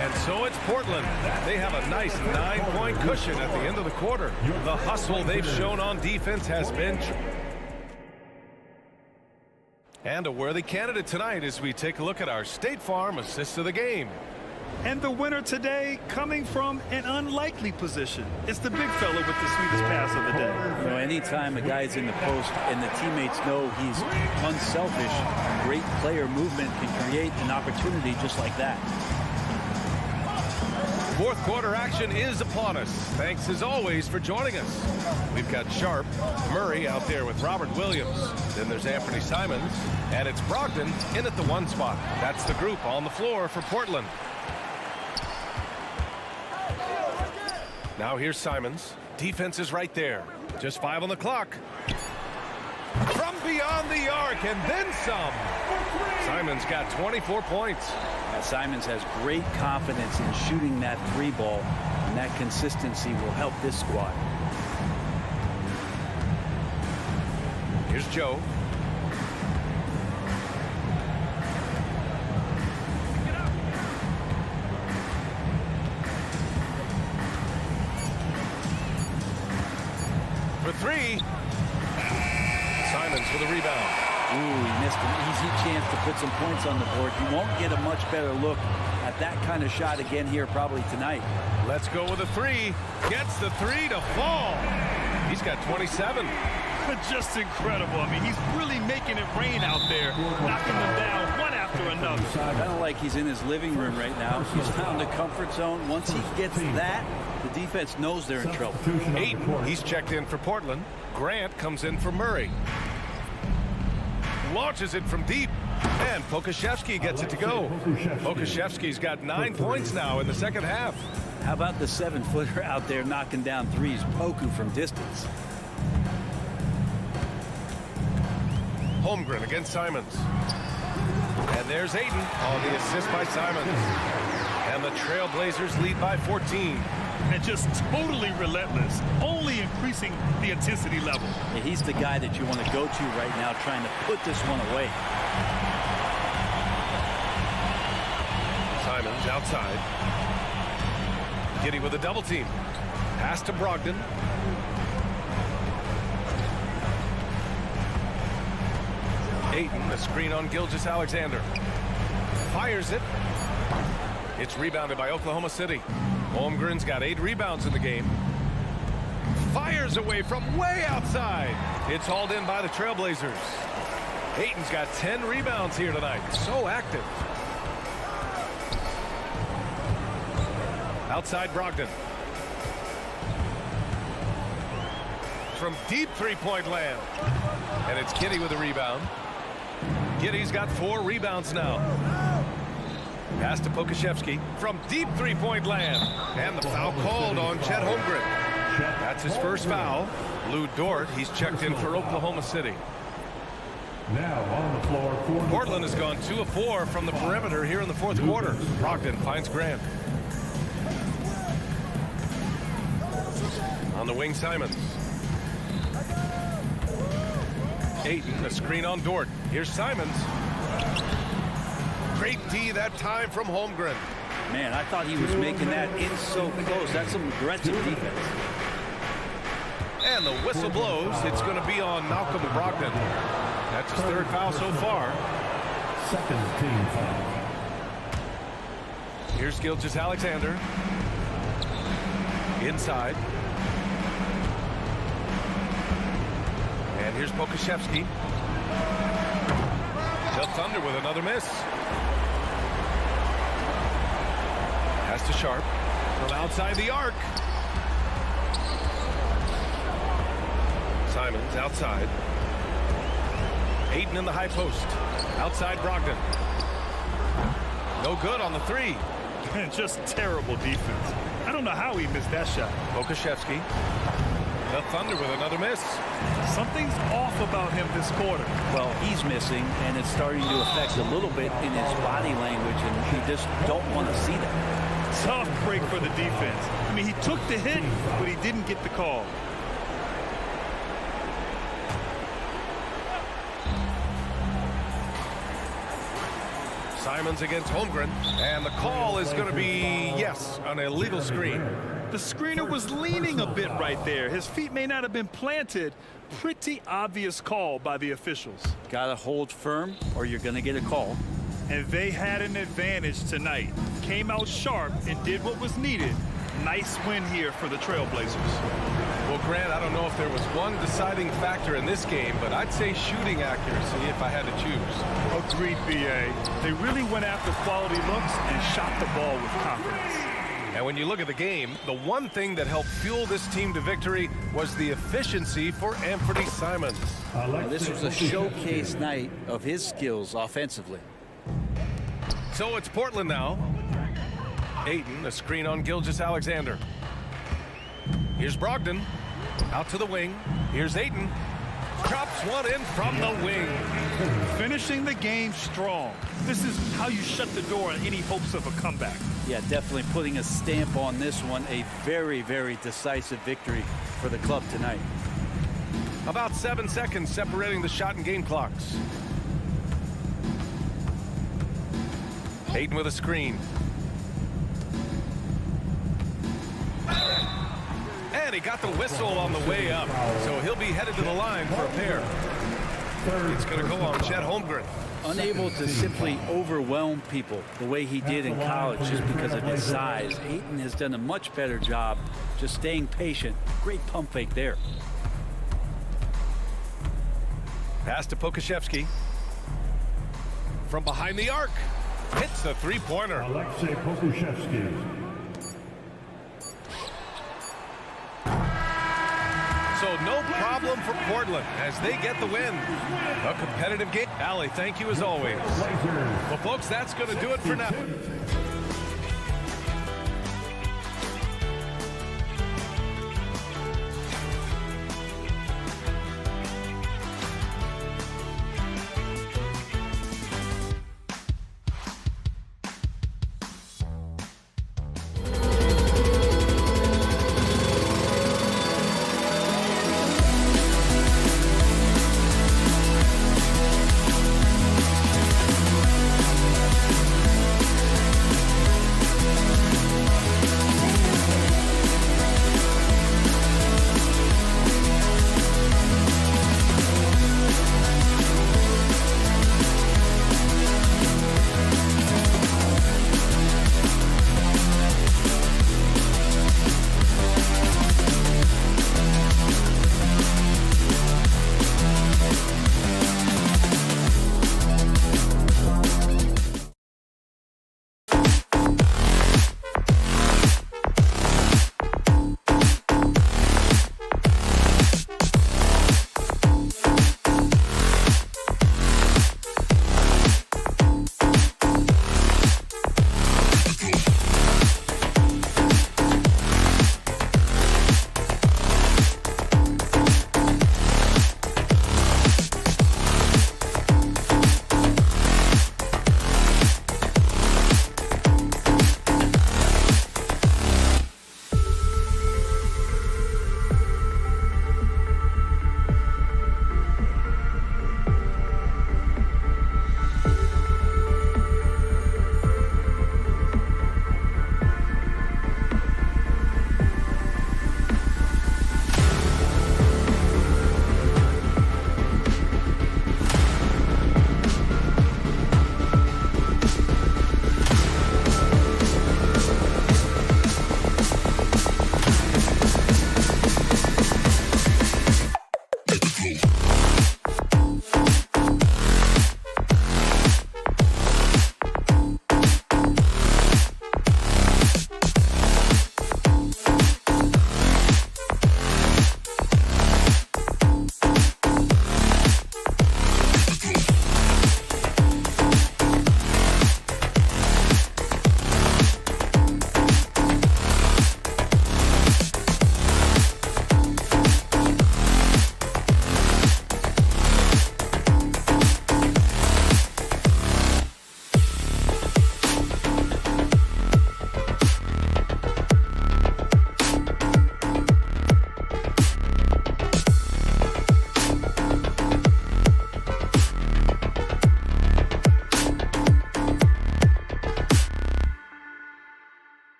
And so it's Portland. They have a nice 9-point cushion at the end of the quarter. The hustle they've shown on defense has been... And a worthy candidate tonight as we take a look at our State Farm assist of the game. And the winner today coming from an unlikely position. It's the big fella with the sweetest pass of the day. You know, anytime a guy's in the post and the teammates know he's unselfish, great player movement can create an opportunity just like that. Fourth quarter action is upon us. Thanks as always for joining us. We've got Sharp, Murray out there with Robert Williams. Then there's Anthony Simons, and it's Brogdon in at the 1 spot. That's the group on the floor for Portland. Now here's Simons. Defense is right there. Just 5 on the clock. From beyond the arc and then some. Simons got 24 points. Simons has great confidence in shooting that 3 ball, and that consistency will help this squad. Here's Joe. For 3. Simons with a rebound. Ooh, he missed an easy chance to put some points on the board. He won't get a much better look at that kind of shot again here probably tonight. Let's go with a 3. Gets the 3 to fall. He's got 27. Just incredible. I mean, he's really making it rain out there, knocking them down one after another. Kind of like he's in his living room right now. He's found a comfort zone. Once he gets that, the defense knows they're in trouble. Ayton, he's checked in for Portland. Grant comes in for Murray. Launches it from deep. And Pokashevsky gets it to go. Pokashevsky's got 9 points now in the second half. How about the 7-footer out there knocking down threes, Poku from distance? Holmgren against Simons. And there's Ayton on the assist by Simons. And the Trailblazers lead by 14. And just totally relentless, only increasing the intensity level. Yeah, he's the guy that you want to go to right now trying to put this one away. Simons outside. Giddy with a double team. Pass to Brogdon. Ayton, the screen on Gilgeous-Alexander. Fires it. It's rebounded by Oklahoma City. Holmgren's got 8 rebounds in the game. Fires away from way outside. It's hauled in by the Trailblazers. Ayton's got 10 rebounds here tonight. So active. Outside Brogdon. From deep 3-point land. And it's Giddy with a rebound. Giddy's got 4 rebounds now. Pass to Pokashevsky from deep 3-point land. And the foul called on Chet Holmgren. That's his first foul. Lou Dort, he's checked in for Oklahoma City. Now on the floor for Portland has gone 2 of 4 from the perimeter here in the fourth quarter. Brogdon finds Grant. On the wing, Simons. Ayton, a screen on Dort. Here's Simons. Great D that time from Holmgren. Man, I thought he was making that in so close. That's some aggressive defense. And the whistle blows. It's going to be on Malcolm Brogdon. That's his 3rd foul so far. Second team foul. Here's Gilgeous-Alexander. Inside. And here's Pokashevsky. The Thunder with another miss. to Sharp. From outside the arc. Simons outside. Ayton in the high post. Outside Brogdon. No good on the three. Just terrible defense. I don't know how he missed that shot. Pokuševski. The Thunder with another miss. Something's off about him this quarter. Well, he's missing, and it's starting to affect a little bit in his body language, and we just don't want to see that. Tough break for the defense. I mean, he took the hit, but he didn't get the call. Simons against Holmgren, and the call is going to be, yes, an illegal screen. The screener was leaning a bit right there. His feet may not have been planted. Pretty obvious call by the officials. Got to hold firm, or you're going to get a call. And they had an advantage tonight. Came out sharp and did what was needed. Nice win here for the Trailblazers. Well, Grant, I don't know if there was one deciding factor in this game, but I'd say shooting accuracy if I had to choose. Agreed, B.A. They really went after quality looks and shot the ball with confidence. And when you look at the game, the one thing that helped fuel this team to victory was the efficiency for Anthony Simons. Now, this was a showcase night of his skills offensively. So it's Portland now. Ayton, a screen on Gilgeous-Alexander. Here's Brogdon. Out to the wing. Here's Ayton. Drops one in from the wing. Finishing the game strong. This is how you shut the door on any hopes of a comeback. Yeah, definitely putting a stamp on this one. A very, very decisive victory for the club tonight. About 7 seconds separating the shot and game clocks. Ayton with a screen. And he got the whistle on the way up. So he'll be headed to the line for a pair. It's going to go on Chet Holmgren. Unable to simply overwhelm people the way he did in college just because of his size. Ayton has done a much better job just staying patient. Great pump fake there. Pass to Pokuševski. From behind the arc. Hits the three-pointer. Alexei Pokuševski. So no problem for Portland as they get the win. A competitive game. Allie, thank you as always. Well, folks, that's going to do it for now.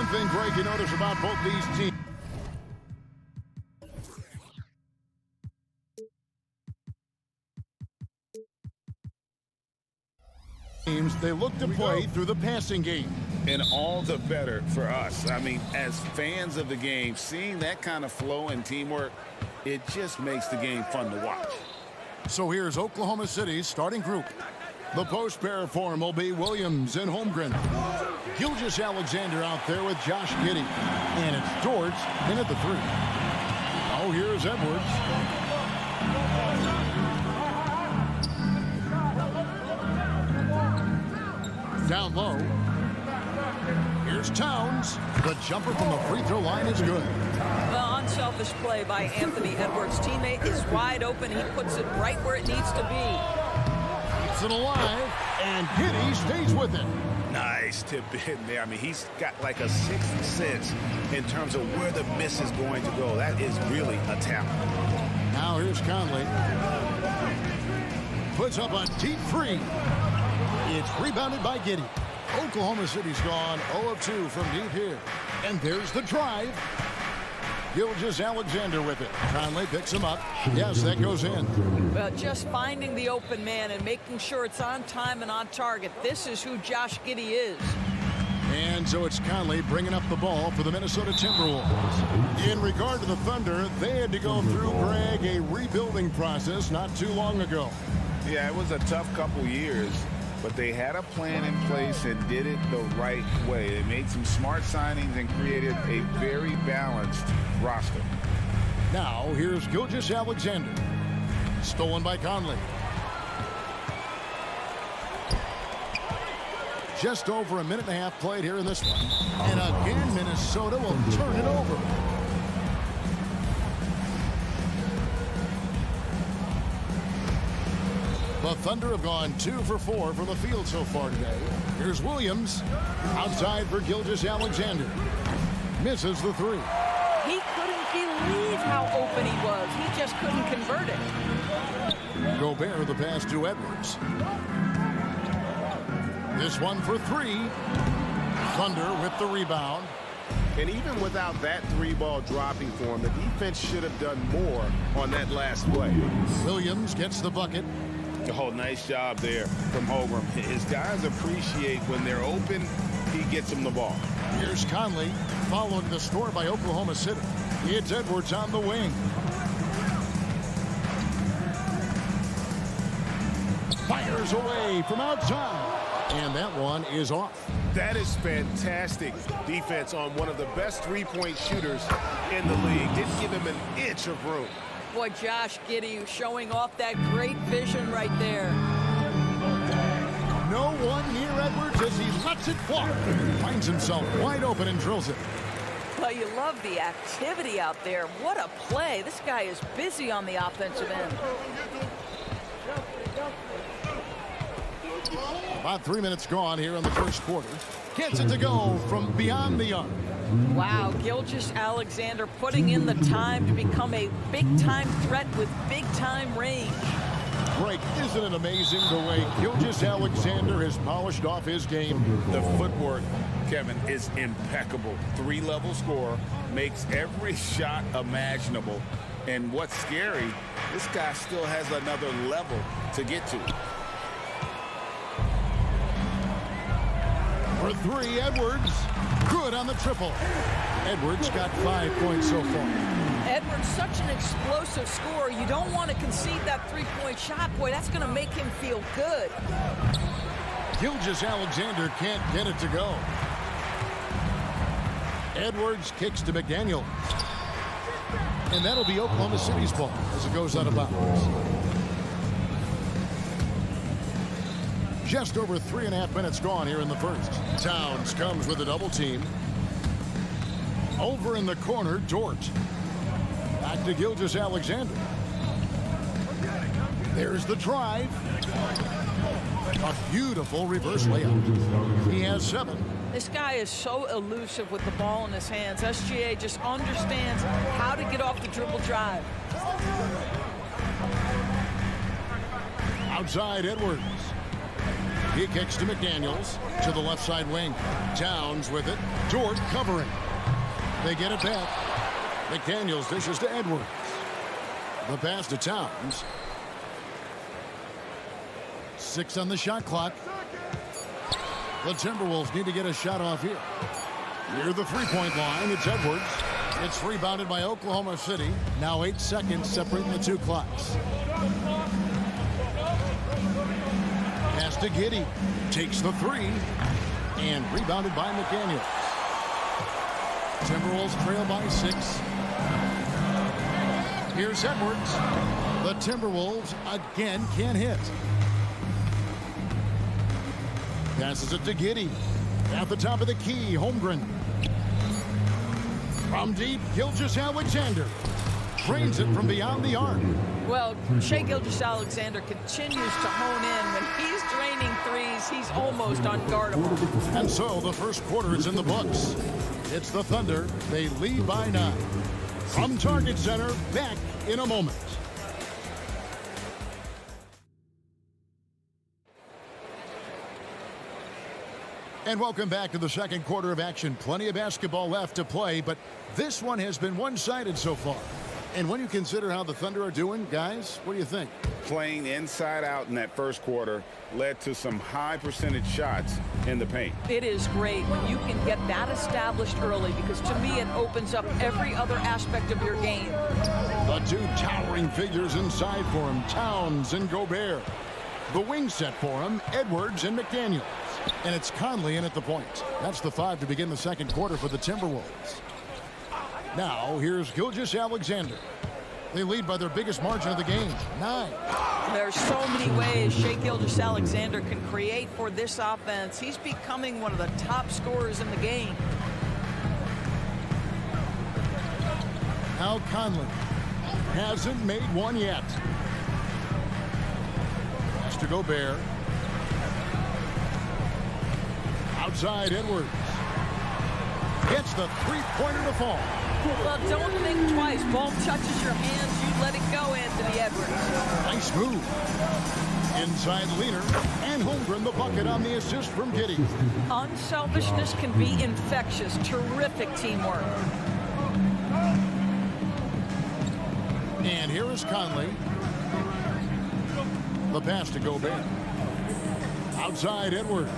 One thing, Greg, you notice about both these teams, they look to play through the passing game. And all the better for us. I mean, as fans of the game, seeing that kind of flow and teamwork, it just makes the game fun to watch. So here's Oklahoma City's starting group. The post pair form will be Williams and Holmgren. Gilgeous-Alexander out there with Josh Giddey. And it's George in at the 3. Oh, here's Edwards. Down low. Here's Towns. The jumper from the free throw line is good. The unselfish play by Anthony Edwards' teammate is wide open. He puts it right where it needs to be. Keeps it alive, and Giddey stays with it. Nice tip in there. I mean, he's got like a sixth sense in terms of where the miss is going to go. That is really a talent. Now here's Conley. Puts up a deep 3. It's rebounded by Giddey. Oklahoma City's gone 0 of 2 from deep here. And there's the drive. Gilgeous-Alexander with it. Conley picks him up. Yes, that goes in. Well, just finding the open man and making sure it's on time and on target. This is who Josh Giddey is. And so it's Conley bringing up the ball for the Minnesota Timberwolves. In regard to the Thunder, they had to go through, Greg, a rebuilding process not too long ago. Yeah, it was a tough couple years, but they had a plan in place and did it the right way. They made some smart signings and created a very balanced roster. Now, here's Gilgeous-Alexander. Stolen by Conley. Just over a minute and a half played here in this one. And again, Minnesota will turn it over. The Thunder have gone 2 for 4 from the field so far today. Here's Williams. Outside for Gilgeous-Alexander. Misses the 3. He couldn't believe how open he was. He just couldn't convert it. Gobert the pass to Edwards. This one for 3. Thunder with the rebound. And even without that 3-ball dropping for him, the defense should have done more on that last play. Williams gets the bucket. Oh, nice job there from Holmgren. His guys appreciate when they're open, he gets them the ball. Here's Conley, followed to the store by Oklahoma City. It's Edwards on the wing. Fires away from outside. And that one is off. That is fantastic defense on one of the best three-point shooters in the league. Didn't give him an inch of room. Boy, Josh Giddey showing off that great vision right there. No one near Edwards as he lets it walk. Finds himself wide open and drills it. Well, you love the activity out there. What a play. This guy is busy on the offensive end. About 3 minutes gone here in the first quarter. Gets it to go from beyond the arc. Wow, Gilgeous-Alexander putting in the time to become a big-time threat with big-time range. Greg, isn't it amazing the way Gilgeous-Alexander has polished off his game? The footwork, Kevin, is impeccable. 3-level scorer, makes every shot imaginable. And what's scary, this guy still has another level to get to. For 3, Edwards. Good on the triple. Edwards got 5 points so far. Edwards, such an explosive scorer. You don't want to concede that three-point shot. Boy, that's going to make him feel good. Gilgeous-Alexander can't get it to go. Edwards kicks to McDaniel. And that'll be Oklahoma City's ball as it goes out of bounds. Just over 3.5 minutes gone here in the first. Towns comes with a double team. Over in the corner, George. Back to Gilgeous-Alexander. There's the drive. A beautiful reverse layup. He has 7. This guy is so elusive with the ball in his hands. SGA just understands how to get off the dribble drive. Outside Edwards. He kicks to McDaniels to the left side wing. Towns with it. Dort covering. They get it back. McDaniels dishes to Edwards. The pass to Towns. 6 on the shot clock. The Timberwolves need to get a shot off here. Near the three-point line, it's Edwards. It's rebounded by Oklahoma City. Now 8 seconds separating the two clocks. Pass to Giddey. Takes the three. And rebounded by McDaniels. Timberwolves trail by 6. Here's Edwards. The Timberwolves again can't hit. Passes it to Giddey. At the top of the key, Holmgren. From deep, Gilgeous-Alexander. Drains it from beyond the arc. Well, Shai Gilgeous-Alexander continues to hone in. When he's draining threes, he's almost unguardable. And so the first quarter is in the books. It's the Thunder. They lead by 9. From Target Center, back in a moment. And welcome back to the second quarter of action. Plenty of basketball left to play, but this one has been one-sided so far. And when you consider how the Thunder are doing, guys, what do you think? Playing inside out in that first quarter led to some high percentage shots in the paint. It is great when you can get that established early, because to me it opens up every other aspect of your game. The two towering figures inside for him, Towns and Gobert. The wing set for him, Edwards and McDaniels. And it's Conley in at the point. That's the 5 to begin the second quarter for the Timberwolves. Now, here's Gilgeous-Alexander. They lead by their biggest margin of the game, 9. There's so many ways Shai Gilgeous-Alexander can create for this offense. He's becoming one of the top scorers in the game. Now Conley hasn't made one yet. Pass to Gobert. Outside Edwards. Gets the three-pointer to fall. Well, don't think twice. Ball touches your hands, you let it go, Anthony Edwards. Nice move. Inside Leaner, and Holmgren the bucket on the assist from Giddey. Unselfishness can be infectious. Terrific teamwork. And here is Conley. The pass to Gobert. Outside Edwards.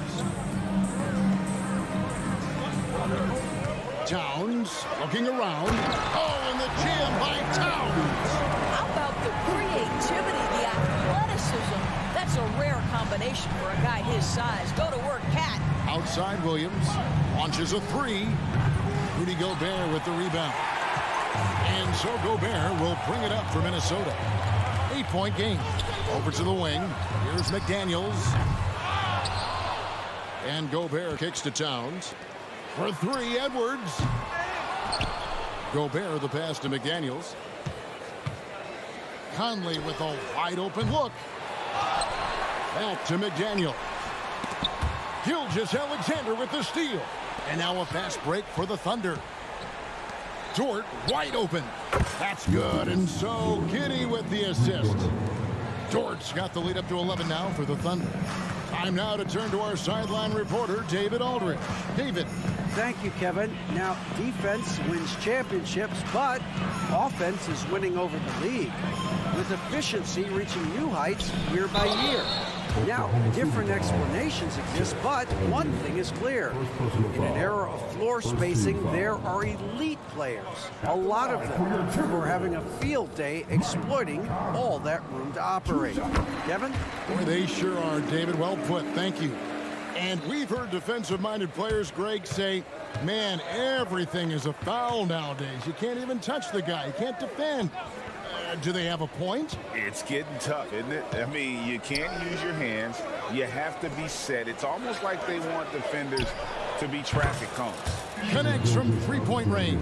Towns looking around. Oh, and the jam by Towns. How about the creativity, the athleticism? That's a rare combination for a guy his size. Go to work, Cat. Outside Williams. Launches a three. Rudy Gobert with the rebound. And so Gobert will bring it up for Minnesota. 8-point game. Over to the wing. Here's McDaniels. And Gobert kicks to Towns. For three, Edwards. Gobert the pass to McDaniels. Conley with a wide open look. Back to McDaniels. Gilgeous-Alexander with the steal. And now a fast break for the Thunder. Dort wide open. That's good. And so Giddey with the assist. Dort's got the lead up to 11 now for the Thunder. Time now to turn to our sideline reporter, David Aldridge. David. Thank you, Kevin. Now, defense wins championships, but offense is winning over the league, with efficiency reaching new heights year by year. Now, different explanations exist, but one thing is clear. In an era of floor spacing, there are elite players, a lot of them, who are having a field day exploiting all that room to operate. Kevin? Boy, they sure are, David. Well put. Thank you. And we've heard defensive-minded players, Greg, say, man, everything is a foul nowadays. You can't even touch the guy. You can't defend. Do they have a point? It's getting tough, isn't it? I mean, you can't use your hands. You have to be set. It's almost like they want defenders to be traffic cones. Connects from three-point range.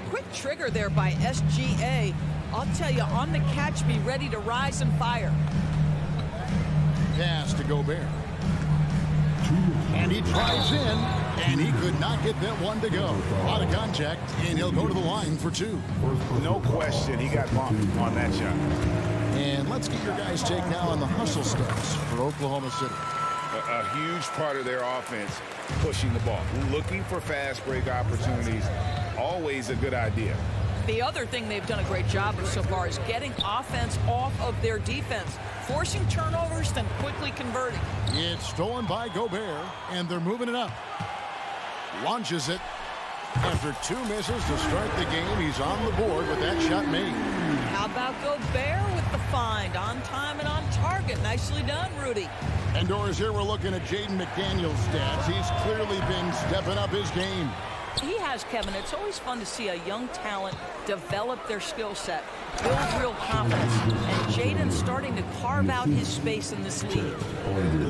Quick trigger there by SGA. I'll tell you, on the catch, be ready to rise and fire. Pass to Gobert. And he drives in, and he could not get that one to go. A lot of contact, and he'll go to the line for two. No question, he got bumped on that shot. And let's get your guys' take now on the hustle steps for Oklahoma City. a huge part of their offense, pushing the ball. Looking for fast break opportunities, always a good idea. The other thing they've done a great job of so far is getting offense off of their defense, forcing turnovers, then quickly converting. It's stolen by Gobert, and they're moving it up. Launches it. After 2 misses to start the game, he's on the board with that shot made. How about Gobert with the find? On time and on target. Nicely done, Rudy. And Doris, here we're looking at Jaden McDaniel's stats. He's clearly been stepping up his game. He has, Kevin. It's always fun to see a young talent develop their skill set, build real confidence, and Jaden's starting to carve out his space in this league.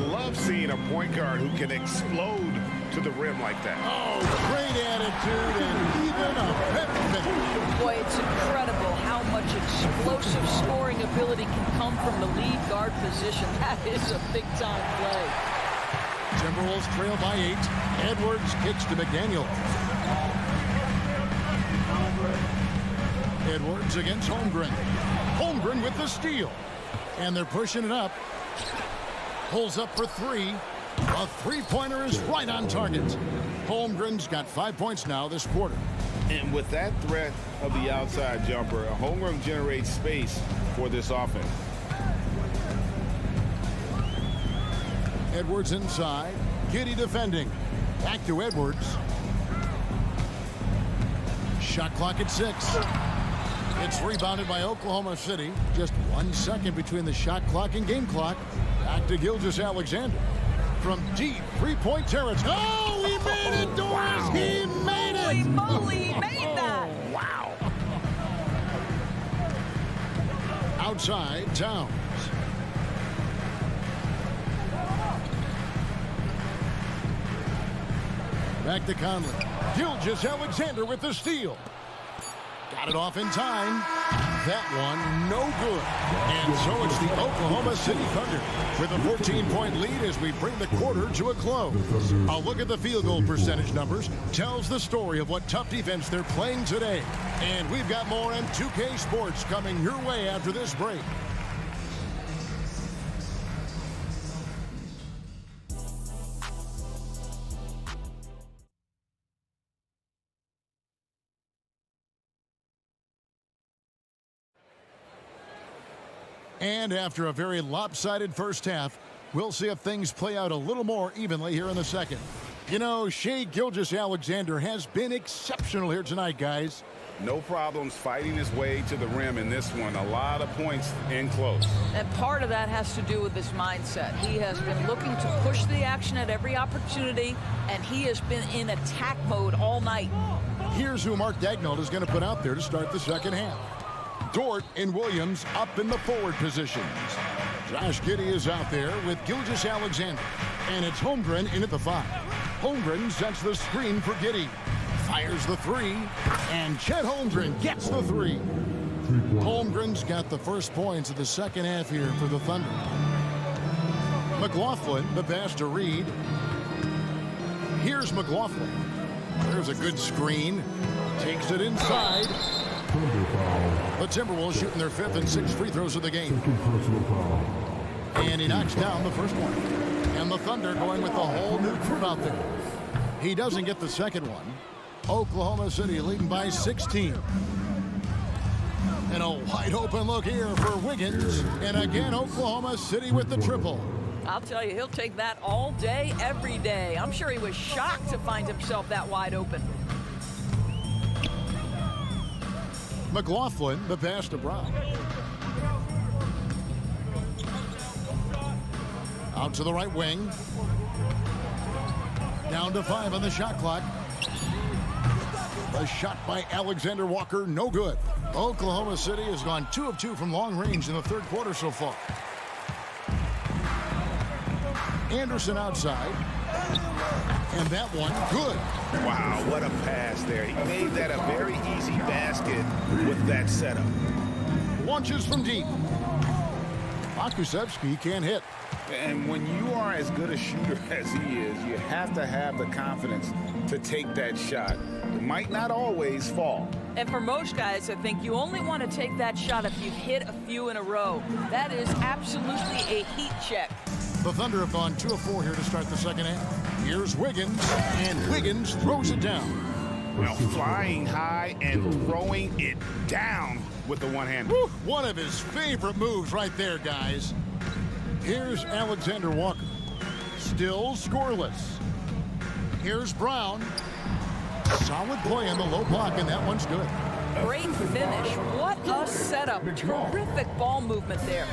Love seeing a point guard who can explode to the rim like that. Oh, great attitude and even a better finish. Boy, it's incredible how much explosive scoring ability can come from the lead guard position. That is a big-time play. Timberwolves trail by 8. Edwards kicks to McDaniel. Edwards against Holmgren. Holmgren with the steal. And they're pushing it up. Pulls up for 3. A three-pointer is right on target. Holmgren's got 5 points now this quarter. And with that threat of the outside jumper, Holmgren generates space for this offense. Edwards inside. Giddey defending. Back to Edwards. Shot clock at 6. It's rebounded by Oklahoma City. Just 1 second between the shot clock and game clock. Back to Gilgeous-Alexander. From deep three-point territory. Oh, he made it, Doris! Wow. He made it! Holy moly, he made that! Wow. Outside, Towns. Back to Conley. Gilgeous-Alexander with the steal. Got it off in time. That one, no good. And so it's the Oklahoma City Thunder with a 14-point lead as we bring the quarter to a close. A look at the field goal percentage numbers tells the story of what tough defense they're playing today. And we've got more on 2K Sports coming your way after this break. And after a very lopsided first half, we'll see if things play out a little more evenly here in the second. You know, Shai Gilgeous-Alexander has been exceptional here tonight, guys. No problems fighting his way to the rim in this one. A lot of points in close. And part of that has to do with his mindset. He has been looking to push the action at every opportunity, and he has been in attack mode all night. Here's who Mark Daigneault is going to put out there to start the second half. Dort and Williams up in the forward positions. Josh Giddey is out there with Gilgeous-Alexander. And it's Holmgren in at the 5. Holmgren sets the screen for Giddey. Fires the 3. And Chet Holmgren gets the 3. Holmgren's got the first points of the second half here for the Thunder. McLaughlin, the pass to Reed. Here's McLaughlin. There's a good screen. Takes it inside. The Timberwolves shooting their 5th and 6th free throws of the game. And he knocks down the first one. And the Thunder going with the whole new crew out there. He doesn't get the second one. Oklahoma City leading by 16. And a wide open look here for Wiggins. And again, Oklahoma City with the triple. I'll tell you, he'll take that all day, every day. I'm sure he was shocked to find himself that wide open. McLaughlin, the pass to Brown. Out to the right wing. Down to 5 on the shot clock. The shot by Alexander Walker, no good. Oklahoma City has gone 2 of 2 from long range in the third quarter so far. Anderson outside. And that one, good. Wow, what a pass there. He made that a very easy basket with that setup. Launches from deep. Pokusevski can't hit. And when you are as good a shooter as he is, you have to have the confidence to take that shot. It might not always fall. And for most guys, I think you only want to take that shot if you've hit a few in a row. That is absolutely a heat check. The Thunder have gone 2 of 4 here to start the second half. Here's Wiggins, and Wiggins throws it down. Now flying high and throwing it down with the one-hander. One of his favorite moves right there, guys. Here's Alexander Walker. Still scoreless. Here's Brown. Solid play in the low block, and that one's good. Great finish. What a setup. Terrific ball movement there.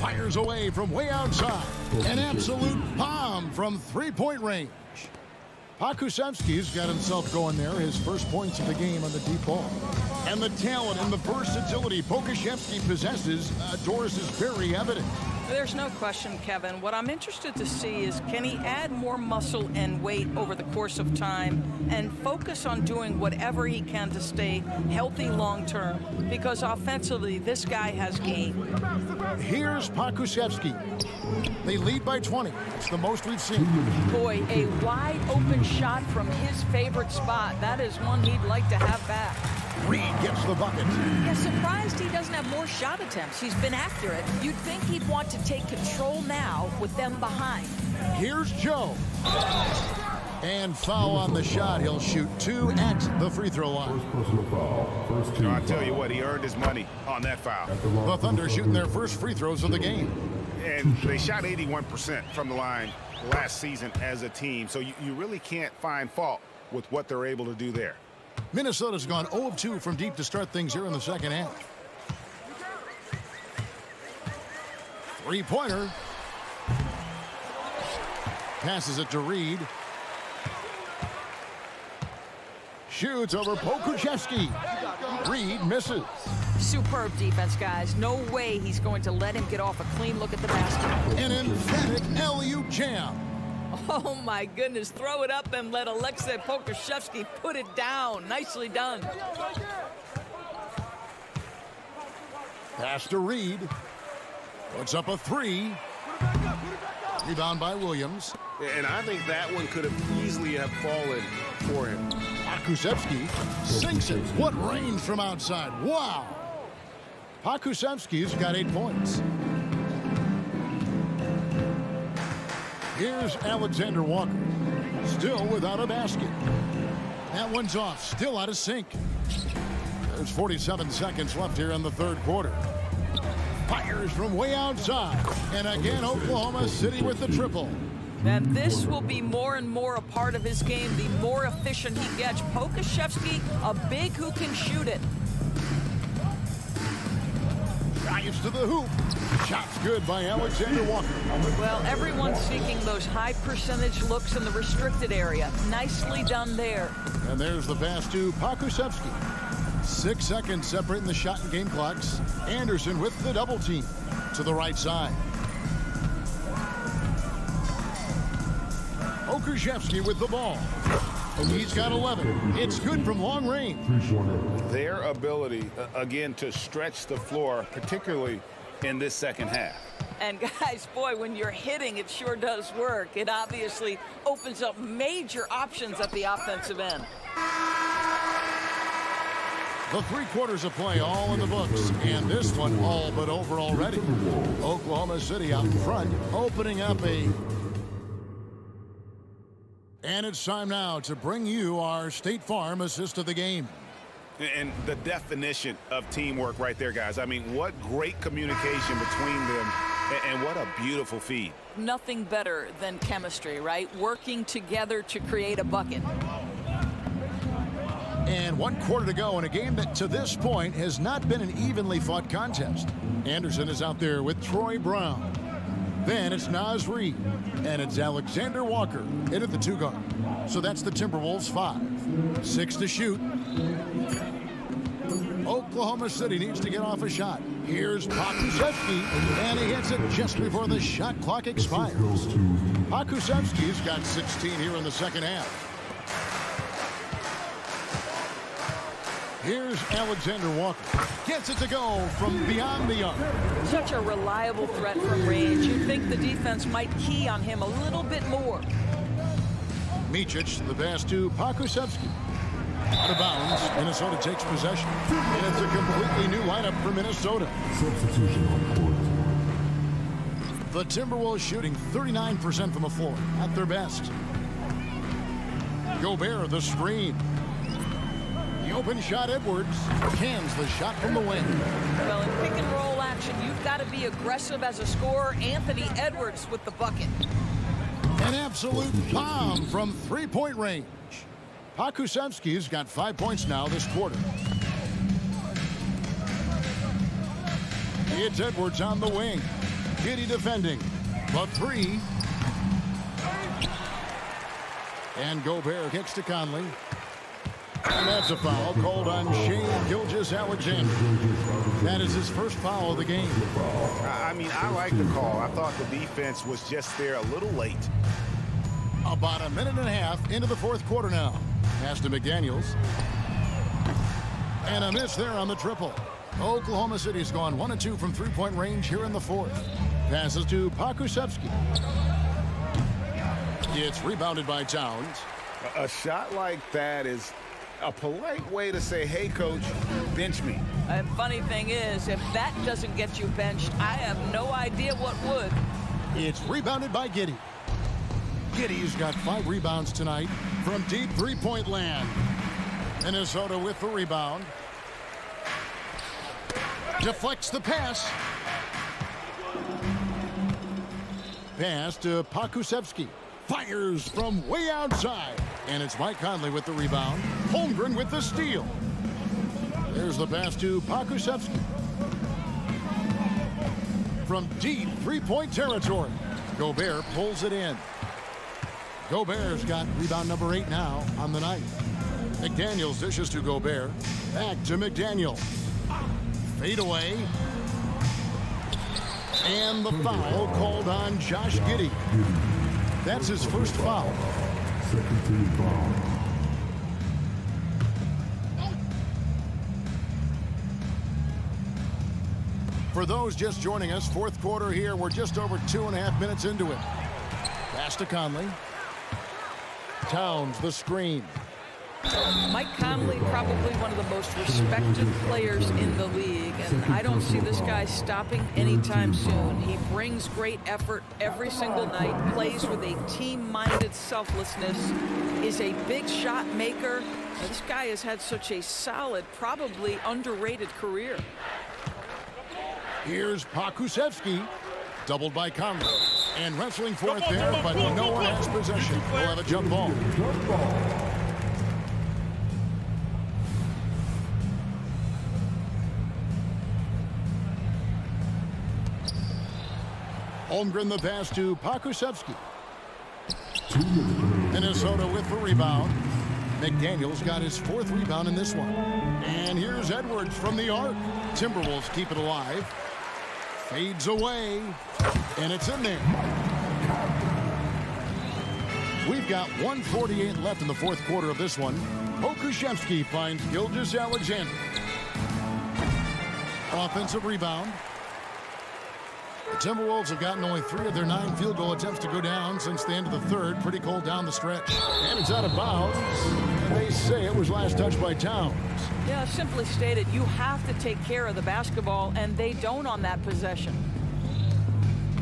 Fires away from way outside. An absolute bomb from three-point range. Pakusevski's got himself going there. His first points of the game on the deep ball. And the talent and the versatility Pokusevski possesses, Doris, is very evident. There's no question, Kevin. What I'm interested to see is, can he add more muscle and weight over the course of time and focus on doing whatever he can to stay healthy long term? Because offensively, this guy has game. Here's Pakusevski. They lead by 20. It's the most we've seen. Boy, a wide open shot from his favorite spot. That is one he'd like to have back. Reed gets the bucket. Yeah, surprised he doesn't have more shot attempts. He's been accurate. You'd think he'd want to take control now with them behind. Here's Joe. And foul on the shot. He'll shoot 2 at the free throw line. I'll tell you what, he earned his money on that foul. The Thunder shooting their first free throws of the game. And they shot 81% from the line last season as a team. So you really can't find fault with what they're able to do there. Minnesota's gone 0 of 2 from deep to start things here in the second half. Three-pointer. Passes it to Reed. Shoots over Pokusevski. Reed misses. Superb defense, guys. No way he's going to let him get off a clean look at the basket. An emphatic alley-oop jam. Oh, my goodness. Throw it up and let Alexei Pokusevski put it down. Nicely done. Pass to Reed. Puts up a 3. Rebound by Williams. And I think that one could have easily have fallen for him. Pakusevski sinks it. What range from outside. Wow. Pakusevski's got 8 points. Here's Alexander Walker. Still without a basket. That one's off. Still out of sync. There's 47 seconds left here in the third quarter. Fires from way outside. And again, Oklahoma City with the triple. And this will be more and more a part of his game, the more efficient he gets. Pokusevski, a big who can shoot it. Drives to the hoop. Shot's good by Alexander Walker. Well, everyone's seeking those high percentage looks in the restricted area. Nicely done there. And there's the pass to Pakusevski. 6 seconds separating the shot and game clocks. Anderson with the double team to the right side. Pokusevski with the ball. He's got 11. It's good from long range. Their ability, again, to stretch the floor, particularly in this second half. And guys, boy, when you're hitting, it sure does work. It obviously opens up major options at the offensive end. The 3 quarters of play all in the books, and this one all but over already. Oklahoma City out in front, opening up a... And it's time now to bring you our State Farm assist of the game. And the definition of teamwork right there, guys. I mean, what great communication between them, and what a beautiful feed. Nothing better than chemistry, right? Working together to create a bucket. And 1 quarter to go in a game that to this point has not been an evenly fought contest. Anderson is out there with Troy Brown. Then it's Naz Reid, and it's Alexander Walker in at the 2 guard. So that's the Timberwolves 5. 6 to shoot. Oklahoma City needs to get off a shot. Here's Pakusevski, and he hits it just before the shot clock expires. Pakusevski's got 16 here in the second half. Here's Alexander Walker. Gets it to go from beyond the arc. Such a reliable threat from range. You'd think the defense might key on him a little bit more. Micic, the pass to Pakusevski. Out of bounds, Minnesota takes possession. And it's a completely new lineup for Minnesota. Substitution on court. The Timberwolves shooting 39% from the floor at their best. Gobert the screen. The open shot, Edwards cans the shot from the wing. Well, in pick and roll action, you've got to be aggressive as a scorer. Anthony Edwards with the bucket. An absolute bomb from three-point range. Pokusevski's got 5 points now this quarter. It's Edwards on the wing. Giddy defending. The three. And Gobert kicks to Conley. And that's a foul called on Shea Gilgeous-Alexander. That is his first foul of the game. I mean, I like the call. I thought the defense was just there a little late. About a minute and a half into the fourth quarter now. Pass to McDaniels. And a miss there on the triple. Oklahoma City's gone 1 of 2 from three-point range here in the fourth. Passes to Pokusevski. It's rebounded by Towns. A shot like that is a polite way to say, hey, coach, bench me. And funny thing is, if that doesn't get you benched, I have no idea what would. It's rebounded by Giddy. Giddy's got 5 rebounds tonight from deep three-point land. Minnesota with the rebound. Deflects the pass. Pass to Pokusevski. Fires from way outside. And it's Mike Conley with the rebound. Holmgren with the steal. There's the pass to Pokusevski. From deep three-point territory. Gobert pulls it in. Gobert's got rebound number 8 now on the night. McDaniels dishes to Gobert. Back to McDaniel. Fade away. And the foul called on Josh Giddey. That's his first foul. Second team foul. For those just joining us, fourth quarter here. We're just over 2.5 minutes into it. Pass to Conley. Towns the screen. Mike Conley, probably one of the most respected players in the league, and I don't see this guy stopping anytime soon. He brings great effort every single night, plays with a team-minded selflessness, is a big shot maker. And this guy has had such a solid, probably underrated career. Here's Pokusevski, doubled by Conley. And wrestling for it there, but no one has possession. We'll have a jump ball. Holmgren the pass to Pokusevski. Minnesota with the rebound. McDaniels got his 4th rebound in this one. And here's Edwards from the arc. Timberwolves keep it alive. Fades away. And it's in there. We've got 1:48 left in the fourth quarter of this one. Pokusevski finds Gilgeous-Alexander. Offensive rebound. The Timberwolves have gotten only 3 of their 9 field goal attempts to go down since the end of the third. Pretty cold down the stretch. And it's out of bounds. They say it was last touched by Towns. Yeah, simply stated, you have to take care of the basketball, and they don't on that possession.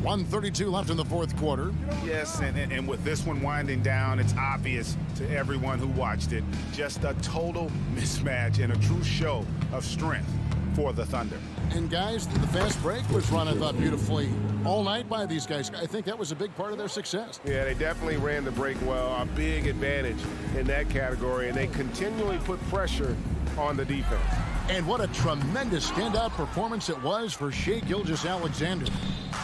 1:32 left in the fourth quarter. Yes, and with this one winding down, it's obvious to everyone who watched it. Just a total mismatch and a true show of strength for the Thunder. And guys, the fast break was run, I thought, beautifully all night by these guys. I think that was a big part of their success. Yeah, they definitely ran the break well. A big advantage in that category, and they continually put pressure on the defense. And what a tremendous standout performance it was for Shea Gilgeous-Alexander.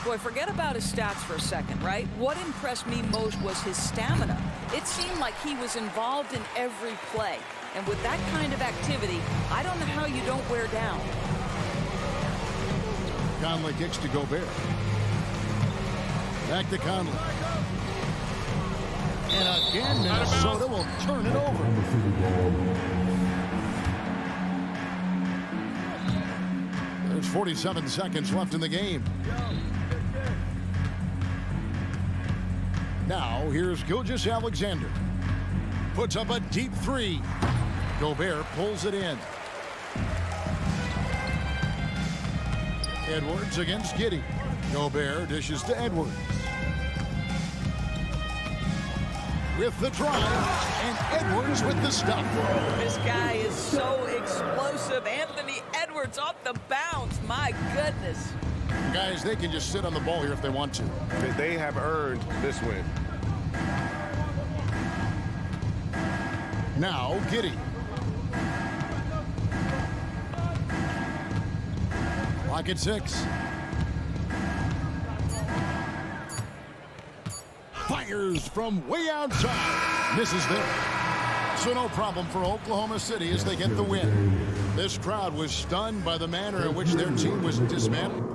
Boy, forget about his stats for a second, right? What impressed me most was his stamina. It seemed like he was involved in every play. And with that kind of activity, I don't know how you don't wear down. Conley kicks to Gobert. Back to Conley. And again, Minnesota will turn it over. There's 47 seconds left in the game. Now, here's Gilgeous-Alexander. Puts up a deep 3. Gobert pulls it in. Edwards against Giddey. Gobert dishes to Edwards. With the drive, and Edwards with the stop. This guy is so explosive. Anthony Edwards off the bounce. My goodness. Guys, they can just sit on the ball here if they want to. They have earned this win. Now, Giddey. Clock at 6. Fires from way outside. Misses there. So no problem for Oklahoma City as they get the win. This crowd was stunned by the manner in which their team was dismantled.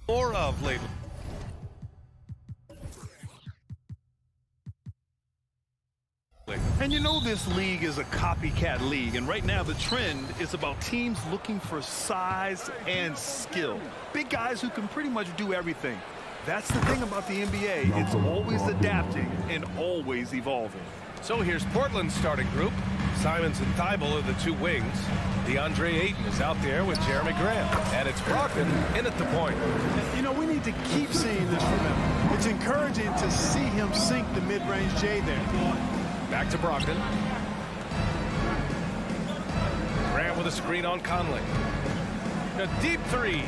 More of lately. And you know this league is a copycat league, and right now the trend is about teams looking for size and skill. Big guys who can pretty much do everything. That's the thing about the NBA. It's always adapting and always evolving. So here's Portland's starting group. Simons and Thibault are the two wings. DeAndre Ayton is out there with Jeremy Grant. And it's Brogdon in at the point. You know, we need to keep seeing this from him. It's encouraging to see him sink the mid-range J there. Back to Brogdon. Grant with a screen on Conley. A deep three.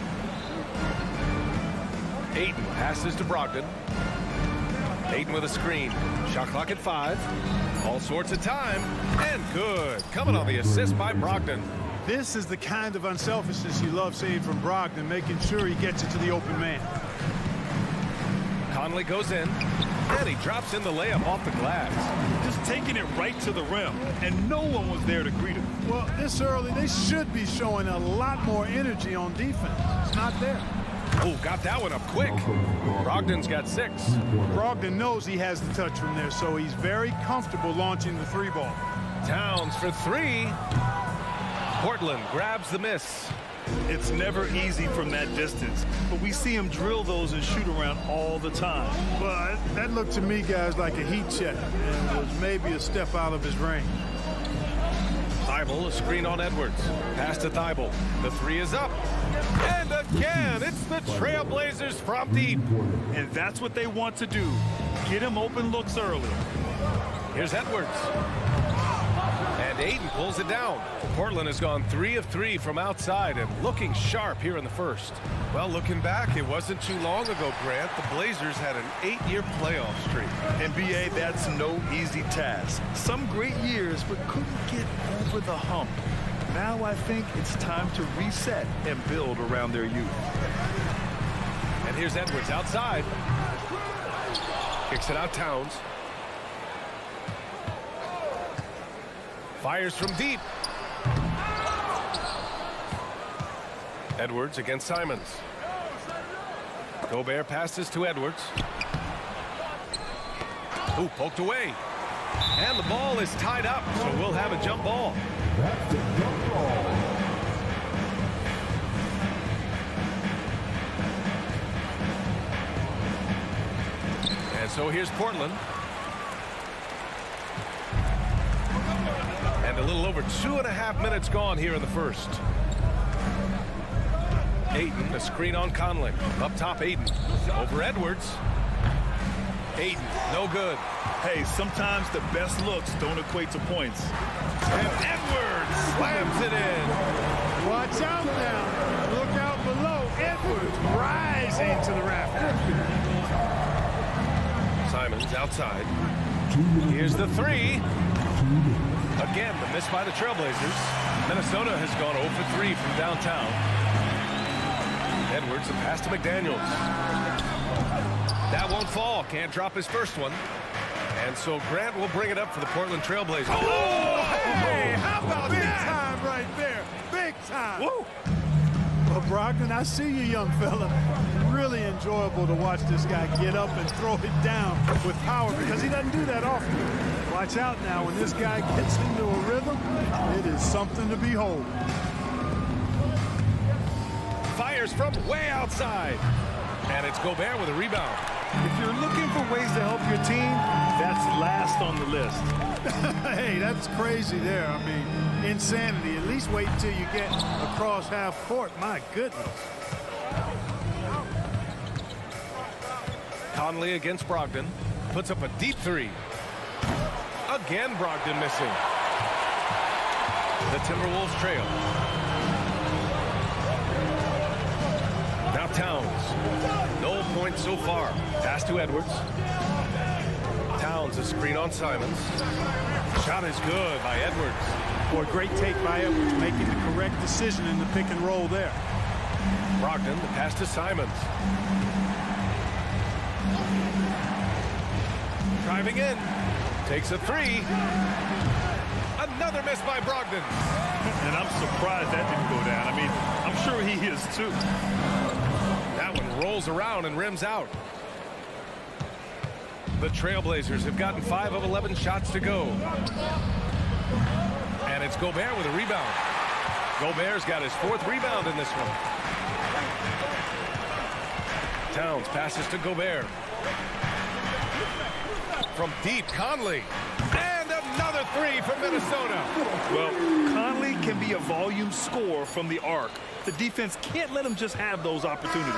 Ayton passes to Brogdon. Ayton with a screen. Shot clock at 5. All sorts of time. And good. Coming on the assist by Brogdon. This is the kind of unselfishness you love seeing from Brogdon, making sure he gets it to the open man. Conley goes in. And he drops in the layup off the glass. Just taking it right to the rim, and no one was there to greet him. Well, this early, they should be showing a lot more energy on defense. It's not there. Oh, got that one up quick. Brogdon's got 6. Brogdon knows he has the touch from there, so he's very comfortable launching the 3 ball. Towns for 3. Portland grabs the miss. It's never easy from that distance, but we see him drill those and shoot around all the time. But that looked to me, guys, like a heat check, and was maybe a step out of his range. Thibault, a screen on Edwards. Pass to Thibault. The 3 is up. And again, it's the Trailblazers from deep. And that's what they want to do. Get him open looks early. Here's Edwards. And Ayton pulls it down. Portland has gone 3 of 3 from outside and looking sharp here in the first. Well, looking back, it wasn't too long ago, Grant. The Blazers had an 8-year playoff streak. NBA, that's no easy task. Some great years, but couldn't get over the hump. Now I think it's time to reset and build around their youth. And here's Edwards outside. Kicks it out, Towns. Fires from deep. Edwards against Simons. Gobert passes to Edwards. Ooh, poked away. And the ball is tied up, so we'll have a jump ball. That's a jump ball. And so here's Portland. And a little over 2.5 minutes gone here in the first. Ayton, a screen on Conley. Up top, Ayton. Over Edwards. Ayton, no good. Hey, sometimes the best looks don't equate to points. And Edwards slams it in. Watch out now. Look out below. Edwards rising to the rafters. Simons outside. Here's the 3. Again, the miss by the Trailblazers. Minnesota has gone 0 for 3 from downtown. Edwards, a pass to McDaniels. That won't fall. Can't drop his first one. And so Grant will bring it up for the Portland Trailblazers. Oh, hey, how about big time right there? Big time. Woo! Well, Brogdon, I see you, young fella. Really enjoyable to watch this guy get up and throw it down with power because he doesn't do that often. Watch out now. When this guy gets into a rhythm, it is something to behold. Fires from way outside. And it's Gobert with a rebound. If you're looking for ways to help your team, that's last on the list. Hey, that's crazy there. I mean, insanity. At least wait until you get across half court. My goodness. Conley against Brogdon. Puts up a deep 3. Again, Brogdon missing. The Timberwolves trail. Now Towns. No points so far. Pass to Edwards. Towns, a screen on Simons. Shot is good by Edwards. Boy, great take by Edwards, making the correct decision in the pick and roll there. Brogdon, the pass to Simons. Driving in. Takes a 3. Another miss by Brogdon. And I'm surprised that didn't go down. I mean, I'm sure he is too. That That one rolls around and rims out. The Trailblazers have gotten 5 of 11 shots to go. And it's Gobert with a rebound. Gobert's got his 4th rebound in this one. Towns passes to Gobert. From deep, Conley. And another 3 from Minnesota. Well, Conley can be a volume scorer from the arc. The defense can't let him just have those opportunities.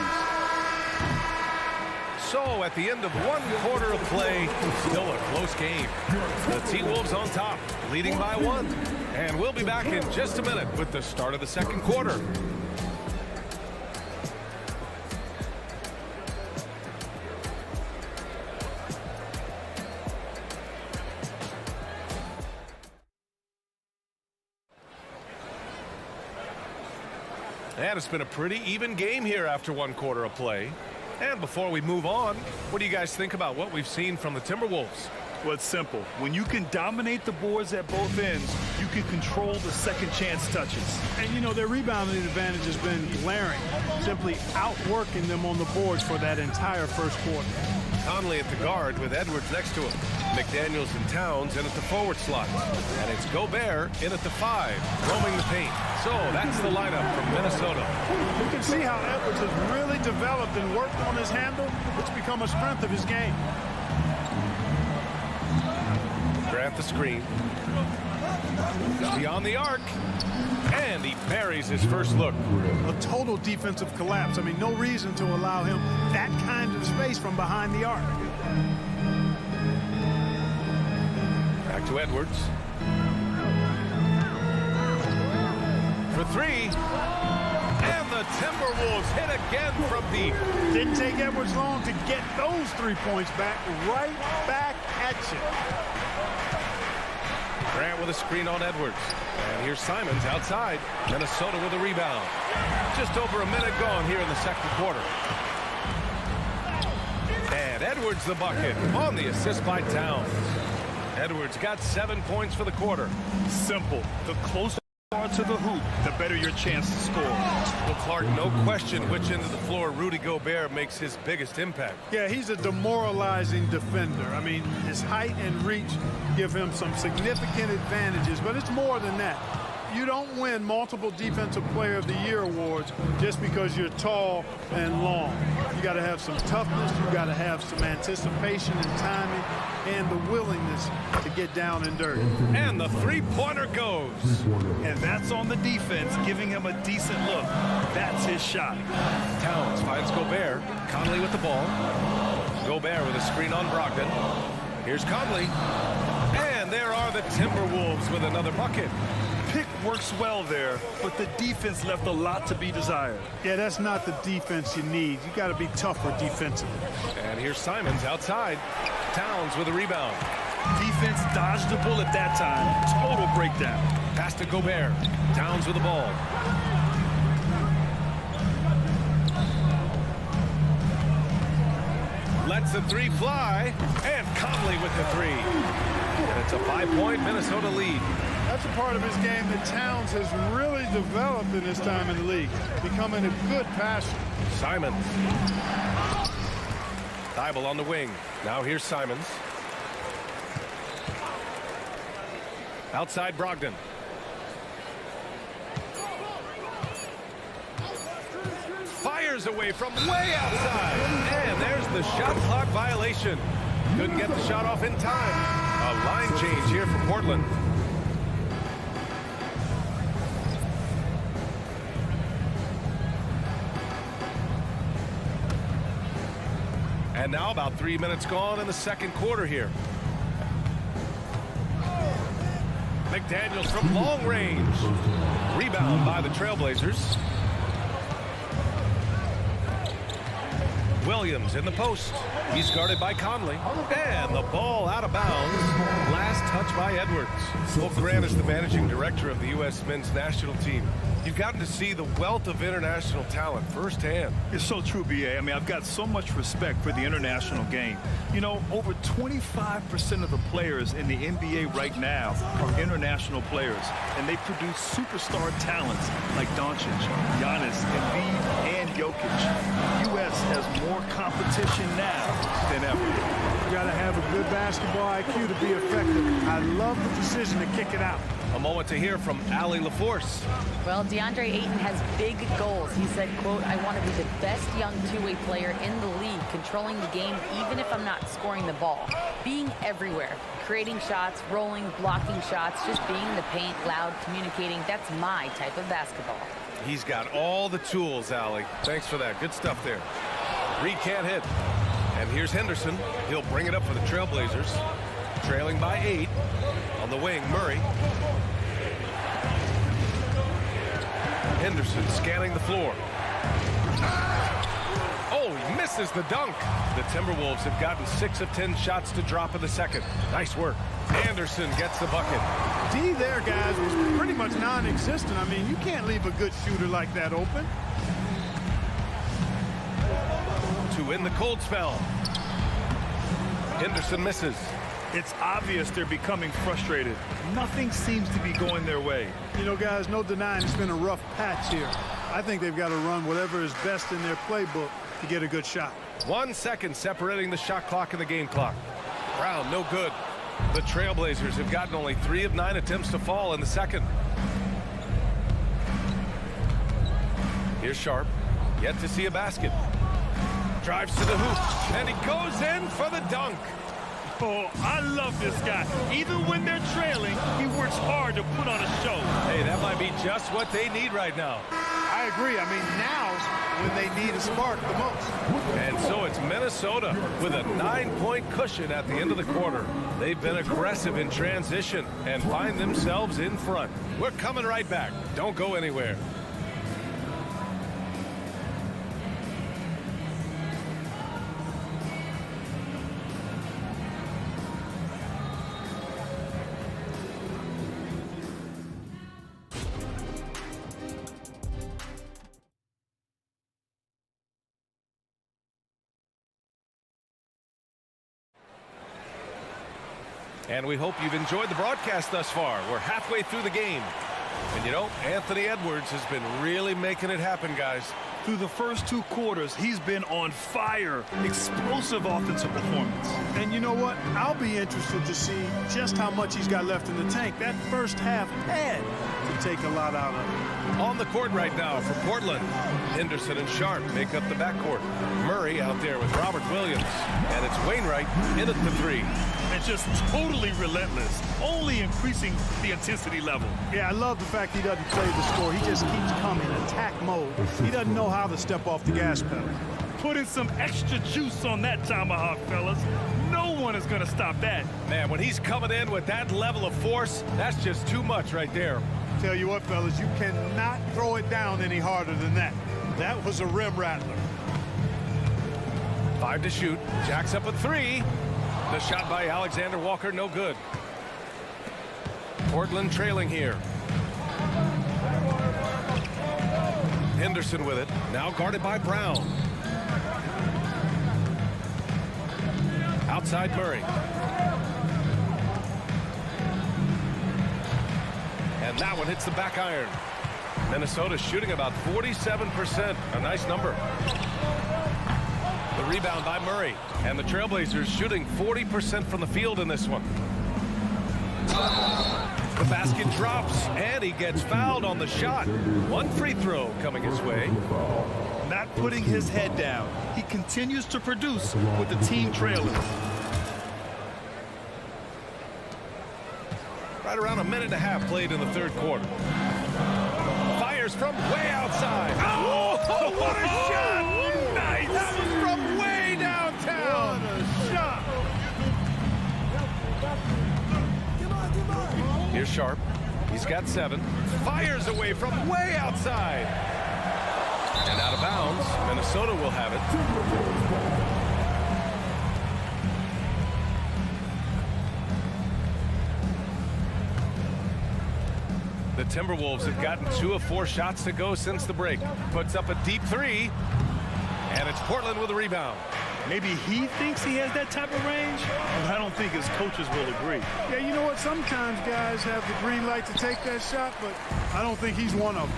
So at the end of 1 quarter of play, still a close game. The T-Wolves on top, leading by 1. And we'll be back in just a minute with the start of the second quarter. And it's been a pretty even game here after 1 quarter of play. And before we move on, what do you guys think about what we've seen from the Timberwolves? Well, it's simple. When you can dominate the boards at both ends, you can control the second chance touches. And, you know, their rebounding advantage has been glaring, simply outworking them on the boards for that entire first quarter. Conley at the guard with Edwards next to him. McDaniels and Towns in at the forward slot. And it's Gobert in at the 5, roaming the paint. So that's the lineup from Minnesota. You can see how Edwards has really developed and worked on his handle. It's become a strength of his game. Grant the screen. Beyond the arc. And he buries his first look. A total defensive collapse. I mean, no reason to allow him that kind of space from behind the arc. Back to Edwards. For 3. And the Timberwolves hit again from deep. Didn't take Edwards long to get those 3 points back. Right back at you. Grant with a screen on Edwards. And here's Simons outside. Minnesota with a rebound. Just over a minute gone here in the second quarter. And Edwards the bucket on the assist by Towns. Edwards got 7 points for the quarter. Simple. The closer you are to the hoop, the better your chance to score. Well, Clark, no question which end of the floor Rudy Gobert makes his biggest impact. Yeah, he's a demoralizing defender. I mean, his height and reach give him some significant advantages, but it's more than that. You don't win multiple Defensive Player of the Year awards just because you're tall and long. You got to have some toughness. You got to have some anticipation and timing and the willingness to get down and dirty. And the 3-pointer goes. And that's on the defense, giving him a decent look. That's his shot. Towns finds Gobert. Conley with the ball. Gobert with a screen on Brogdon. Here's Conley. And there are the Timberwolves with another bucket. Pick works well there, but the defense left a lot to be desired. Yeah, that's not the defense you need. You got to be tougher defensively. And here's Simons outside. Towns with a rebound. Defense dodged the bullet that time. Total breakdown. Pass to Gobert. Towns with the ball. Lets the 3 fly. And Conley with the 3. And it's a 5-point Minnesota lead. That's a part of his game that Towns has really developed in his time in the league, becoming a good passer. Simons. Thibault on the wing. Now here's Simons. Outside Brogdon. Fires away from way outside. And there's the shot clock violation. Couldn't get the shot off in time. A line change here for Portland. And now about 3 minutes gone in the second quarter here. McDaniels from long range. Rebound by the Trailblazers. Williams in the post. He's guarded by Conley. And the ball out of bounds. Last touch by Edwards. Well, Grant is the managing director of the U.S. men's national team. You've gotten to see the wealth of international talent firsthand. It's so true, B.A. I mean, I've got so much respect for the international game. You know, over 25% of the players in the NBA right now are international players, and they produce superstar talents like Doncic, Giannis, Embiid, and Jokic. The U.S. pushing now than ever. You got to have a good basketball IQ to be effective. I love the decision to kick it out. A moment to hear from Allie LaForce. Well, DeAndre Ayton has big goals. He said, quote, I want to be the best young two-way player in the league, controlling the game even if I'm not scoring the ball. Being everywhere, creating shots, rolling, blocking shots, just being in the paint, loud, communicating, that's my type of basketball. He's got all the tools, Allie. Thanks for that. Good stuff there. Reed can't hit. And here's Henderson. He'll bring it up for the Trailblazers. Trailing by 8. On the wing, Murray. Henderson scanning the floor. Oh, he misses the dunk. The Timberwolves have gotten 6 of 10 shots to drop in the second. Nice work. Anderson gets the bucket. D there, guys, was pretty much non-existent. I mean, you can't leave a good shooter like that open. To win the cold spell. Henderson misses. It's obvious they're becoming frustrated. Nothing seems to be going their way. You know, guys, no denying it's been a rough patch here. I think they've got to run whatever is best in their playbook to get a good shot. 1 second separating the shot clock and the game clock. Brown, no good. The Trailblazers have gotten only 3 of 9 attempts to fall in the second. Here's Sharp. Yet to see a basket. Drives to the hoop. And he goes in for the dunk. Oh, I love this guy. Even when they're trailing, he works hard to put on a show. Hey, that might be just what they need right now. I agree. I mean, now's when they need a spark the most. And so it's Minnesota with a 9-point cushion at the end of the quarter. They've been aggressive in transition and find themselves in front. We're coming right back. Don't go anywhere. And we hope you've enjoyed the broadcast thus far. We're halfway through the game. And you know, Anthony Edwards has been really making it happen, guys. Through the first 2 quarters, he's been on fire. Explosive offensive performance. And you know what? I'll be interested to see just how much he's got left in the tank. That first half had to take a lot out of it. On the court right now for Portland. Henderson and Sharp make up the backcourt. Murray out there with Robert Williams. And it's Wainwright in at the 3. And just totally relentless, only increasing the intensity level. Yeah, I love the fact he doesn't play the score. He just keeps coming, attack mode. He doesn't know how to step off the gas pedal. Putting some extra juice on that tomahawk, fellas. No one is going to stop that. Man, when he's coming in with that level of force, that's just too much right there. Tell you what, fellas, you cannot throw it down any harder than that. That was a rim rattler. 5 to shoot. Jacks up at 3. The shot by Alexander Walker, no good. Portland trailing here. Henderson with it. Now guarded by Brown. Outside Murray. And that one hits the back iron. Minnesota shooting about 47%. A nice number. The rebound by Murray. And the Trailblazers shooting 40% from the field in this one. The basket drops, and he gets fouled on the shot. 1 free throw coming his way. Not putting his head down. He continues to produce with the team trailing. Right around a minute and a half played in the third quarter. Fires from way outside. Oh, what a shot! Nice! That was from way downtown. What a shot! Here's Sharp. He's got 7. Fires away from way outside. And out of bounds. Minnesota will have it. The Timberwolves have gotten 2 of 4 shots to go since the break. Puts up a deep 3. And it's Portland with a rebound. Maybe he thinks he has that type of range, but I don't think his coaches will agree. Yeah, you know what? Sometimes guys have the green light to take that shot, but I don't think he's one of them.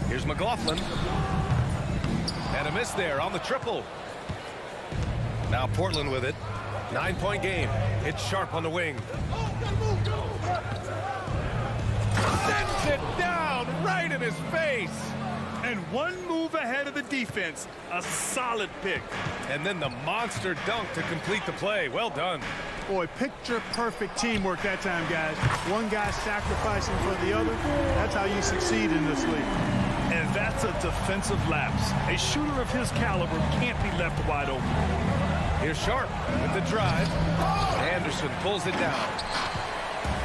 Here's McLaughlin. And a miss there on the triple. Now Portland with it. 9-point game. It's Sharp on the wing. Sends it down right in his face. And one move ahead of the defense. A solid pick. And then the monster dunk to complete the play. Well done. Boy, picture-perfect teamwork that time, guys. One guy sacrificing for the other. That's how you succeed in this league. And that's a defensive lapse. A shooter of his caliber can't be left wide open. Here's Sharp with the drive. Anderson pulls it down.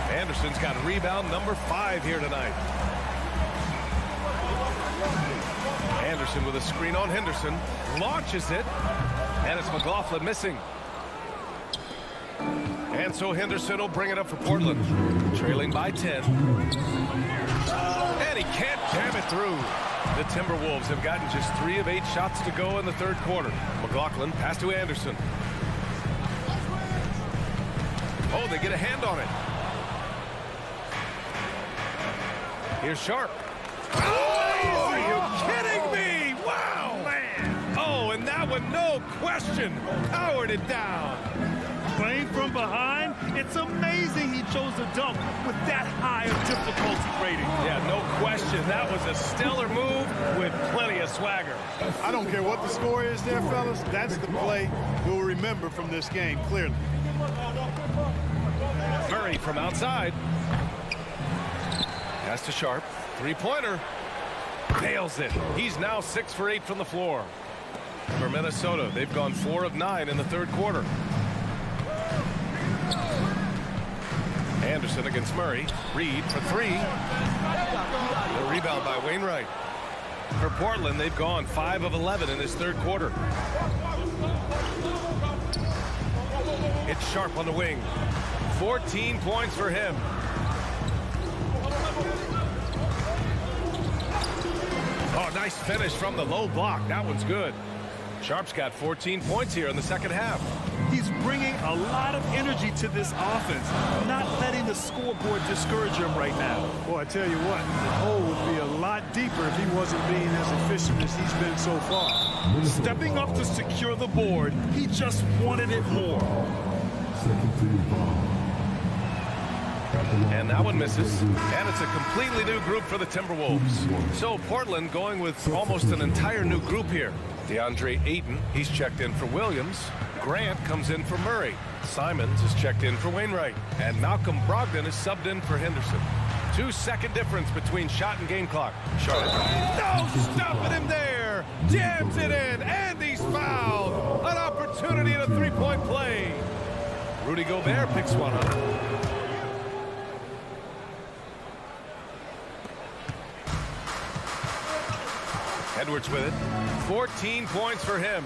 Anderson's got rebound number 5 here tonight. Anderson with a screen on Henderson. Launches it. And it's McLaughlin missing. And so Henderson will bring it up for Portland. Trailing by 10. And he can't jam it through. The Timberwolves have gotten just 3 of 8 shots to go in the third quarter. McLaughlin pass to Anderson. Oh, they get a hand on it. Here's Sharp. Oh, are you kidding me? Wow. Man. Oh, and that one, no question, powered it down. Playing from behind, it's amazing he chose to dunk with that high of difficulty rating. Yeah, no question. That was a stellar move with plenty of swagger. I don't care what the score is there, fellas. That's the play we'll remember from this game, clearly. Murray from outside. Pass to Sharp. Three-pointer. Nails it. He's now 6 for 8 from the floor. For Minnesota, they've gone 4 of 9 in the third quarter. Anderson against Murray. Reed for 3. The rebound by Wainwright. For Portland, they've gone 5 of 11 in this third quarter. It's Sharp on the wing. 14 points for him. Oh, nice finish from the low block. That one's good. Sharp's got 14 points here in the second half. He's bringing a lot of energy to this offense, not letting the scoreboard discourage him right now. Boy, I tell you what, the hole would be a lot deeper if he wasn't being as efficient as he's been so far. Stepping up to secure the board, he just wanted it more. And that one misses. And it's a completely new group for the Timberwolves. So Portland going with almost an entire new group here. DeAndre Ayton, he's checked in for Williams. Grant comes in for Murray. Simons is checked in for Wainwright. And Malcolm Brogdon is subbed in for Henderson. 2-second difference between shot and game clock. Charlotte. No stopping him there. Jams it in. And he's fouled. An opportunity in a three-point play. Rudy Gobert picks one up. Edwards with it. 14 points for him.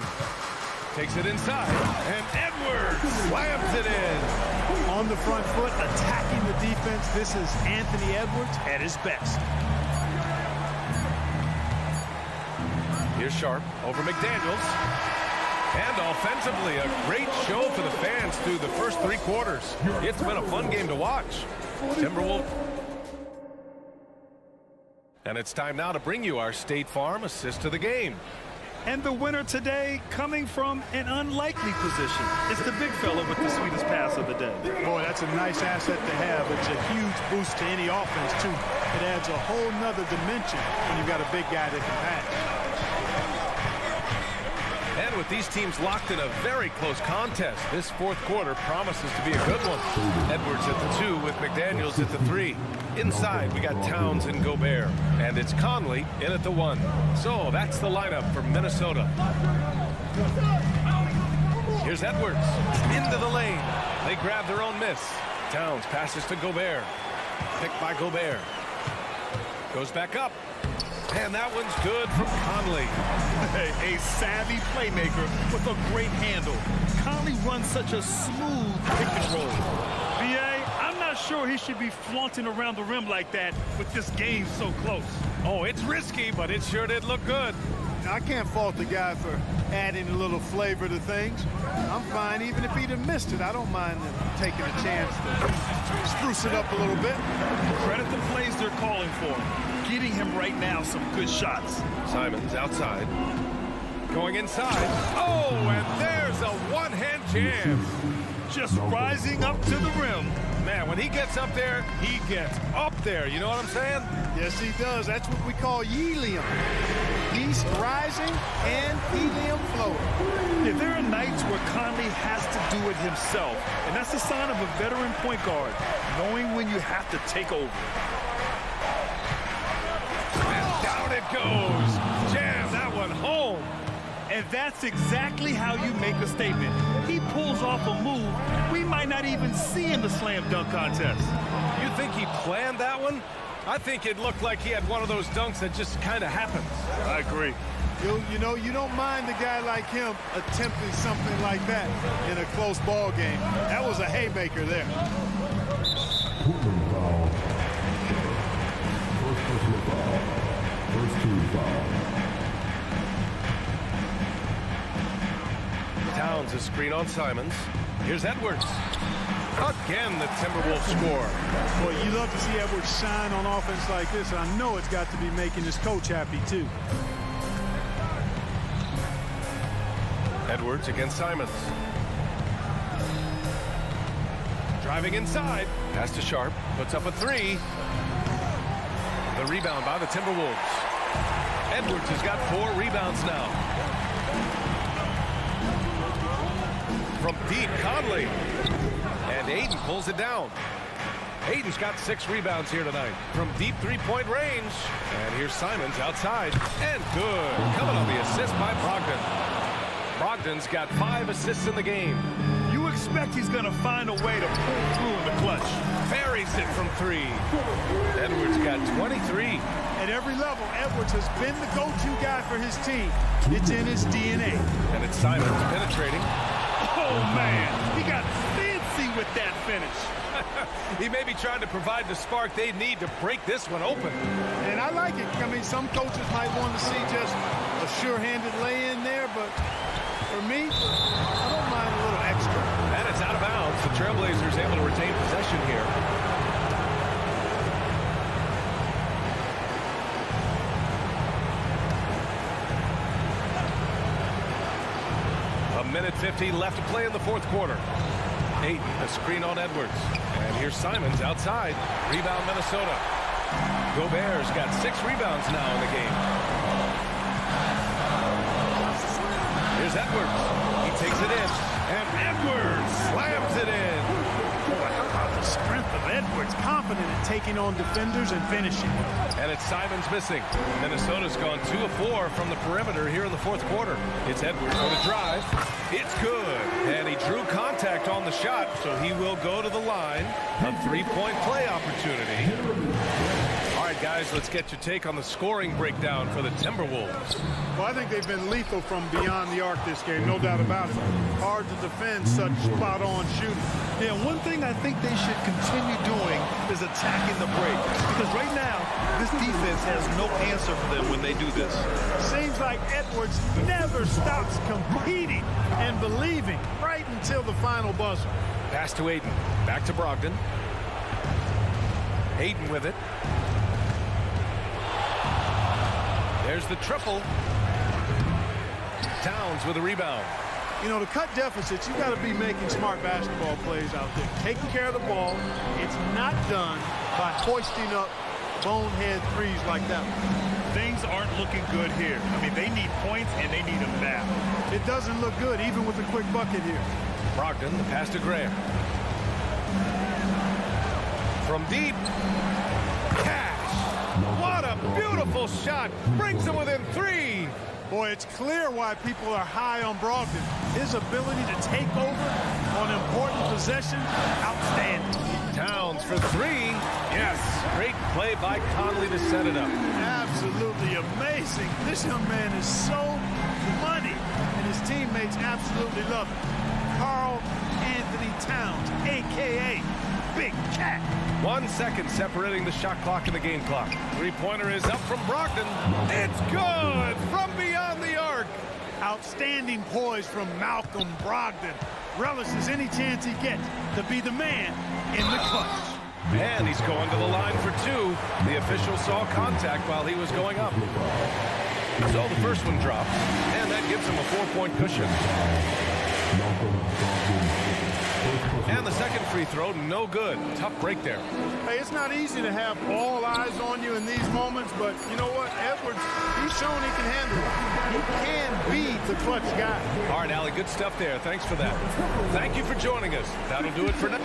Takes it inside. And Edwards slams it in. On the front foot, attacking the defense. This is Anthony Edwards at his best. Here's Sharp over McDaniels. And offensively, a great show for the fans through the first 3 quarters. It's been a fun game to watch. Timberwolves. And it's time now to bring you our State Farm assist to the game. And the winner today coming from an unlikely position. It's the big fella with the sweetest pass of the day. Boy, that's a nice asset to have. It's a huge boost to any offense, too. It adds a whole nother dimension when you've got a big guy that can pass. And with these teams locked in a very close contest, this fourth quarter promises to be a good one. Edwards at the 2 with McDaniels at the 3. Inside, we got Towns and Gobert. And it's Conley in at the 1. So that's the lineup for Minnesota. Here's Edwards into the lane. They grab their own miss. Towns passes to Gobert. Picked by Gobert. Goes back up. And that one's good from Conley. A savvy playmaker with a great handle. Conley runs such a smooth pick and roll. B.A., I'm not sure he should be flaunting around the rim like that with this game so close. Oh, it's risky, but it sure did look good. I can't fault the guy for adding a little flavor to things. I'm fine even if he'd have missed it. I don't mind taking a chance to spruce it up a little bit. Credit the plays they're calling for. Getting him right now some good shots. Simons outside. Going inside. Oh, and there's a one-hand jam. Just rising up to the rim. Man, when he gets up there, he gets up there. You know what I'm saying? Yes, he does. That's what we call helium. East rising and helium flowing. Yeah, there are nights where Conley has to do it himself, and that's a sign of a veteran point guard, knowing when you have to take over. And down it goes. Jam that one home. And that's exactly how you make a statement. He pulls off a move we might not even see in the slam dunk contest. You think he planned that one? I think it looked like he had one of those dunks that just kind of happens. I agree. You know, you don't mind a guy like him attempting something like that in a close ball game. That was a haymaker there. Foul. First personal foul. First team foul. Towns a screen on Simons. Here's Edwards. Again, the Timberwolves score. Boy, you love to see Edwards shine on offense like this. I know it's got to be making his coach happy, too. Edwards against Simons. Driving inside. Pass to Sharp. Puts up a three. The rebound by the Timberwolves. Edwards has got 4 rebounds now. From deep, Conley. And Aiden pulls it down. Aiden's got 6 rebounds here tonight. From deep three-point range. And here's Simons outside. And good. Coming on the assist by Brogdon. Brogdon's got 5 assists in the game. You expect he's going to find a way to pull through in the clutch. Buries it from 3. Edwards got 23. At every level, Edwards has been the go-to guy for his team. It's in his DNA. And it's Simons penetrating. Oh, man. He got fancy with that finish. He may be trying to provide the spark they need to break this one open. And I like it. I mean, some coaches might want to see just a sure-handed lay-in there, but for me, I don't mind a little extra. And it's out of bounds. The Trailblazers able to retain possession here. A minute 50 left to play in the fourth quarter. Aiden, a screen on Edwards. And here's Simons outside. Rebound, Minnesota. Gobert's got 6 rebounds now in the game. Here's Edwards. He takes it in. And Edwards slams it in. Boy, how about the strength of Edwards? Confident in taking on defenders and finishing. And it's Simons missing. Minnesota's gone 2 of 4 from the perimeter here in the fourth quarter. It's Edwards for the drive. It's good. And he drew contact on the shot, so he will go to the line. A 3-point play opportunity. All right, guys, let's get your take on the scoring breakdown for the Timberwolves. Well, I think they've been lethal from beyond the arc this game, no doubt about it. Hard to defend such spot-on shooting. Yeah, one thing I think they should continue doing is attacking the break. Because right now, this defense has no answer for them when they do this. Seems like Edwards never stops competing and believing right until the final buzzer. Pass to Aiden. Back to Brogdon. Aiden with it. There's the triple. Towns with a rebound. You know, to cut deficits, you got to be making smart basketball plays out there. Taking care of the ball. It's not done by hoisting up bonehead threes like that one. Things aren't looking good here. I mean, they need points, and they need them now. It doesn't look good, even with a quick bucket here. Brogdon, the pass to Graham. From deep. Cash. What a beautiful shot. Brings him within 3. Boy, it's clear why people are high on Brogdon. His ability to take over on important possession, outstanding. Towns for 3. Yes, great play by Conley to set it up. Absolutely amazing. This young man is so money, and his teammates absolutely love it. Karl Anthony Towns, a.k.a. Big Cat. 1 second separating the shot clock and the game clock. Three-pointer is up from Brogdon. It's good from beyond the arc. Outstanding poise from Malcolm Brogdon. Relishes any chance he gets to be the man in the clutch. And he's going to the line for 2. The official saw contact while he was going up. So the first one drops, and that gives him a 4-point cushion. And the second free throw, no good. Tough break there. Hey, it's not easy to have all eyes on you in these moments, but you know what? Edwards, he's shown he can handle it. He can be the clutch guy. All right, Allie, good stuff there. Thanks for that. Thank you for joining us. That'll do it for now.